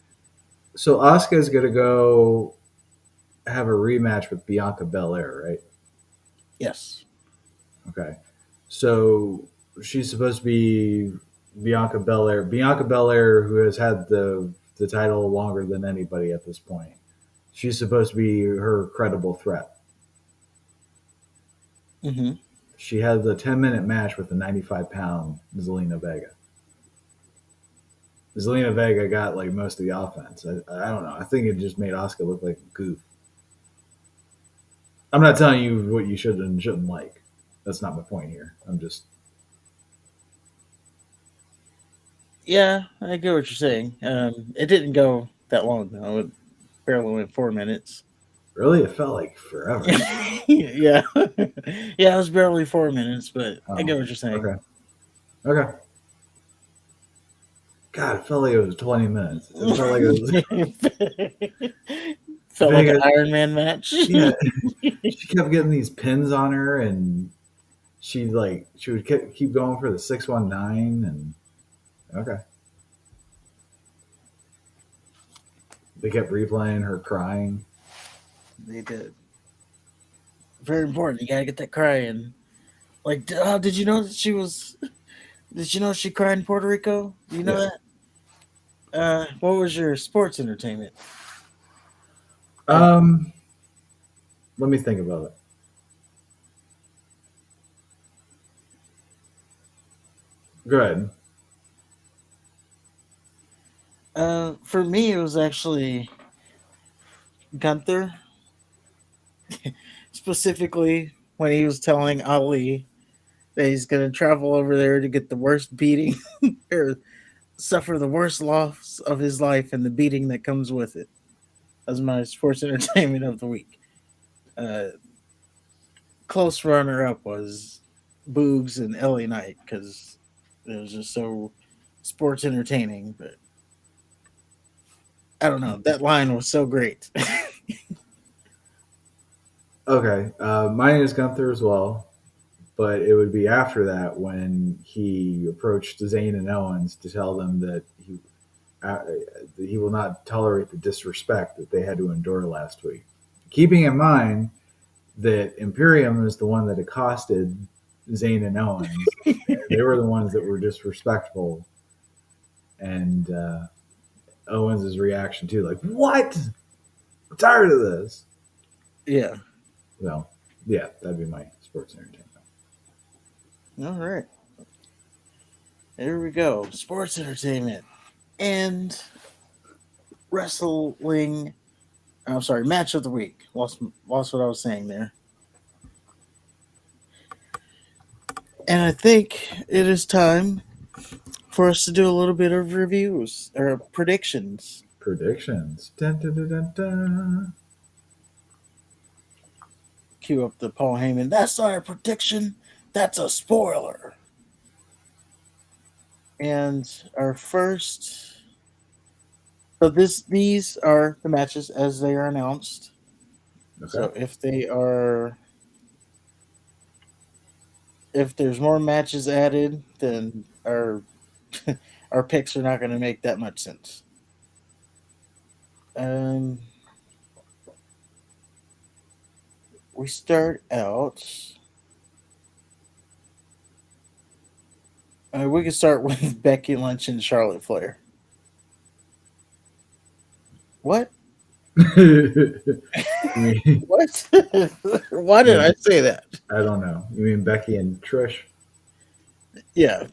So Asuka is going to go have a rematch with Bianca Belair, right? yes. Okay. So she's supposed to be Bianca Belair. Bianca Belair, who has had the title longer than anybody at this point. She's supposed to be her credible threat. Hmm. She had the 10-minute match with the 95-pound Zelina Vega. Zelina Vega got like most of the offense. I don't know. I think it just made Asuka look like a goof. I'm not telling you what you should and shouldn't like. That's not my point here. I'm just Yeah, I get what you're saying. It didn't go that long though. It barely went 4 minutes. really, it felt like forever. Yeah, yeah, it was barely 4 minutes, but I Oh, get what you're saying. okay, okay. God, it felt like it was 20 minutes. It felt like it was Felt like an Vega. Iron Man match. Yeah, she kept getting these pins on her, and she would keep going for the 619, and okay, they kept replaying her crying. They did. Very important. You gotta get that cry in. Like, did you know that she was? Did you know she cried in Puerto Rico? Do you know Yeah. that? What was your sports entertainment? Uh, Um, Let me think about it. Go ahead. for me, it was actually Gunther, specifically when he was telling Ali that he's gonna travel over there to get the worst beating or suffer the worst loss of his life and the beating that comes with it. As my sports entertainment of the week. Uh, Close runner up was Boogs and LA Knight because it was just so sports entertaining. But I don't know. That line was so great. Okay, mine is Gunther as well, but it would be after that when he approached Zayn and Owens to tell them that uh, he will not tolerate the disrespect that they had to endure last week. Keeping in mind that Imperium is the one that accosted Zayn and Owens, and they were the ones that were disrespectful, and Owens' reaction too, like, "What? I'm tired of this." Yeah. Well, yeah, that'd be my sports entertainment. All right. There we go. Sports entertainment and wrestling. I'm sorry. Match of the week. Lost what I was saying there. And I think it is time for us to do a little bit of reviews or predictions. Predictions. Dun, dun, dun, dun, dun. Cue up the Paul Heyman. That's not a prediction. That's a spoiler. And our first, so these are the matches as they are announced. Okay. So if there's more matches added, then our our picks are not going to make that much sense. Um, we start out. We can start with Becky Lynch and Charlotte Flair. What? you mean, What? Why you did I mean, say that? I don't know. You mean Becky and Trish? Yeah,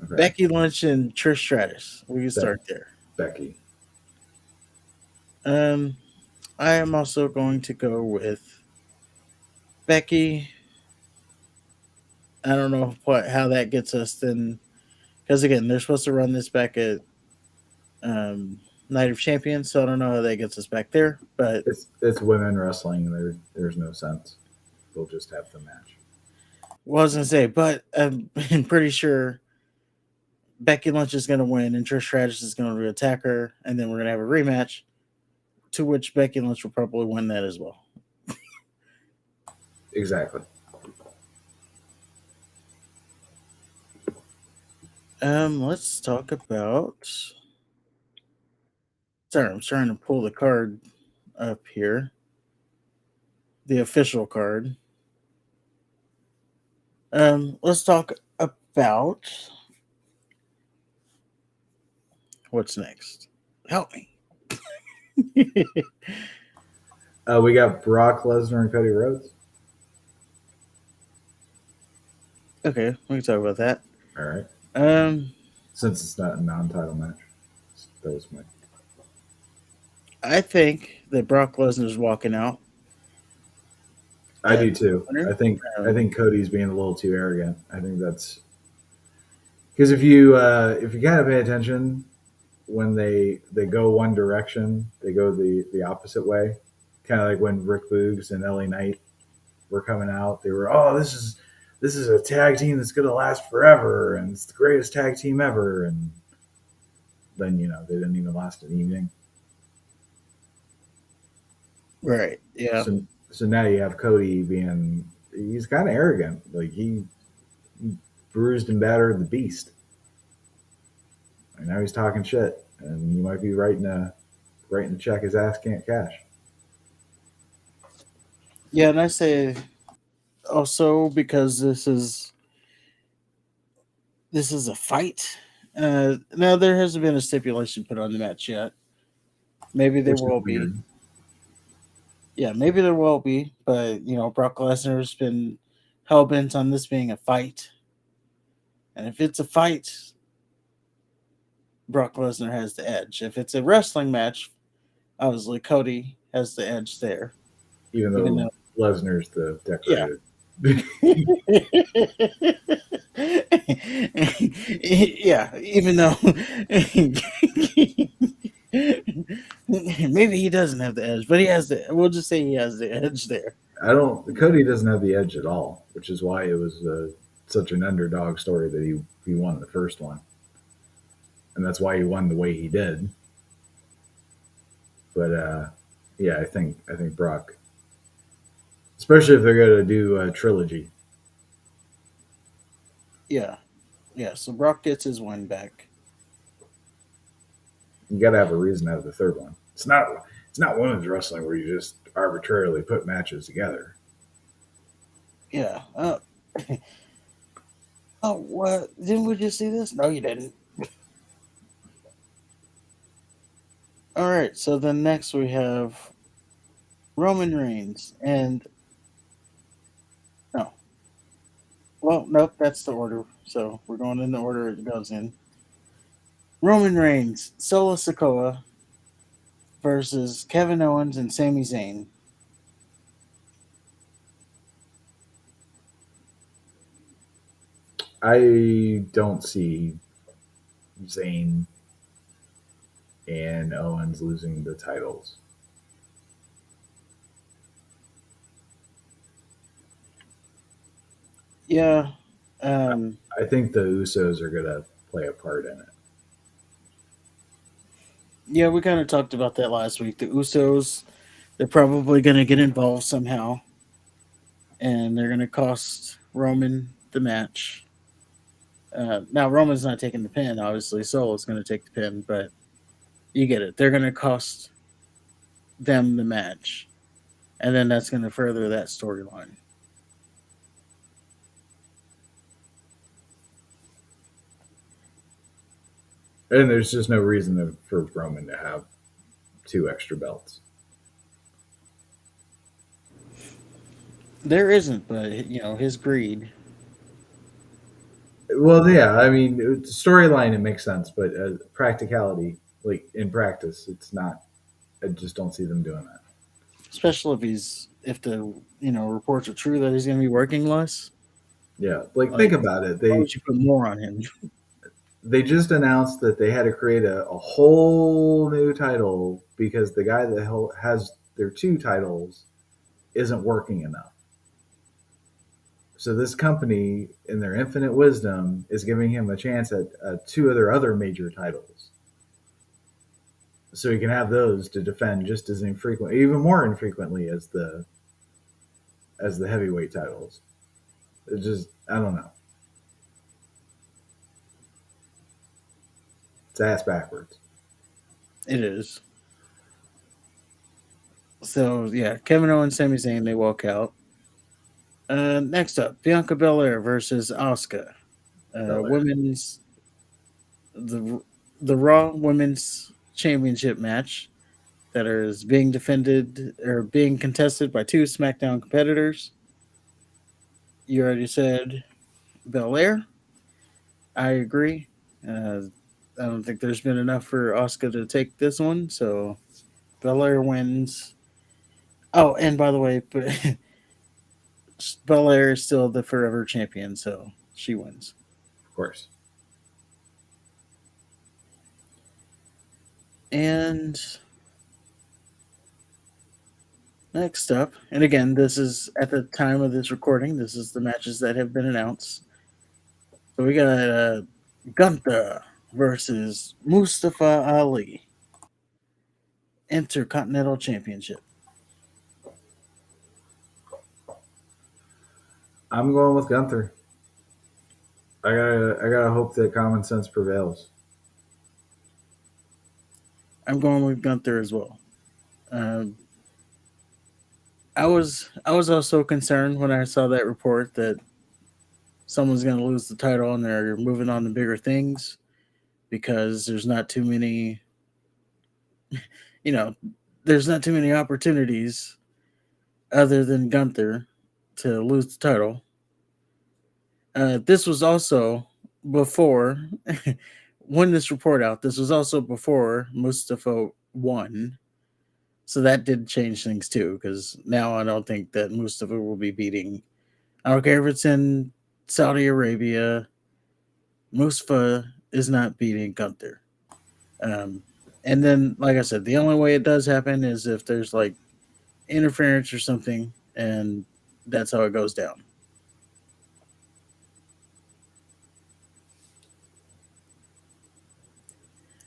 Okay. Becky Lynch and Trish Stratus. We can Be- start there. Becky. Um, I am also going to go with Becky. I don't know how that gets us then, because again, they're supposed to run this back at Night of Champions, so I don't know how that gets us back there. But It's women wrestling. There's no sense. They'll just have the match. what I was gonna say, but I'm pretty sure Becky Lynch is going to win, and Trish Stratus is going to attack her, and then we're going to have a rematch, to which Becky Lynch will probably win that as well. Exactly. Let's talk about. Sorry, I'm trying to pull the card up here. The official card. Let's talk about what's next. Help me. We got Brock Lesnar and Cody Rhodes. Okay, we can talk about that. All right. Um, Since it's not a non-title match, that was my. I think that Brock Lesnar's walking out. I do too. Winner. I think Cody's being a little too arrogant. I think that's because if you kind of pay attention when they go one direction, they go the opposite way. Kind of like when Rick Boogs and LA Knight were coming out, they were, oh, this is a tag team that's gonna last forever, and it's the greatest tag team ever, and then they didn't even last an evening. Right. Yeah. So now you have Cody he's kind of arrogant, like he bruised and battered the beast, and now he's talking shit, and he might be writing a check his ass can't cash. Yeah, and I say also because this is a fight. Now there hasn't been a stipulation put on the match yet. Maybe there Which is will be. weird. Yeah, maybe there will be, but Brock Lesnar's been hell bent on this being a fight, and if it's a fight, Brock Lesnar has the edge. If it's a wrestling match, obviously Cody has the edge there. Even Even though though, Lesnar's the yeah. decorated. Yeah, even though maybe he doesn't have the edge, but he has the. We'll just say he has the edge there. Cody doesn't have the edge at all, which is why it was such an underdog story that he won the first one, and that's why he won the way he did. But yeah, I think Brock, especially if they're gonna do a trilogy. Yeah, yeah. So Brock gets his win back. You got to have a reason to have the third one. It's not women's wrestling where you just arbitrarily put matches together. Yeah. Oh, what? Didn't we just see this? No, you didn't. All right. So then next we have Roman Reigns and no. Well, nope. That's the order. So we're going in the order it goes in. Roman Reigns, Solo Sikoa versus Kevin Owens and Sami Zayn. I don't see Zayn and Owens losing the titles. Yeah. Um, I think the Usos are gonna play a part in it. yeah, we kind of talked about that last week. The Usos, they're probably going to get involved somehow, and they're going to cost Roman the match. Now, Roman's not taking the pin, obviously. Solo's going to take the pin, but you get it. They're going to cost them the match, and then that's going to further that storyline. And there's just no reason for Roman to have two extra belts. There isn't, but his greed. Well, yeah, I mean, storyline it makes sense, but practicality, like in practice, it's not. I just don't see them doing that. Especially if the reports are true that he's going to be working less. Yeah, like think Like, about it. why They would you put more on him? they just announced that they had to create a whole new title because the guy that has their two titles isn't working enough. So this company, in their infinite wisdom, is giving him a chance at two of their other major titles, so he can have those to defend just as infrequently, even more infrequently as the heavyweight titles. It just, I don't know. It's ass backwards. It is. So yeah, Kevin Owens, Sami Zayn, they walk out. Next up, Bianca Belair versus Asuka. Belair. Women's the the Raw Women's Championship match that is being defended or being contested by two SmackDown competitors. You already said Belair. I agree. Uh, I don't think there's been enough for Asuka to take this one, so Belair wins. Oh, and by the way, Belair is still the forever champion, so she wins. Of course. And next up, and again, this is at the time of this recording, this is the matches that have been announced. So we got Gunther versus Mustafa Ali, Intercontinental Championship. I'm going with Gunther. I gotta hope that common sense prevails. I'm going with Gunther as well. Um, I was also concerned when I saw that report that someone's going to lose the title and they're moving on to bigger things because there's not too many, you know, there's not too many opportunities other than Gunther to lose the title. This was also before when this report out. This was also before Mustafa won, so that did change things too. Because now I don't think that Mustafa will be beating. I don't care if it's in Saudi Arabia. Mustafa is not beating Gunther. Um, and then, like I said, the only way it does happen is if there's like interference or something, and that's how it goes down.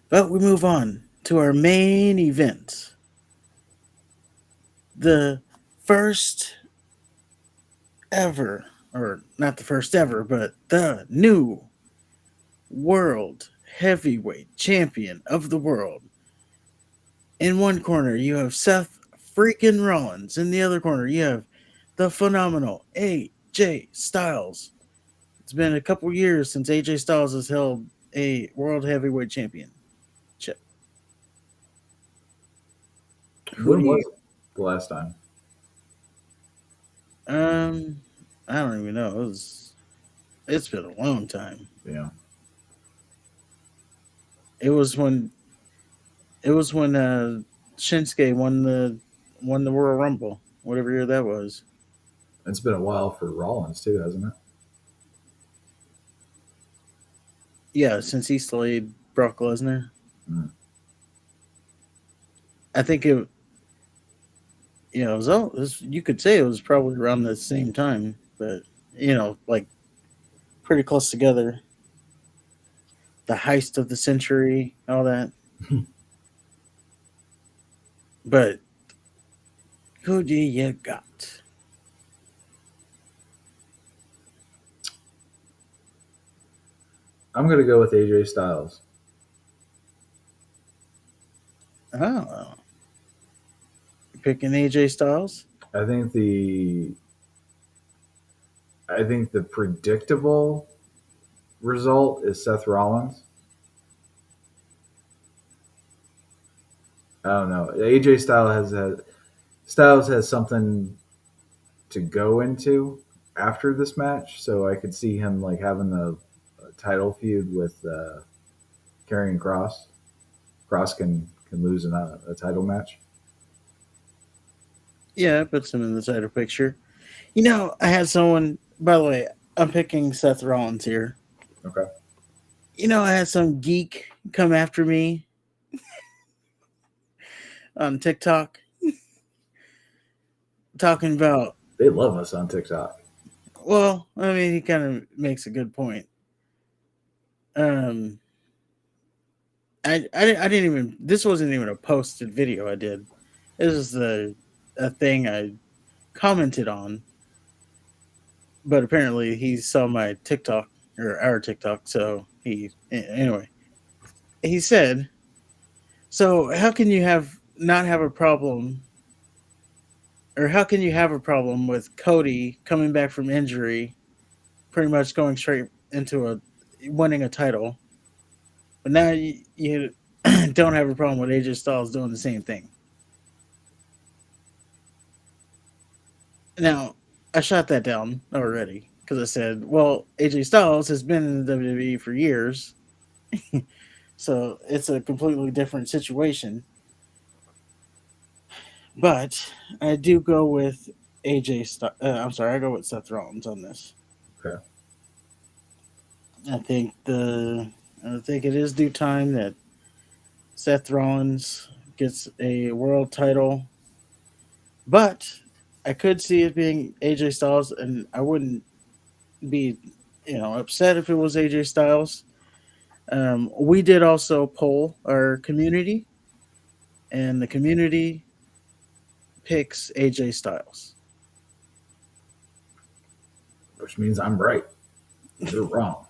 But we move on to our main event. The first ever, or not the first ever, but the new world heavyweight champion of the world. In one corner, you have Seth freaking Rollins. In the other corner, you have the phenomenal AJ Styles. It's been a couple years since AJ Styles has held a world heavyweight championship. Who When do you? was it the last time? Um, I don't even know. It's been a long time. Yeah, It was when Shinsuke won the Royal Rumble, whatever year that was. it's been a while for Rollins too, hasn't it? Yeah, since he slayed Brock Lesnar. Mm. I think it was all you could say it was probably around the same time, but like pretty close together. The heist of the century, all that. But who do you got? I'm gonna go with AJ Styles. Oh, picking AJ Styles. I think the I think the predictable result is Seth Rollins. I don't know. AJ Styles has something to go into after this match, so I could see him like having a title feud with Karrion Cross. Cross can lose in a title match. Yeah, it puts him in the title picture. I had someone. By the way, I'm picking Seth Rollins here. Okay. I had some geek come after me on TikTok talking about, They love us on TikTok. Well, I mean, he kind of makes a good point. Um, I didn't even. This wasn't even a posted video I did. This is a thing I commented on, but apparently he saw my TikTok or our TikTok, so anyway. He said, "So how can you have not have a problem, or how can you have a problem with Cody coming back from injury, pretty much going straight into a winning a title, but now you don't have a problem with AJ Styles doing the same thing?" Now, I shot that down already because I said, well, AJ Styles has been in the WWE for years, so it's a completely different situation. But I do go with I'm sorry, I go with Seth Rollins on this. Okay. I think the I think it is due time that Seth Rollins gets a world title, but I could see it being AJ Styles, and I wouldn't be upset if it was AJ Styles. We did also poll our community, and the community picks AJ Styles. Which means I'm right. You're wrong.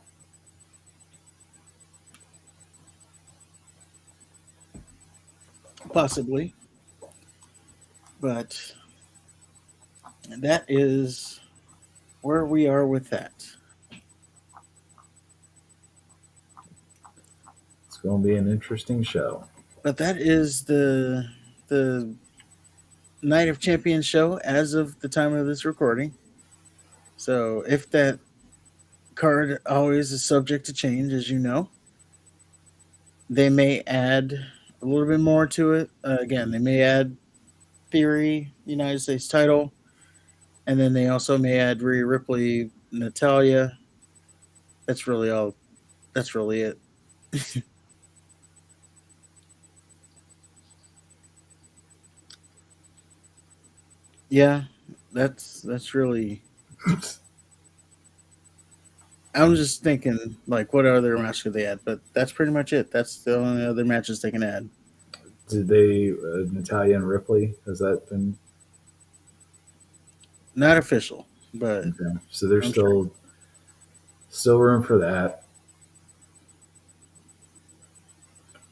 Possibly, but that is where we are with that. It's going to be an interesting show. But that is the Night of Champions show as of the time of this recording. So if that card always is subject to change, as you know, they may add a little bit more to it. Again, they may add Theory, United States title, and then they also may add Rhea Ripley, Natalia. That's really all. That's really it. Yeah, that's really. I'm just thinking like what other match could they add, but that's pretty much it. That's the only other matches they can add. Did they, Natalia and Ripley, has that been? Not official, but Okay. So there's I'm sure. still room for that.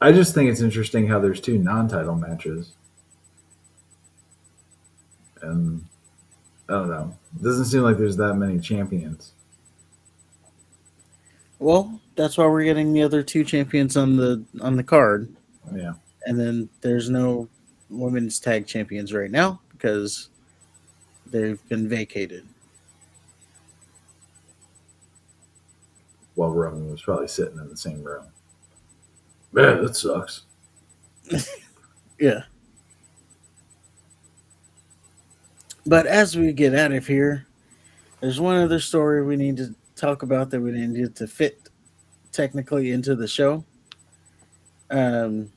I just think it's interesting how there's two non-title matches, and I don't know. It doesn't seem like there's that many champions. Well, that's why we're getting the other two champions on the card, Yeah. and then there's no women's tag champions right now because they've been vacated. While Roman was probably sitting in the same room. Man, that sucks. Yeah. But as we get out of here, there's one other story we need to talk about that we needed to fit technically into the show. Um,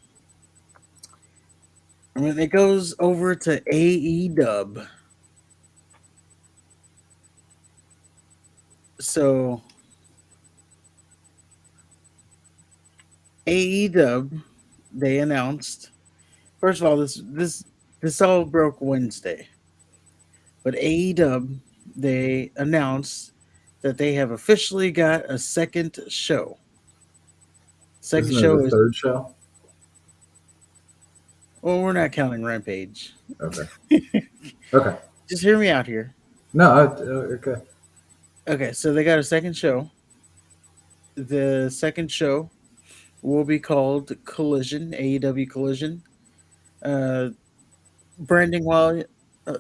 I mean, it goes over to AEW. So AEW, they announced. First of all, this all broke Wednesday, but AEW they announced that they have officially got a second show. Second Isn't it the show is third show? well, we're not counting Rampage. Okay. Okay. Just hear me out here. No, okay. Okay, so they got a second show. The second show will be called Collision, AEW Collision. Uh, branding while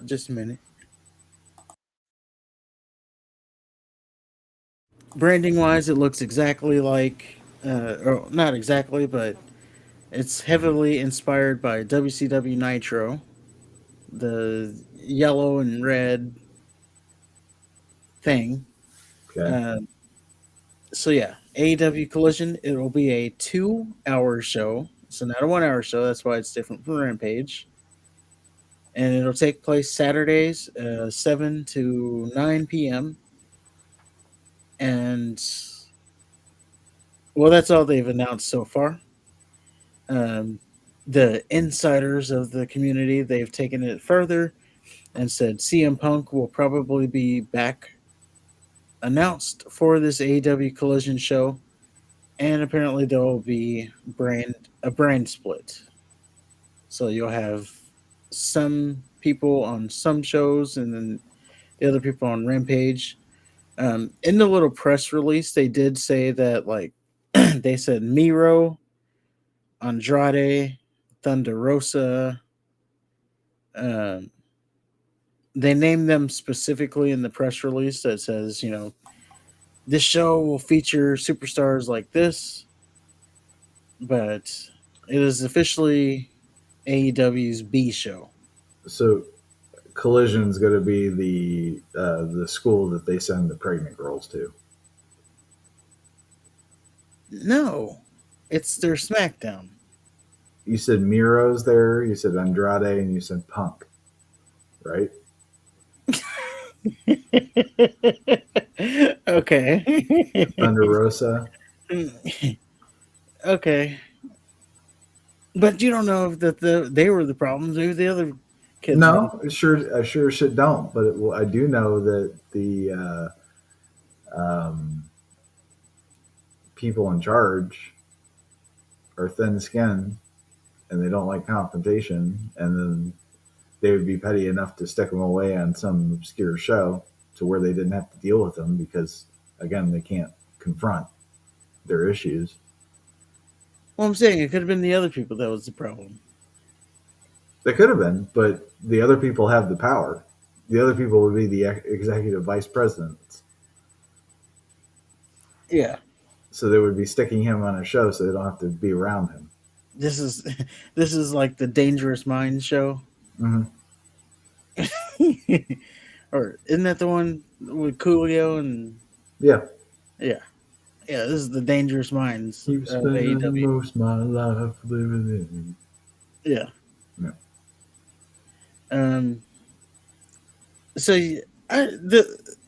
just a minute. Branding wise, it looks exactly like, or not exactly, but it's heavily inspired by WCW Nitro, the yellow and red thing. Okay. Uh, so yeah, AEW Collision. It will be a 2 hour show, so not a 1 hour show. That's why it's different from Rampage. And it'll take place Saturdays, 7 to 9 p.m. And well, that's all they've announced so far. Um, the insiders of the community, they've taken it further and said CM Punk will probably be back announced for this AEW Collision show, and apparently there will be brand split. So you'll have some people on some shows, and then the other people on Rampage. In the little press release, they did say that like they said Miro, Andrade, Thunder Rosa. Um, they named them specifically in the press release that says, this show will feature superstars like this, but it is officially AEW's B show. So Collision's going to be the school that they send the pregnant girls to. No, it's their SmackDown. You said Miro's there, you said Andrade, and you said Punk, right? Okay. Thunder Rosa. Okay. But you don't know if they were the problems. Maybe the other kids were the No, I sure should don't. But I do know that the people in charge are thin-skinned and they don't like confrontation, and then they would be petty enough to stick them away on some obscure show to where they didn't have to deal with them because, again, they can't confront their issues. Well, I'm saying it could have been the other people that was the problem. They could have been, but the other people have the power. The other people would be the executive vice presidents. Yeah. So they would be sticking him on a show so they don't have to be around him. This is this is like the Dangerous Minds show. Mm-hmm. Or isn't that the one with Coolio and Yeah. yeah. Yeah, this is the Dangerous Minds Keep of spending AEW. most of my life living in. Yeah. Yeah. Um so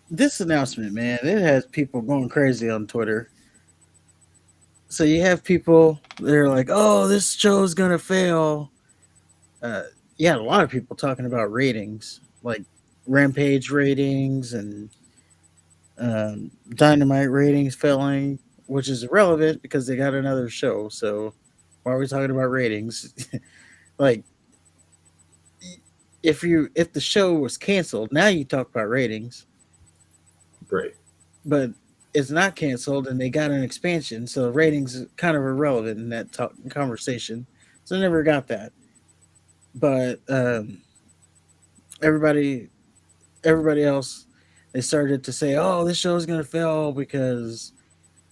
this announcement, man, it has people going crazy on Twitter. So you have people that are like, "Oh, this show's gonna fail." Uh, yeah, a lot of people talking about ratings, like Rampage ratings and Dynamite ratings failing, which is irrelevant because they got another show. So why are we talking about ratings? Like, if the show was canceled, now you talk about ratings, Right. but it's not canceled and they got an expansion, so ratings is kind of irrelevant in that conversation. So I never got that. But everybody everybody else, they started to say, "Oh, this show is going to fail because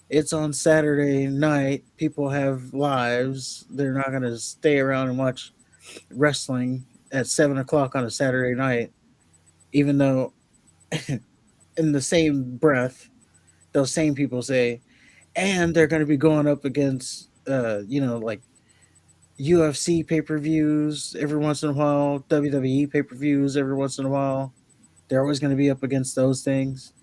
it's on Saturday night. People have lives. They're not going to stay around and watch wrestling at 7 o'clock on a Saturday night." Even though, in the same breath, those same people say, "And they're going to be going up against, like UFC pay per views every once in a while, WWE pay per views every once in a while. They're always going to be up against those things."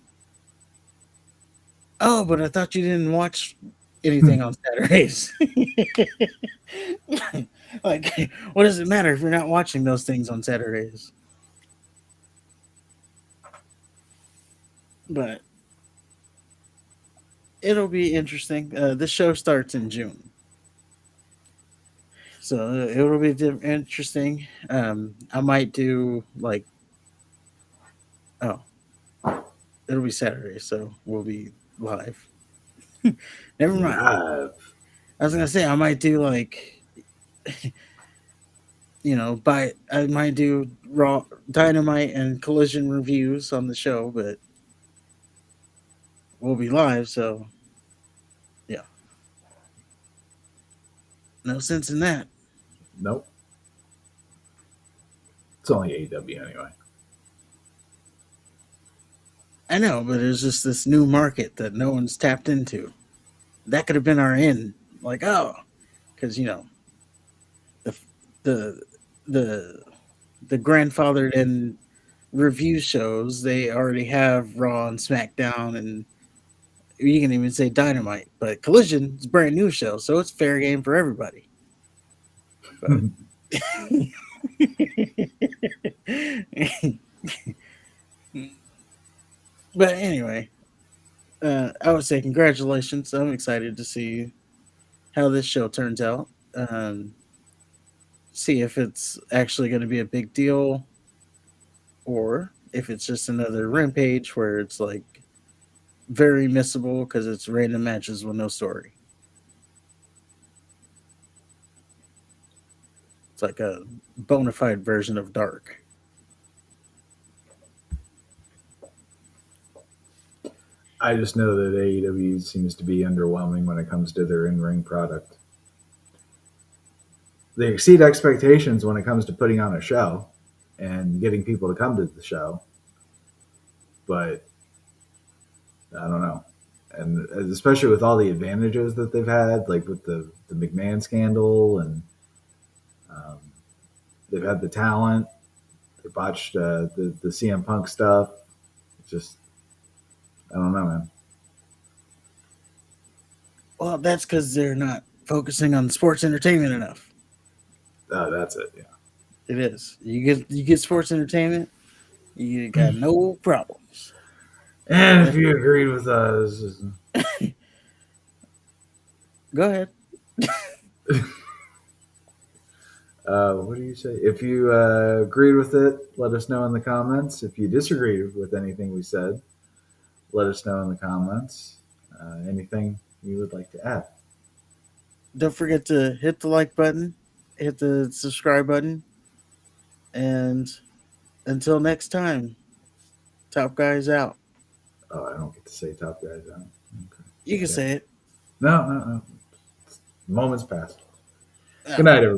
Oh, but I thought you didn't watch anything on Saturdays. Like, what does it matter if you're not watching those things on Saturdays? But it'll be interesting. This show starts in June, so it'll be interesting. I might do like, oh, it'll be Saturday, so we'll be live. Never mind. Live. I was gonna say I might do like, I might do Raw, Dynamite, and Collision reviews on the show, but we'll be live, so yeah, no sense in that. Nope. It's only AEW anyway. I know, but there's just this new market that no one's tapped into. That could have been our in, like, oh, because the the the the grandfathered in review shows, they already have Raw and SmackDown and You can even say Dynamite, but Collision is a brand new show, so it's fair game for everybody. But but anyway, I would say congratulations. I'm excited to see how this show turns out. See if it's actually going to be a big deal or if it's just another rampage where it's like very missable because it's random matches with no story. It's like a bona fide version of Dark. I just know that AEW seems to be underwhelming when it comes to their in-ring product. They exceed expectations when it comes to putting on a show and getting people to come to the show, but I don't know. And especially with all the advantages that they've had, like with the McMahon scandal, and um, they've had the talent. They botched the CM Punk stuff. It's just, I don't know, man. Well, that's because they're not focusing on sports entertainment enough. That's it. Yeah. It is. You get sports entertainment, you got no problems. And if Eh, you agreed with us, Go ahead. what do you say? If you agreed with it, let us know in the comments. If you disagreed with anything we said, let us know in the comments. Anything you would like to add? Don't forget to hit the like button, hit the subscribe button, and until next time, Top Guys out. Oh, I don't get to say top guys out. You can Okay. say it. No, no, no. Moments passed. Good Oh. night, everybody.